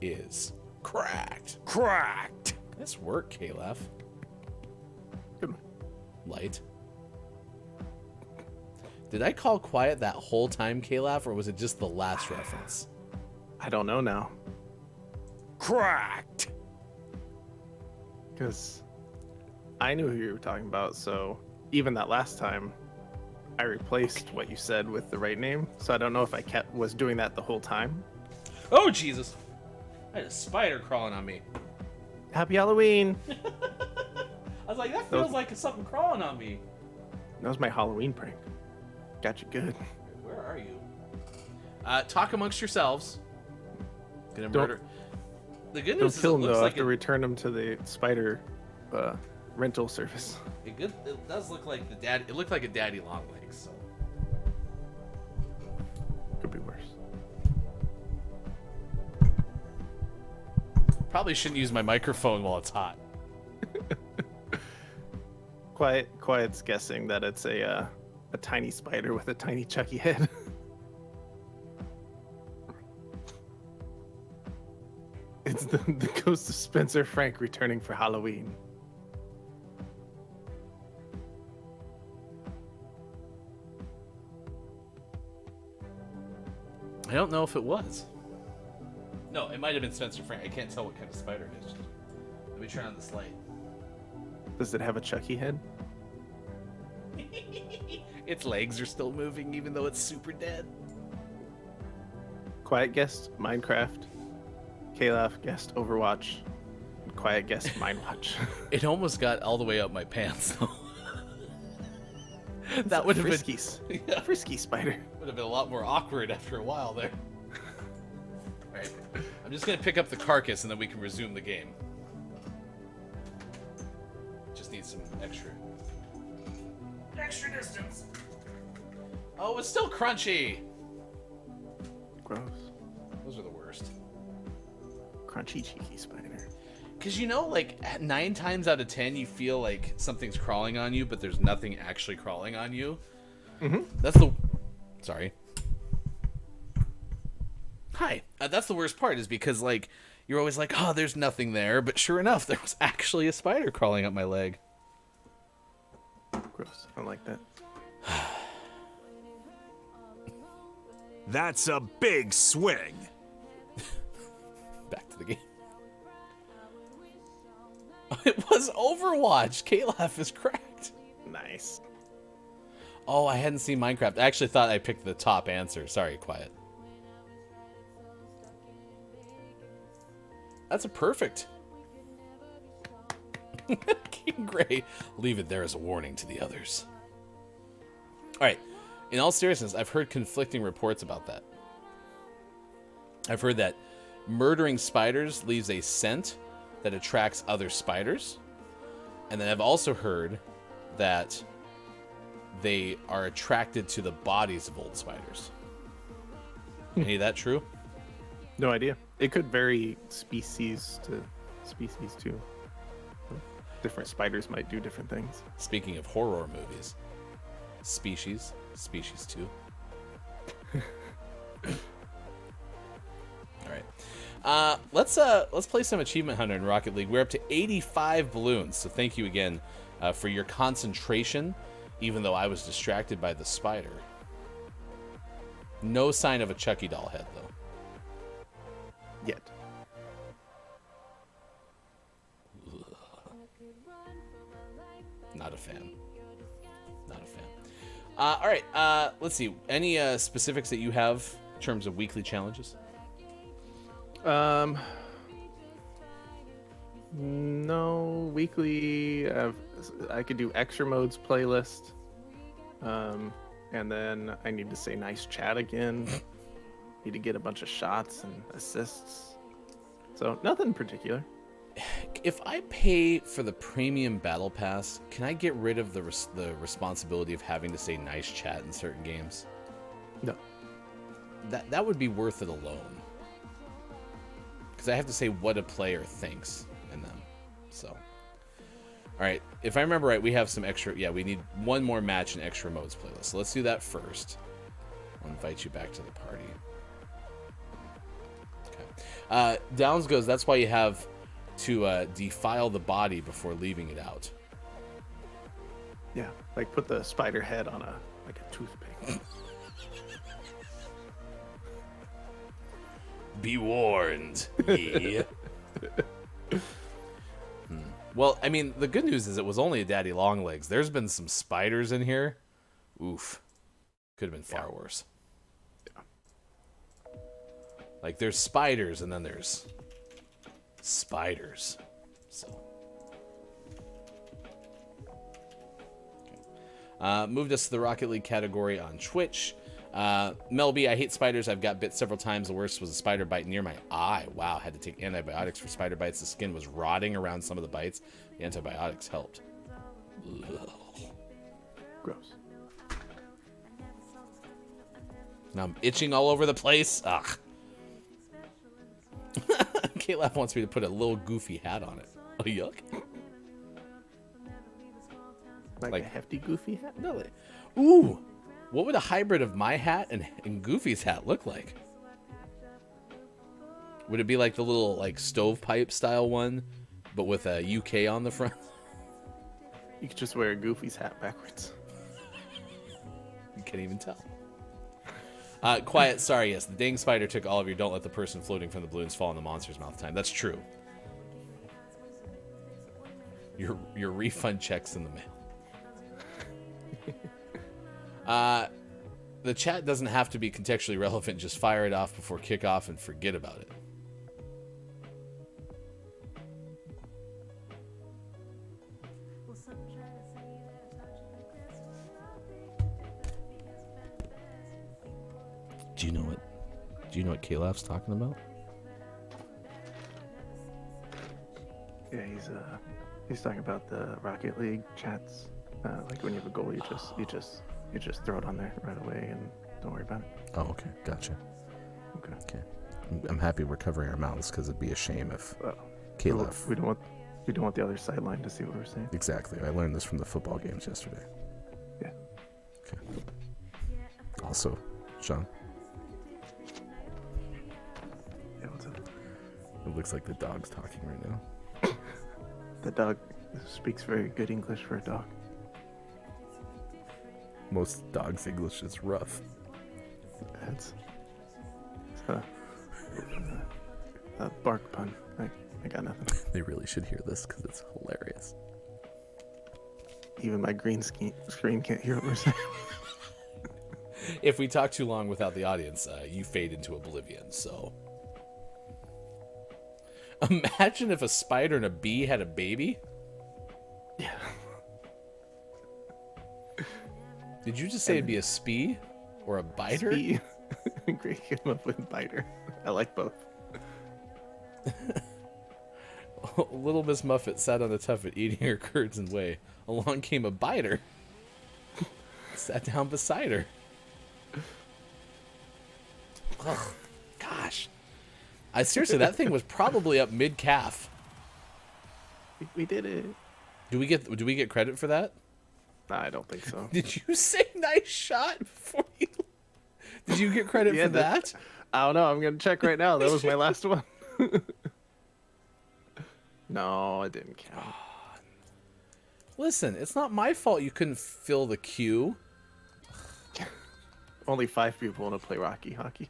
is cracked. Cracked. Nice work, K-Laugh. Good. Light. Did I call quiet that whole time, K-Laugh, or was it just the last reference? I don't know now. Cracked. Because I knew who you were talking about, so even that last time, I replaced what you said with the right name. So I don't know if I was doing that the whole time. Oh, Jesus. I had a spider crawling on me. Happy Halloween! I was like, that feels like something crawling on me. That was my Halloween prank. Got you good. Where are you? Talk amongst yourselves. Gonna murder. The good news Don't kill him, is it though. looks I like have to return him to the spider rental service. it does look like the dad. It looked like a daddy long legs. So Could be worse. probably shouldn't use my microphone while it's hot. Quiet's guessing that it's a tiny spider with a tiny Chucky head. It's the ghost of Spencer Frank returning for Halloween. I don't know if it was. No, it might have been Spencer Frank. I can't tell what kind of spider it is. Let me turn on this light. Does it have a Chucky head? Its legs are still moving even though it's super dead. Quiet guessed Minecraft. K-Laugh guessed Overwatch. And Quiet guessed Mindwatch. It almost got all the way up my pants though. That would have been yeah. Frisky spider. Would have been a lot more awkward after a while there. Alright. I'm just gonna pick up the carcass and then we can resume the game. Just need some extra distance. Oh, it's still crunchy. Gross. Those are the worst. Crunchy cheeky spider. Because you know, like 9 times out of 10, you feel like something's crawling on you, but there's nothing actually crawling on you. Mm-hmm. That's the. Sorry. Hi. That's the worst part, is because like you're always like, oh, there's nothing there, but sure enough, there was actually a spider crawling up my leg. Gross. I don't like that. That's a big swing. Back to the game. It was Overwatch. K-Laugh is cracked. Nice. Oh, I hadn't seen Minecraft. I actually thought I picked the top answer. Sorry, Quiet. That's a perfect. King Gray. Leave it there as a warning to the others. All right. In all seriousness, I've heard conflicting reports about that. I've heard that murdering spiders leaves a scent that attracts other spiders. And then I've also heard that they are attracted to the bodies of old spiders. Any of that true? No idea. It could vary species to species too. Different spiders might do different things. Speaking of horror movies, Species 2. All right. Let's play some Achievement Hunter in Rocket League. We're up to 85 balloons, so thank you again for your concentration, even though I was distracted by the spider. No sign of a Chucky doll head, though. Yet. Not a fan. Not a fan. All right. Let's see. Any specifics that you have in terms of weekly challenges? No, weekly. I could do extra modes playlist. And then I need to say nice chat again. Need to get a bunch of shots and assists. So nothing in particular. if I pay for the premium battle pass, can I get rid of the responsibility of having to say nice chat in certain games? No. That would be worth it alone. Because I have to say what a player thinks in them. So, all right. If I remember right, we have some extra. Yeah, we need one more match in extra modes playlist. So let's do that first. I'll invite you back to the party. Okay. Downs goes. That's why you have to defile the body before leaving it out. Yeah, like put the spider head on a toothpick. Be warned, ye. Well, I mean, the good news is it was only a daddy long legs. There's been some spiders in here. Oof. Could have been far worse. Yeah. Like, there's spiders, and then there's spiders. So. Okay. Moved us to the Rocket League category on Twitch. Mel B, I hate spiders. I've got bit several times. The worst was a spider bite near my eye. Wow, had to take antibiotics for spider bites. The skin was rotting around some of the bites. The antibiotics helped. Ugh. Gross. Now I'm itching all over the place. Ugh. Caleb wants me to put a little goofy hat on it. Oh, yuck. Like a hefty goofy hat? No. Ooh. What would a hybrid of my hat and Goofy's hat look like? Would it be like the little stovepipe style one, but with a UK on the front? You could just wear a Goofy's hat backwards. You can't even tell. Quiet, sorry, yes. The dang spider took all of your don't let the person floating from the balloons fall in the monster's mouth time. That's true. Your refund check's in the mail. The chat doesn't have to be contextually relevant. Just fire it off before kickoff and forget about it. Do you know what Caleb's talking about? Yeah, he's talking about the Rocket League chats. Like when you have a goal, you just throw it on there right away and don't worry about it. Oh, okay, gotcha. Okay. I'm happy we're covering our mouths because it'd be a shame if Caleb. We don't want the other sideline to see what we're saying. Exactly. I learned this from the football games yesterday. Yeah. Okay. Also, Sean. Yeah, what's up? It looks like the dog's talking right now. The dog speaks very good English for a dog. Most dogs' English is rough. It's a bark pun. I got nothing. They really should hear this because it's hilarious. Even my green screen can't hear what we're saying. If we talk too long without the audience, you fade into oblivion, so... Imagine if a spider and a bee had a baby. Yeah. Did you just say it'd be a spee? Or a biter? Spee. Great, came up with biter. I like both. Little Miss Muffet sat on the tuffet eating her curds and whey. Along came a biter. Sat down beside her. Ugh, gosh. Seriously, that thing was probably up mid-calf. We did it. Do we get credit for that? Nah, I don't think so. Did you say nice shot before you... Did you get credit for that? I don't know. I'm going to check right now. That was my last one. No, it didn't count. Listen, it's not my fault you couldn't fill the queue. Only 5 people want to play Rocky Hockey.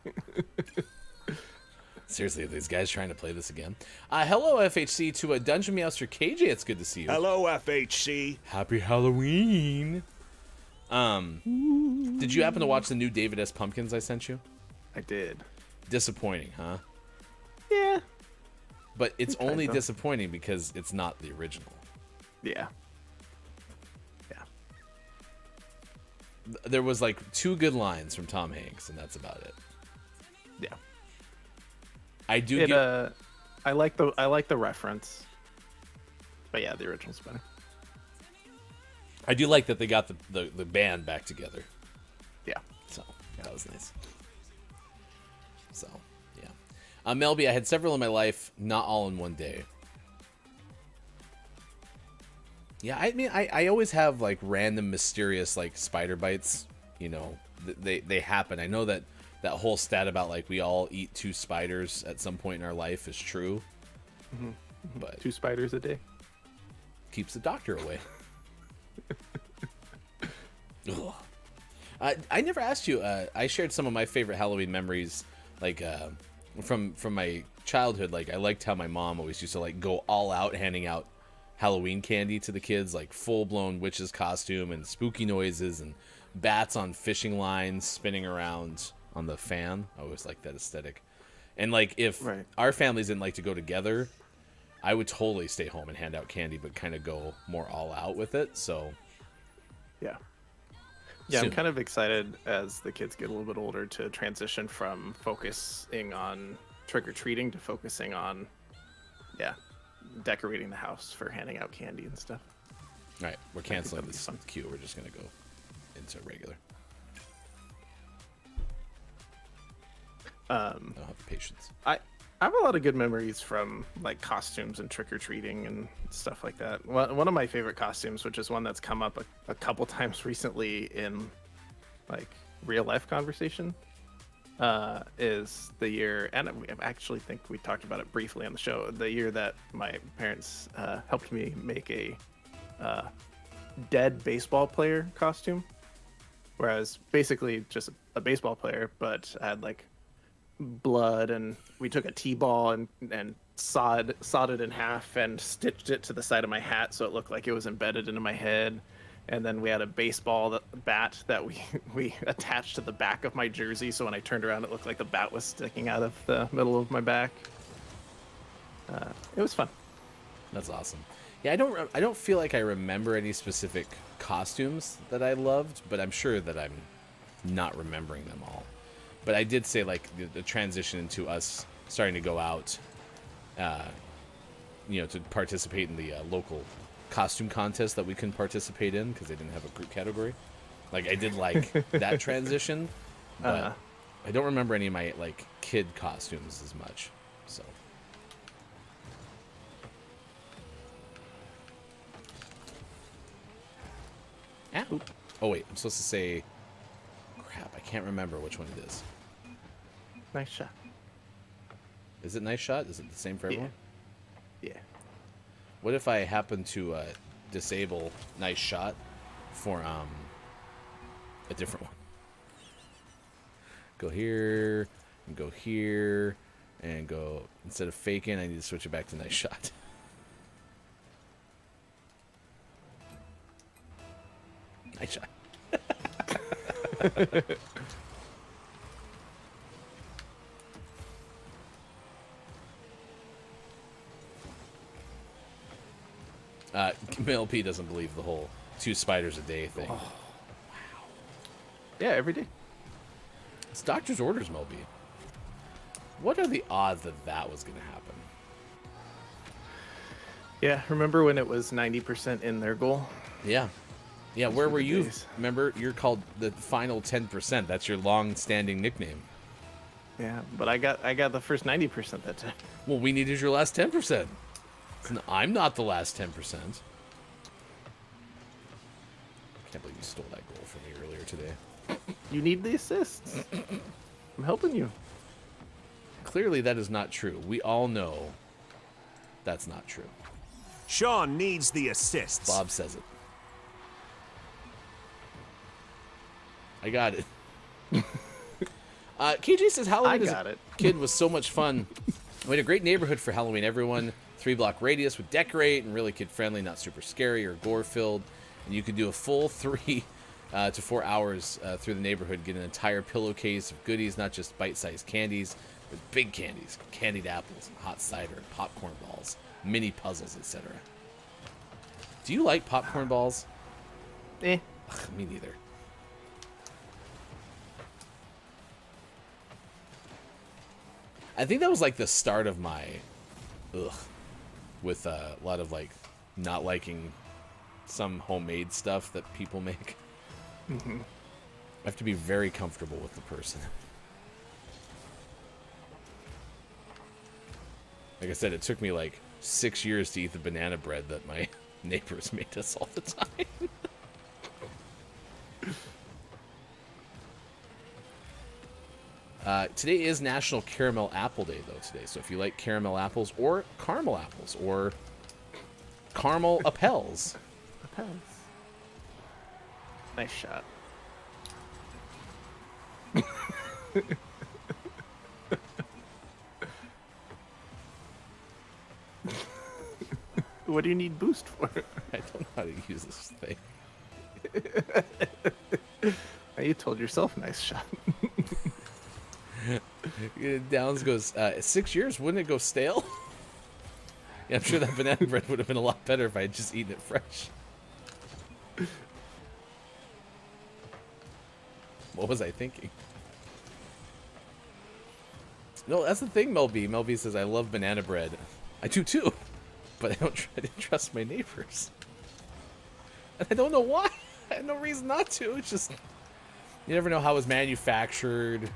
Seriously, are these guys trying to play this again? Hello, FHC, to a Dungeon Meowster KJ. It's good to see you. Hello, FHC. Happy Halloween. Did you happen to watch the new David S. Pumpkins I sent you? I did. Disappointing, huh? Yeah. But it's only disappointing because it's not the original. Yeah. There was like 2 good lines from Tom Hanks, and that's about it. Yeah. I do I like the reference. But yeah, the original's better. I do like that they got the band back together. Yeah. So that was nice. So yeah, Melby, I had several in my life, not all in one day. Yeah, I mean, I always have like random mysterious like spider bites. You know, they happen. I know that whole stat about like we all eat 2 spiders at some point in our life is true. Mm-hmm. But 2 spiders a day keeps the doctor away. I never asked you. I shared some of my favorite Halloween memories, like from my childhood. Like I liked how my mom always used to like go all out handing out Halloween candy to the kids, like full blown witch's costume and spooky noises and bats on fishing lines spinning around on the fan. I always liked that aesthetic. And like if our families didn't like to go together, I would totally stay home and hand out candy, but kind of go more all out with it. So yeah. Yeah, I'm kind of excited as the kids get a little bit older to transition from focusing on trick-or-treating to focusing on, decorating the house for handing out candy and stuff. All right, we're canceling this queue. We're just going to go into regular. I don't have patience. I have a lot of good memories from like costumes and trick-or-treating and stuff like that. One of my favorite costumes, which is one that's come up a couple times recently in like real life conversation, is the year, and I actually think we talked about it briefly on the show, the year that my parents helped me make a dead baseball player costume, where I was basically just a baseball player, but I had like blood, and we took a t-ball and sawed it in half and stitched it to the side of my hat so it looked like it was embedded into my head. And then we had a baseball bat that we attached to the back of my jersey, so when I turned around it looked like the bat was sticking out of the middle of my back. It was fun. That's awesome. Yeah, I don't feel like I remember any specific costumes that I loved, but I'm sure that I'm not remembering them all. But I did say like the transition into us starting to go out, to participate in the local costume contest that we couldn't participate in because they didn't have a group category. Like I did like that transition, but I don't remember any of my like kid costumes as much. So. Ow. Oh wait, I'm supposed to say. Crap, I can't remember which one it is. Nice shot. Is it nice shot? Is it the same for everyone? Yeah. What if I happen to disable nice shot for a different one? Go here and go here and go, instead of faking, I need to switch it back to nice shot. Nice shot. Mel P doesn't believe the whole 2 spiders a day thing. Oh, wow. Yeah, every day. It's doctor's orders, Mel B. What are the odds that that was going to happen? Yeah, remember when it was 90% in their goal? Yeah. Yeah, where were you? Remember, you're called the final 10%. That's your long-standing nickname. Yeah, but I got the first 90% that time. Well, we needed your last 10%. I'm not the last 10%. Can't believe you stole that goal from me earlier today. You need the assists. I'm helping you. Clearly, that is not true. We all know that's not true. Sean needs the assists. Bob says it. I got it. KJ says Halloween as a kid was so much fun. We had a great neighborhood for Halloween. Everyone, 3-block radius would decorate and really kid-friendly, not super scary or gore-filled. And you could do a full 3 to 4 hours through the neighborhood, get an entire pillowcase of goodies, not just bite-sized candies, but big candies, candied apples, hot cider, popcorn balls, mini puzzles, etc. Do you like popcorn balls? Eh. Ugh, me neither. I think that was like the start of my with a lot of like not liking some homemade stuff that people make. Mm-hmm. I have to be very comfortable with the person. Like I said, it took me like 6 years to eat the banana bread that my neighbors made us all the time. Today is National Caramel Apple Day, though, today. So if you like caramel apples or caramel apples or caramel appels. Nice shot. What do you need boost for? I don't know how to use this thing. You told yourself nice shot. Downs goes, 6 years, wouldn't it go stale? Yeah, I'm sure that banana bread would have been a lot better if I had just eaten it fresh. What was I thinking? No, that's the thing, Mel B. Mel B says, I love banana bread. I do too, but I don't try to trust my neighbors. And I don't know why. I had no reason not to. It's just, you never know how it was manufactured.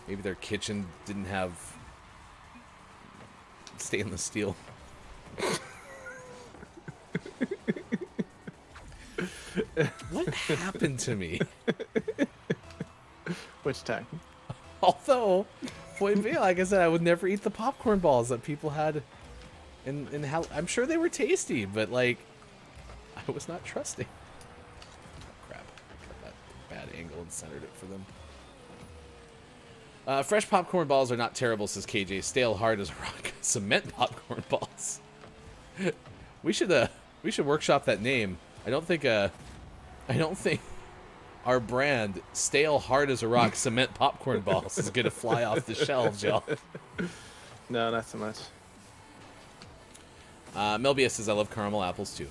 Maybe their kitchen didn't have stainless steel. What happened to me? Which time? Although, like I said, I would never eat the popcorn balls that people had. And how I'm sure they were tasty, but like, I was not trusting. Crap! Got that bad angle and centered it for them. Fresh popcorn balls are not terrible, says KJ. Stale hard as a rock. Cement popcorn balls. We should workshop that name. I don't think our brand, Stale Hard as a Rock Cement Popcorn Balls, is gonna fly off the shelves, y'all. No, not so much. Melbia says, I love caramel apples too.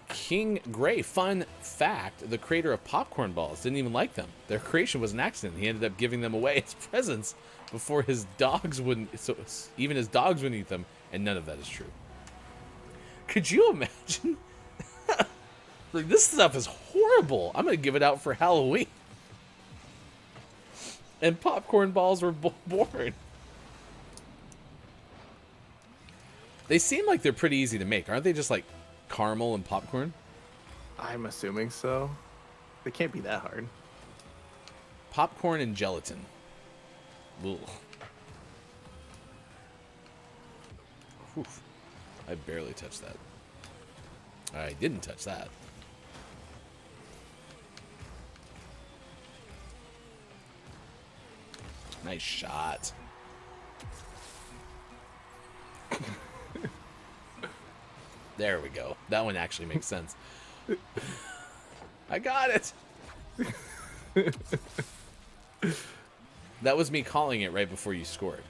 King Gray, fun fact, the creator of popcorn balls didn't even like them. Their creation was an accident. He ended up giving them away as presents before his dogs wouldn't, so even his dogs wouldn't eat them, and none of that is true. Could you imagine? Like, this stuff is horrible. I'm going to give it out for Halloween. And popcorn balls were born. They seem like they're pretty easy to make. Aren't they just like caramel and popcorn? I'm assuming so. They can't be that hard. Popcorn and gelatin. Ugh. Oof. I barely touched that. I didn't touch that. Nice shot. There we go. That one actually makes sense. I got it. That was me calling it right before you scored.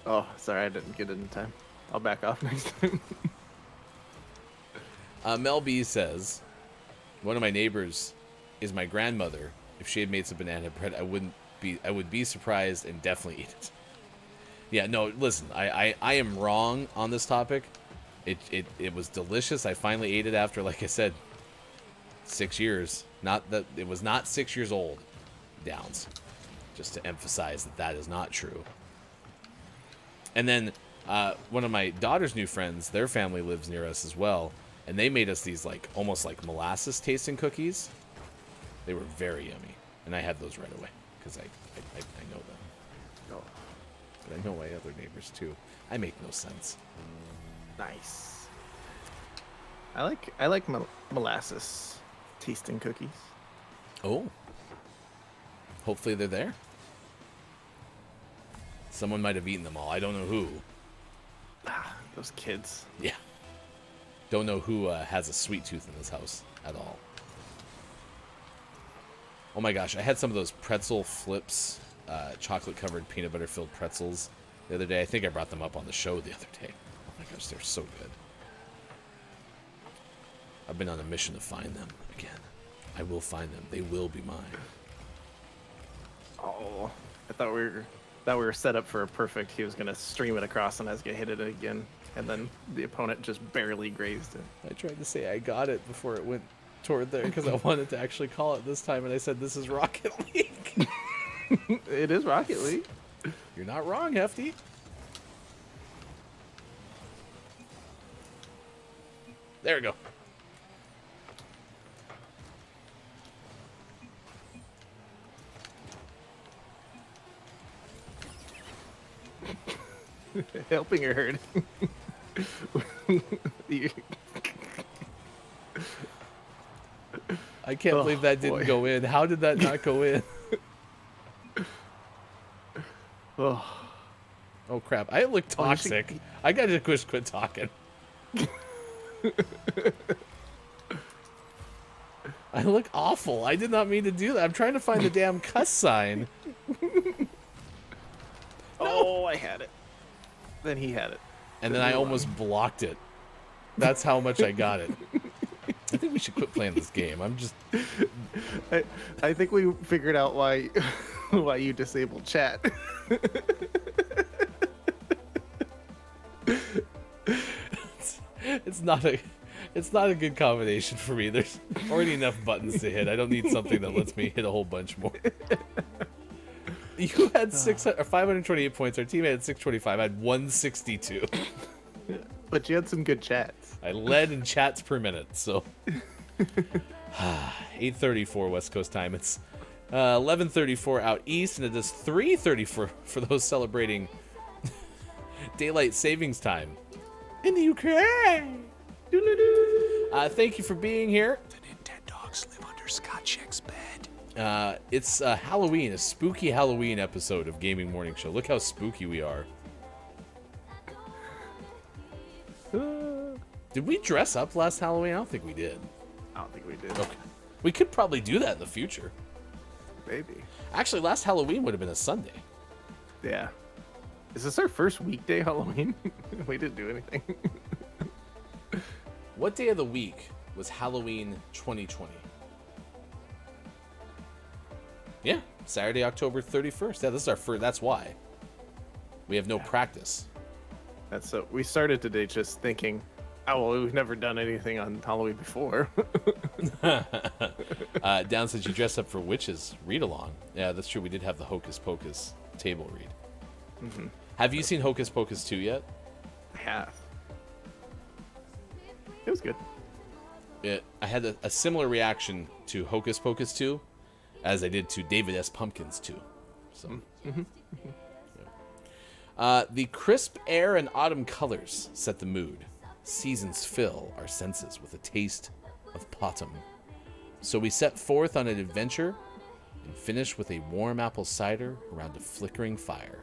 Oh, sorry, I didn't get it in time. I'll back off next time. Mel B says, one of my neighbors is my grandmother. If she had made some banana bread, I would be surprised and definitely eat it. Yeah, no, listen, I am wrong on this topic. It was delicious. I finally ate it after, like I said, 6 years. Not that it was not 6 years old. Downs. Just to emphasize that is not true. And then one of my daughter's new friends, their family lives near us as well, and they made us these like almost like molasses tasting cookies. They were very yummy, and I had those right away because I know them. Oh. But I know my other neighbors too. I make no sense. Nice. I like molasses tasting cookies. Oh. Hopefully they're there. Someone might have eaten them all. I don't know who. Ah, those kids. Yeah. Don't know who has a sweet tooth in this house at all. Oh my gosh, I had some of those pretzel flips, chocolate-covered peanut butter-filled pretzels the other day. I think I brought them up on the show the other day. Oh my gosh, they're so good. I've been on a mission to find them again. I will find them. They will be mine. Oh, I thought we were set up for a perfect. He was gonna stream it across, and I was gonna hit it again. and then the opponent just barely grazed it. I tried to say I got it before it went toward there because I wanted to actually call it this time, and I said this is Rocket League. It is Rocket League. You're not wrong, Hefty. There we go. Helping or hurting? I can't believe that didn't go in. How did that not go in? Oh crap. I look toxic. I gotta just quit talking. I look awful. I did not mean to do that. I'm trying to find the damn cuss sign. Oh, I had it. Then he had it. And then I almost blocked it. That's how much I got it. I think we should quit playing this game. I'm just... I think we figured out why you disabled chat. It's not a good combination for me. There's already enough buttons to hit. I don't need something that lets me hit a whole bunch more. You had 528 points. Our team had 625. I had 162. But you had some good chats. I led in chats per minute, so 8:34 West Coast time. It's 11:34 out east, and it is 3:34 for those celebrating daylight savings time in the Ukraine. Thank you for being here. The Nintendogs live under Scott Chick's bed. It's Halloween, a spooky Halloween episode of Gaming Morning Show. Look how spooky we are. Did we dress up last Halloween? I don't think we did. I don't think we did. Okay. We could probably do that in the future. Maybe. Actually, last Halloween would have been a Sunday. Yeah. Is this our first weekday Halloween? We didn't do anything. What day of the week was Halloween 2020? Yeah, Saturday, October 31st. Yeah, this is our first. That's why. We have no practice. That's so. We started today just thinking, oh, well, we've never done anything on Halloween before. Down says you dress up for witches. Read along. Yeah, that's true. We did have the Hocus Pocus table read. Mm-hmm. Have you seen Hocus Pocus 2 yet? I have. It was good. I had a similar reaction to Hocus Pocus 2 as I did to David S. Pumpkins 2. So, the crisp air and autumn colors set the mood. Seasons fill our senses with a taste of autumn. So we set forth on an adventure and finish with a warm apple cider around a flickering fire.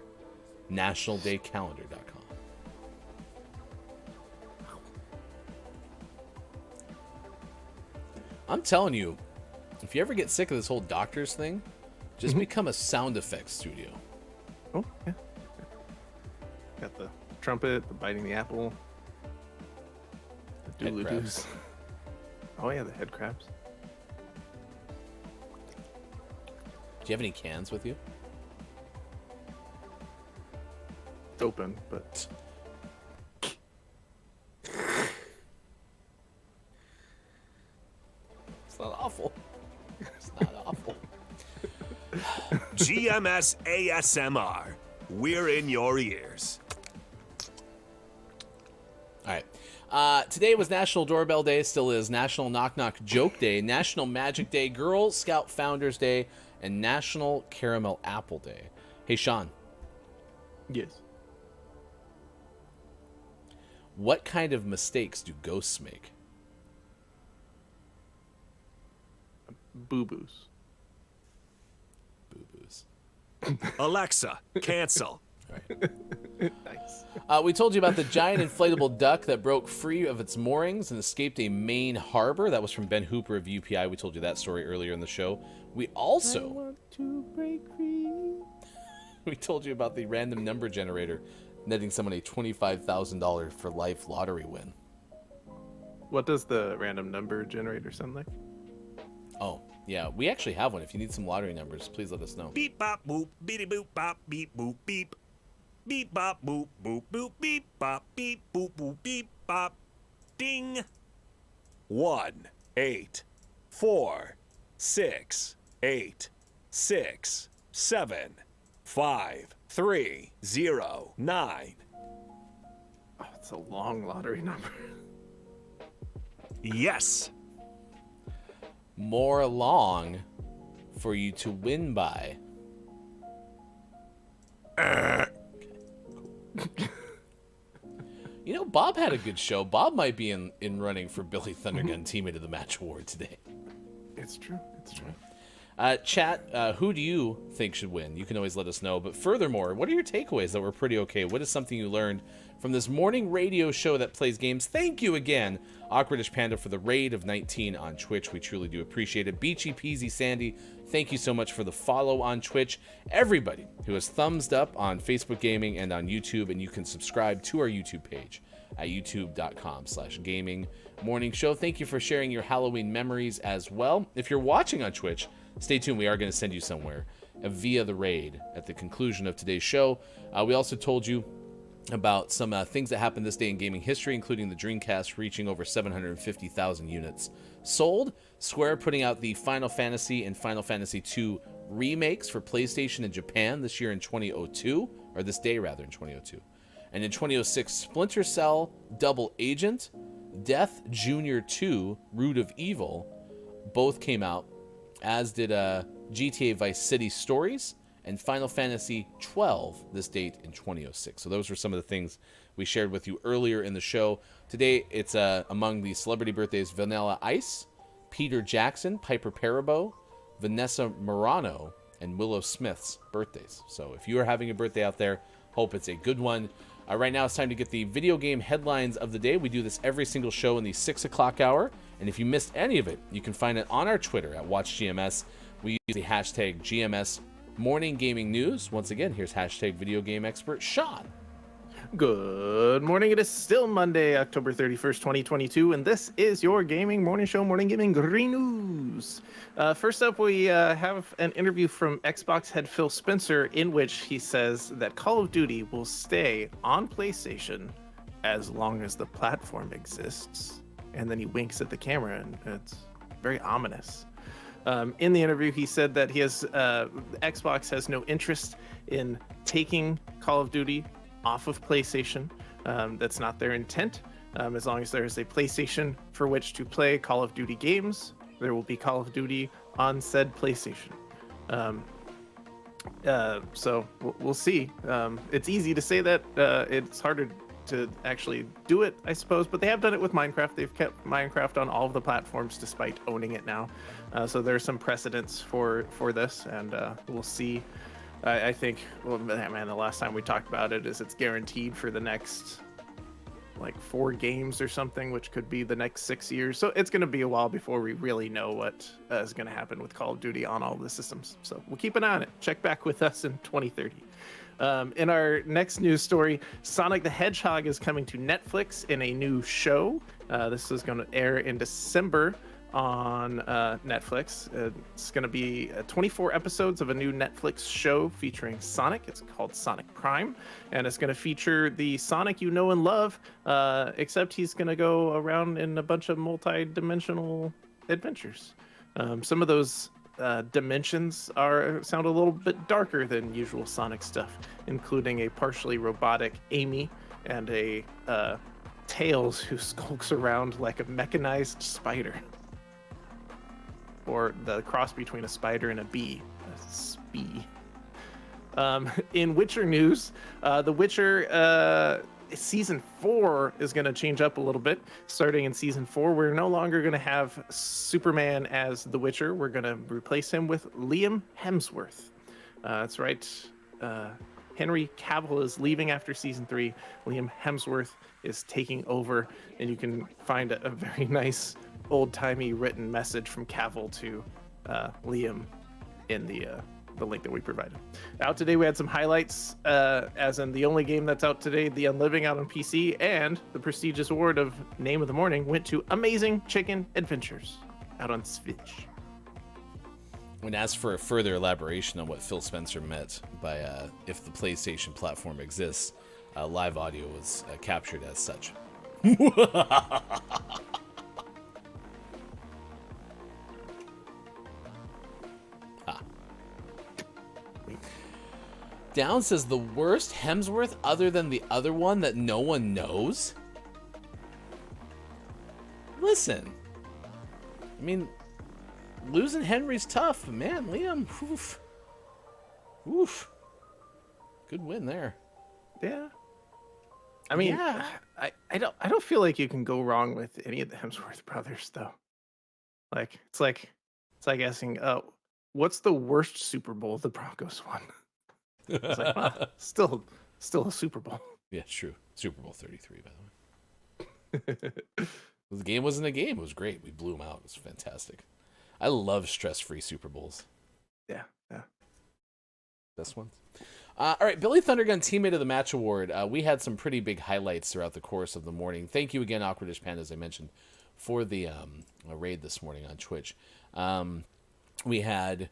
NationalDayCalendar.com. I'm telling you, if you ever get sick of this whole doctors thing, just become a sound effects studio. Oh, yeah. Got the trumpet, the biting the apple, the doodle-doos. Oh, yeah, the head crabs. Do you have any cans with you? It's open, but... It's not awful. It's not awful. GMS ASMR. We're in your ears. All right. Today was National Doorbell Day, still is. National Knock Knock Joke Day, National Magic Day, Girl Scout Founders Day, and National Caramel Apple Day. Hey, Sean. Yes. What kind of mistakes do ghosts make? Boo-boos. Boo-boos. Alexa, cancel. Right. Nice. We told you about the giant inflatable duck that broke free of its moorings and escaped a Maine harbor. That was from Ben Hooper of UPI. We told you that story earlier in the show. We also... I want to break free. We told you about the random number generator netting someone a $25,000 for life lottery win. What does the random number generator sound like? Oh, yeah. We actually have one. If you need some lottery numbers, please let us know. Beep, bop, boop, beep, boop, bop, beep, boop, beep. Beep bop boop boop boop beep bop beep boop boop beep bop. Ding. 1 8 4 6 8 6 7 5 3 0 9. Oh, it's a long lottery number. Yes. More long for you to win by. You know, Bob had a good show. Bob might be in running for Billy Thundergun Teammate of the Match award today. It's true. It's true. Chat, who do you think should win? You can always let us know. But furthermore, what are your takeaways that were pretty okay? What is something you learned from this morning radio show that plays games? Thank you again, Awkwardish Panda, for the raid of 19 on Twitch. We truly do appreciate it. Beachy Peasy Sandy, thank you so much for the follow on Twitch. Everybody who has thumbs up on Facebook Gaming and on YouTube, and you can subscribe to our YouTube page at youtube.com/gaming morning show. Thank you for sharing your Halloween memories as well. If you're watching on Twitch, stay tuned. We are going to send you somewhere via the raid at the conclusion of today's show. We also told you about some things that happened this day in gaming history, including the Dreamcast reaching over 750,000 units sold. Square putting out the Final Fantasy and Final Fantasy II remakes for PlayStation in Japan this year in 2002, or this day rather in 2002. And in 2006, Splinter Cell Double Agent, Death Jr. 2, Root of Evil, both came out, as did GTA Vice City Stories and Final Fantasy 12 this date in 2006. So those were some of the things we shared with you earlier in the show. Today, it's among the celebrity birthdays: Vanilla Ice, Peter Jackson, Piper Perabo, Vanessa Marano, and Willow Smith's birthdays. So if you are having a birthday out there, hope it's a good one. Right now, it's time to get the video game headlines of the day. We do this every single show in the 6 o'clock hour. And if you missed any of it, you can find it on our Twitter at WatchGMS. We use the hashtag GMSMorningGamingNews. Once again, here's hashtag video game expert Sean. Good morning. It is still Monday, October 31st, 2022, and this is your gaming morning show, Morning Gaming Green News. First up, we have an interview from Xbox head Phil Spencer, in which he says that Call of Duty will stay on PlayStation as long as the platform exists. And then he winks at the camera, and it's very ominous. In the interview, he said that Xbox has no interest in taking Call of Duty off of PlayStation. That's not their intent. As long as there is a PlayStation for which to play Call of Duty games, there will be Call of Duty on said PlayStation. So we'll see. It's easy to say that. It's harder to actually do it, I suppose, but they have done it with Minecraft. They've kept Minecraft on all of the platforms despite owning it now. So there's some precedence for this, and we'll see. I think, well, man, the last time we talked about it is it's guaranteed for the next like 4 games or something, which could be the next 6 years. So it's going to be a while before we really know what is going to happen with Call of Duty on all the systems. So we'll keep an eye on it. Check back with us in 2030. In our next news story, Sonic the Hedgehog is coming to Netflix in a new show. This is going to air in December on Netflix. It's going to be 24 episodes of a new Netflix show featuring Sonic. It's called Sonic Prime, and it's going to feature the Sonic you know and love, except he's going to go around in a bunch of multi-dimensional adventures. Some of those dimensions sound a little bit darker than usual Sonic stuff, including a partially robotic Amy and a Tails who skulks around like a mechanized spider. Or the cross between a spider and a bee. A spee. In Witcher news, The Witcher Season 4 is going to change up a little bit. Starting in Season 4, we're no longer going to have Superman as The Witcher. We're going to replace him with Liam Hemsworth. That's right. Henry Cavill is leaving after Season 3. Liam Hemsworth is taking over, and you can find a very nice old-timey written message from Cavill to Liam in the link that we provided. Out today, we had some highlights, as in the only game that's out today, The Unliving, out on PC, and the prestigious award of Name of the Morning went to Amazing Chicken Adventures out on Switch. When asked for a further elaboration on what Phil Spencer meant by if the PlayStation platform exists, live audio was captured as such. Down says the worst Hemsworth other than the other one that no one knows? Listen. I mean, losing Henry's tough, but man, Liam, oof. Oof. Good win there. Yeah. I mean, yeah. I don't feel like you can go wrong with any of the Hemsworth brothers though. Like it's like asking, what's the worst Super Bowl the Broncos won? It's like, well, still a Super Bowl. Yeah, it's true. Super Bowl 33, by the way. The game wasn't a game. It was great. We blew them out. It was fantastic. I love stress-free Super Bowls. Yeah. Best ones. All right, Billy Thundergun Teammate of the Match Award. We had some pretty big highlights throughout the course of the morning. Thank you again, Awkwardish Panda, as I mentioned, for the raid this morning on Twitch. We had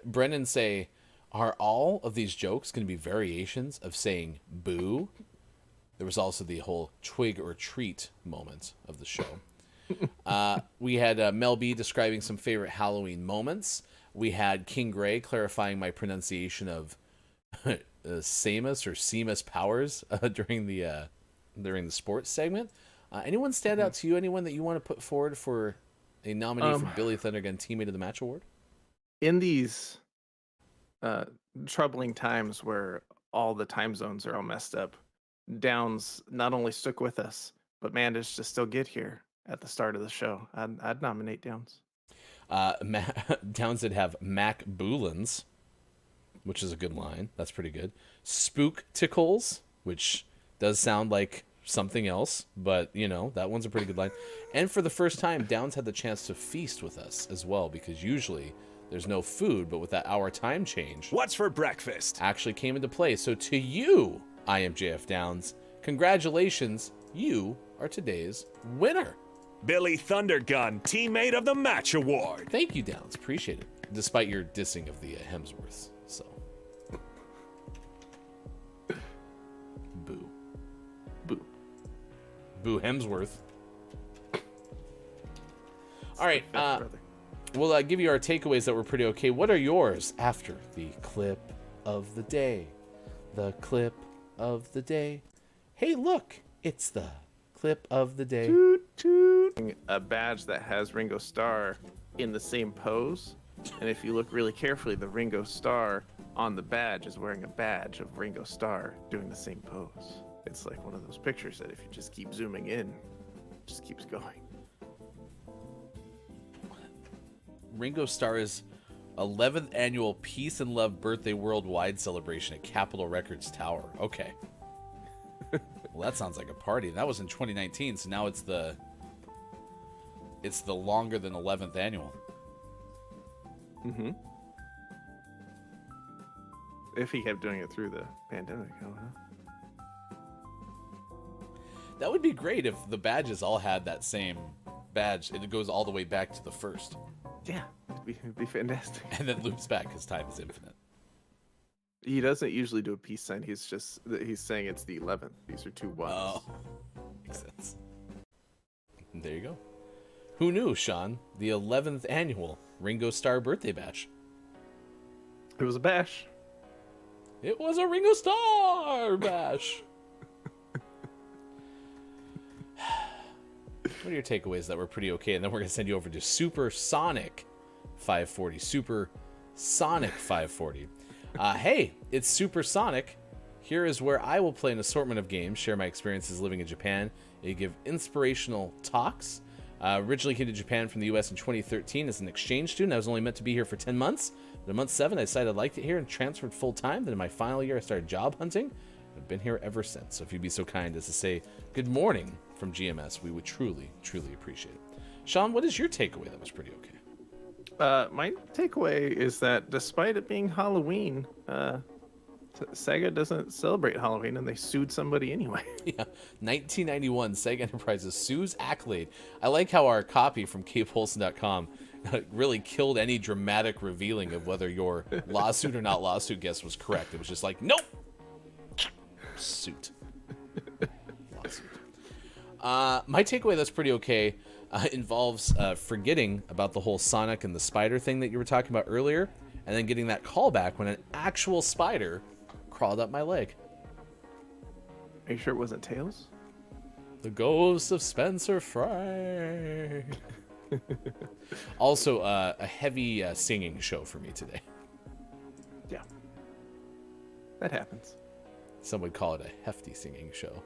Brennan say, are all of these jokes going to be variations of saying boo? There was also the whole twig or treat moment of the show. We had Mel B describing some favorite Halloween moments. We had King Gray clarifying my pronunciation of Samus or Seamus Powers during the sports segment. Anyone stand out to you? Anyone that you want to put forward for a nominee for Billy Thundergun Teammate of the Match Award? In these troubling times where all the time zones are all messed up, Downs not only stuck with us, but managed to still get here at the start of the show. I'd nominate Downs. Downs did have Mac Boolins, which is a good line. That's pretty good. Spook Tickles, which does sound like something else, but, you know, that one's a pretty good line. And for the first time, Downs had the chance to feast with us as well, because usually there's no food, but with that hour time change... What's for breakfast? ...actually came into play. So to you, I am JF Downs, congratulations, you are today's winner. Billy Thundergun, Teammate of the Match Award. Thank you, Downs. Appreciate it. Despite your dissing of the Hemsworths. So. Boo. Boo. Boo Hemsworth. All right. We'll give you our takeaways that were pretty okay. What are yours after the clip of the day? The clip of the day. Hey, look. It's the clip of the day. Toot, toot. A badge that has Ringo Starr in the same pose. And if you look really carefully, the Ringo Starr on the badge is wearing a badge of Ringo Starr doing the same pose. It's like one of those pictures that if you just keep zooming in, it just keeps going. Ringo Starr's 11th annual Peace and Love Birthday Worldwide celebration at Capitol Records Tower. Okay. Well, that sounds like a party. That was in 2019, so now it's the longer than 11th annual. Mm-hmm. If he kept doing it through the pandemic, I don't know. That would be great if the badges all had that same badge. It goes all the way back to the first. Yeah, it'd be fantastic. And then loops back because time is infinite. He doesn't usually do a peace sign. He's saying it's the 11th. These are 2 ones. Oh, makes sense. There you go. Who knew, Sean? The 11th annual Ringo Starr birthday bash. It was a bash. It was a Ringo Starr bash. What are your takeaways that were pretty okay? And then we're going to send you over to Supersonic 540. Supersonic 540. Hey, it's Supersonic. Here is where I will play an assortment of games, share my experiences living in Japan, and give inspirational talks. Originally came to Japan from the U.S. in 2013 as an exchange student. I was only meant to be here for 10 months. But in month 7, I decided I liked it here and transferred full-time. Then in my final year, I started job hunting. I've been here ever since. So if you'd be so kind as to say good morning from GMS, we would truly, truly appreciate it. Sean, what is your takeaway that was pretty okay? My takeaway is that despite it being Halloween, Sega doesn't celebrate Halloween, and they sued somebody anyway. Yeah, 1991, Sega Enterprises sues Accolade. I like how our copy from CapeHolson.com really killed any dramatic revealing of whether your lawsuit or not lawsuit guess was correct. It was just like, nope, suit. Lawsuit. My takeaway that's pretty okay involves forgetting about the whole Sonic and the spider thing that you were talking about earlier, and then getting that call back when an actual spider crawled up my leg. Are you sure it wasn't Tails? The ghost of Spencer Fry. Also, a heavy singing show for me today. Yeah. That happens. Some would call it a hefty singing show.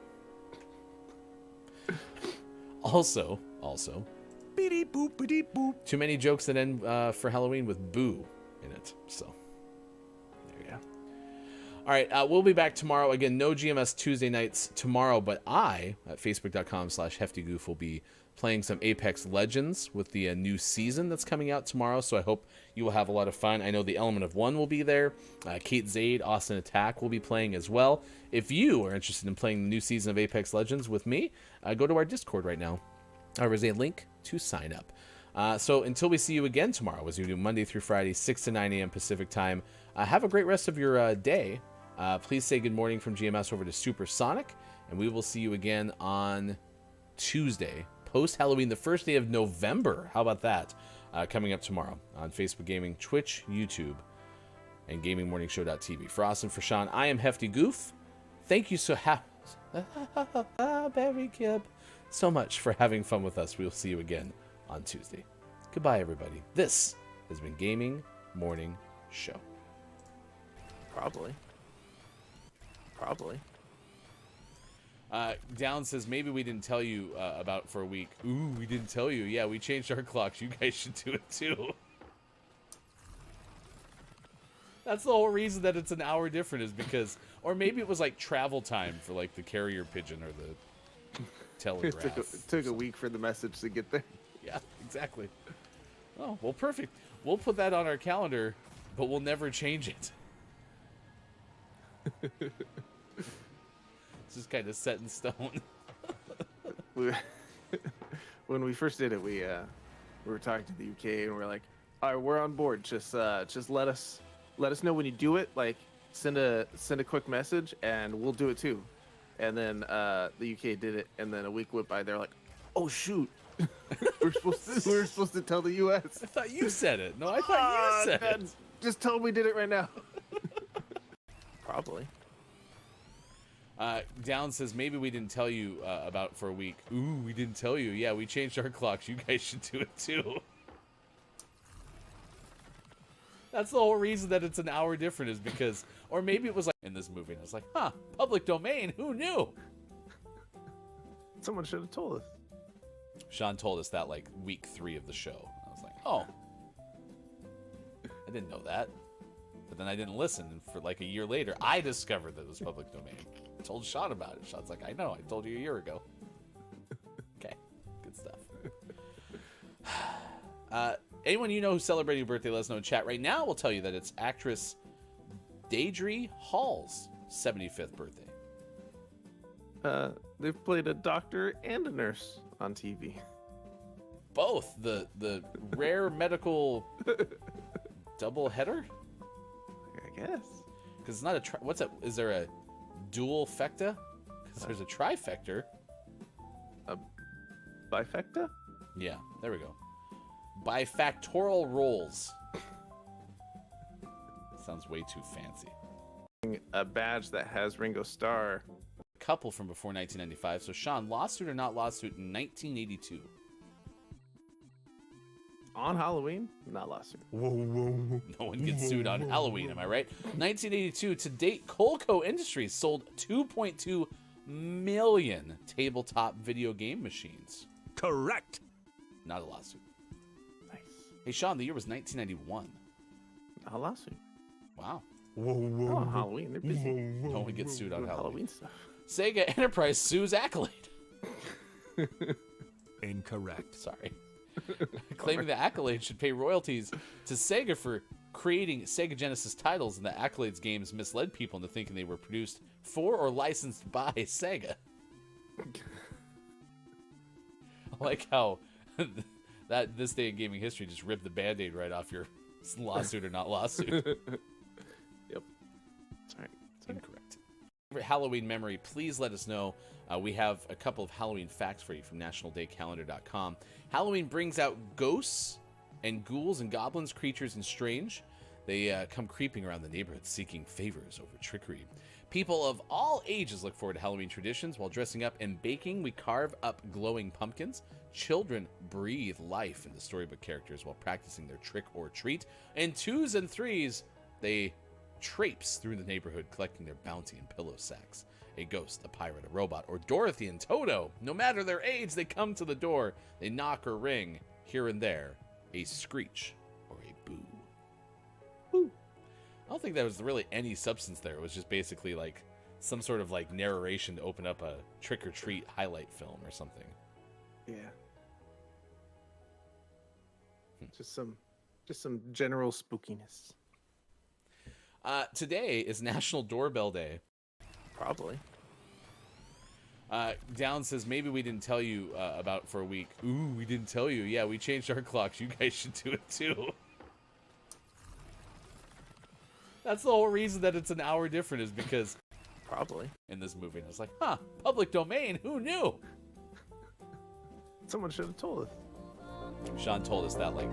Also, beep boop beep boop. Too many jokes that end for Halloween with boo in it. So there you go. All right, we'll be back tomorrow. Again, no GMS Tuesday nights tomorrow, but I at facebook.com/heftygoof will be playing some Apex Legends with the new season that's coming out tomorrow. So I hope you will have a lot of fun. I know the Element of One will be there. Kate Zaid, Austin Attack will be playing as well. If you are interested in playing the new season of Apex Legends with me, go to our Discord right now. There is a link to sign up. So until we see you again tomorrow, as we do Monday through Friday, 6 to 9 a.m. Pacific time, have a great rest of your day. Please say good morning from GMS over to Supersonic, and we will see you again on Tuesday, post-Halloween, the first day of November. How about that? Coming up tomorrow on Facebook Gaming, Twitch, YouTube, and GamingMorningShow.tv. For Austin, for Sean, I am Hefty Goof. Thank you Barry Gibb, so much for having fun with us. We'll see you again on Tuesday. Goodbye, everybody. This has been Gaming Morning Show. Probably. Down says, maybe we didn't tell you about for a week. Ooh, we didn't tell you. Yeah, we changed our clocks. You guys should do it too. That's the whole reason that it's an hour different, is because, or maybe it was like travel time for like the carrier pigeon or the telegraph. It took a week for the message to get there. Yeah, exactly. Oh, well, perfect. We'll put that on our calendar, but we'll never change it. It's just kind of set in stone. When we first did it, we were talking to the UK and we're like, all right, we're on board. Just let us know when you do it. Like, send a quick message and we'll do it too. And then the UK did it, and then a week went by. They're like, oh shoot, we were supposed to tell the US. I thought you said it. No, I thought you said it. Just tell them we did it right now. Probably. Down says, maybe we didn't tell you about for a week. Ooh, we didn't tell you. Yeah, we changed our clocks. You guys should do it too. That's the whole reason that it's an hour different, is because, or maybe it was like in this movie, and I was like, huh, public domain, who knew? Someone should have told us. Sean told us that like week 3 of the show. I was like, oh, I didn't know that. But then I didn't listen, and for like a year later, I discovered that it was public domain. I told Sean about it. Sean's like, I know, I told you a year ago. Okay, good stuff. Anyone you know who's celebrating a birthday, let us know in chat. Right now, we'll tell you that it's actress Deidre Hall's 75th birthday. They've played a doctor and a nurse on TV. Both. The rare medical double header? I guess. Because it's not a what's that? Is there a dual fecta? Because there's a trifecta. A bifecta? Yeah, there we go. Bifactorial roles. Sounds way too fancy. A badge that has Ringo Starr. Couple from before 1995. So Sean, lawsuit or not lawsuit in 1982? On Halloween? Not lawsuit. No one gets sued on Halloween, am I right? 1982, to date, Colco Industries sold 2.2 million tabletop video game machines. Correct. Not a lawsuit. Nice. Hey, Sean, the year was 1991. Not a lawsuit. Wow. On Halloween, they're busy. No one gets sued on Halloween stuff. Sega Enterprise sues Accolade. Incorrect. Sorry. Claiming that Accolade should pay royalties to Sega for creating Sega Genesis titles, and that Accolade's games misled people into thinking they were produced for or licensed by Sega. I like how That this day in gaming history just ripped the Band-Aid right off your lawsuit or not lawsuit. Yep. Sorry. Incorrect. Halloween memory, please let us know. We have a couple of Halloween facts for you from nationaldaycalendar.com. Halloween brings out ghosts and ghouls and goblins, creatures, and strange. They come creeping around the neighborhood seeking favors over trickery. People of all ages look forward to Halloween traditions. While dressing up and baking, we carve up glowing pumpkins. Children breathe life into storybook characters while practicing their trick or treat. And 2s and 3s, they traipse through the neighborhood collecting their bounty in pillow sacks. A ghost, a pirate, a robot, or Dorothy and Toto. No matter their age, they come to the door. They knock or ring. Here and there, a screech or a boo. Boo. I don't think there was really any substance there. It was just basically like some sort of like narration to open up a trick-or-treat highlight film or something. Yeah. Just some general spookiness. Today is National Doorbell Day. Probably. Down says, maybe we didn't tell you about for a week. Ooh, we didn't tell you. Yeah, we changed our clocks. You guys should do it too. That's the whole reason that it's an hour different is because... Probably. In this movie. And I was like, huh, public domain. Who knew? Someone should have told us. Sean told us that like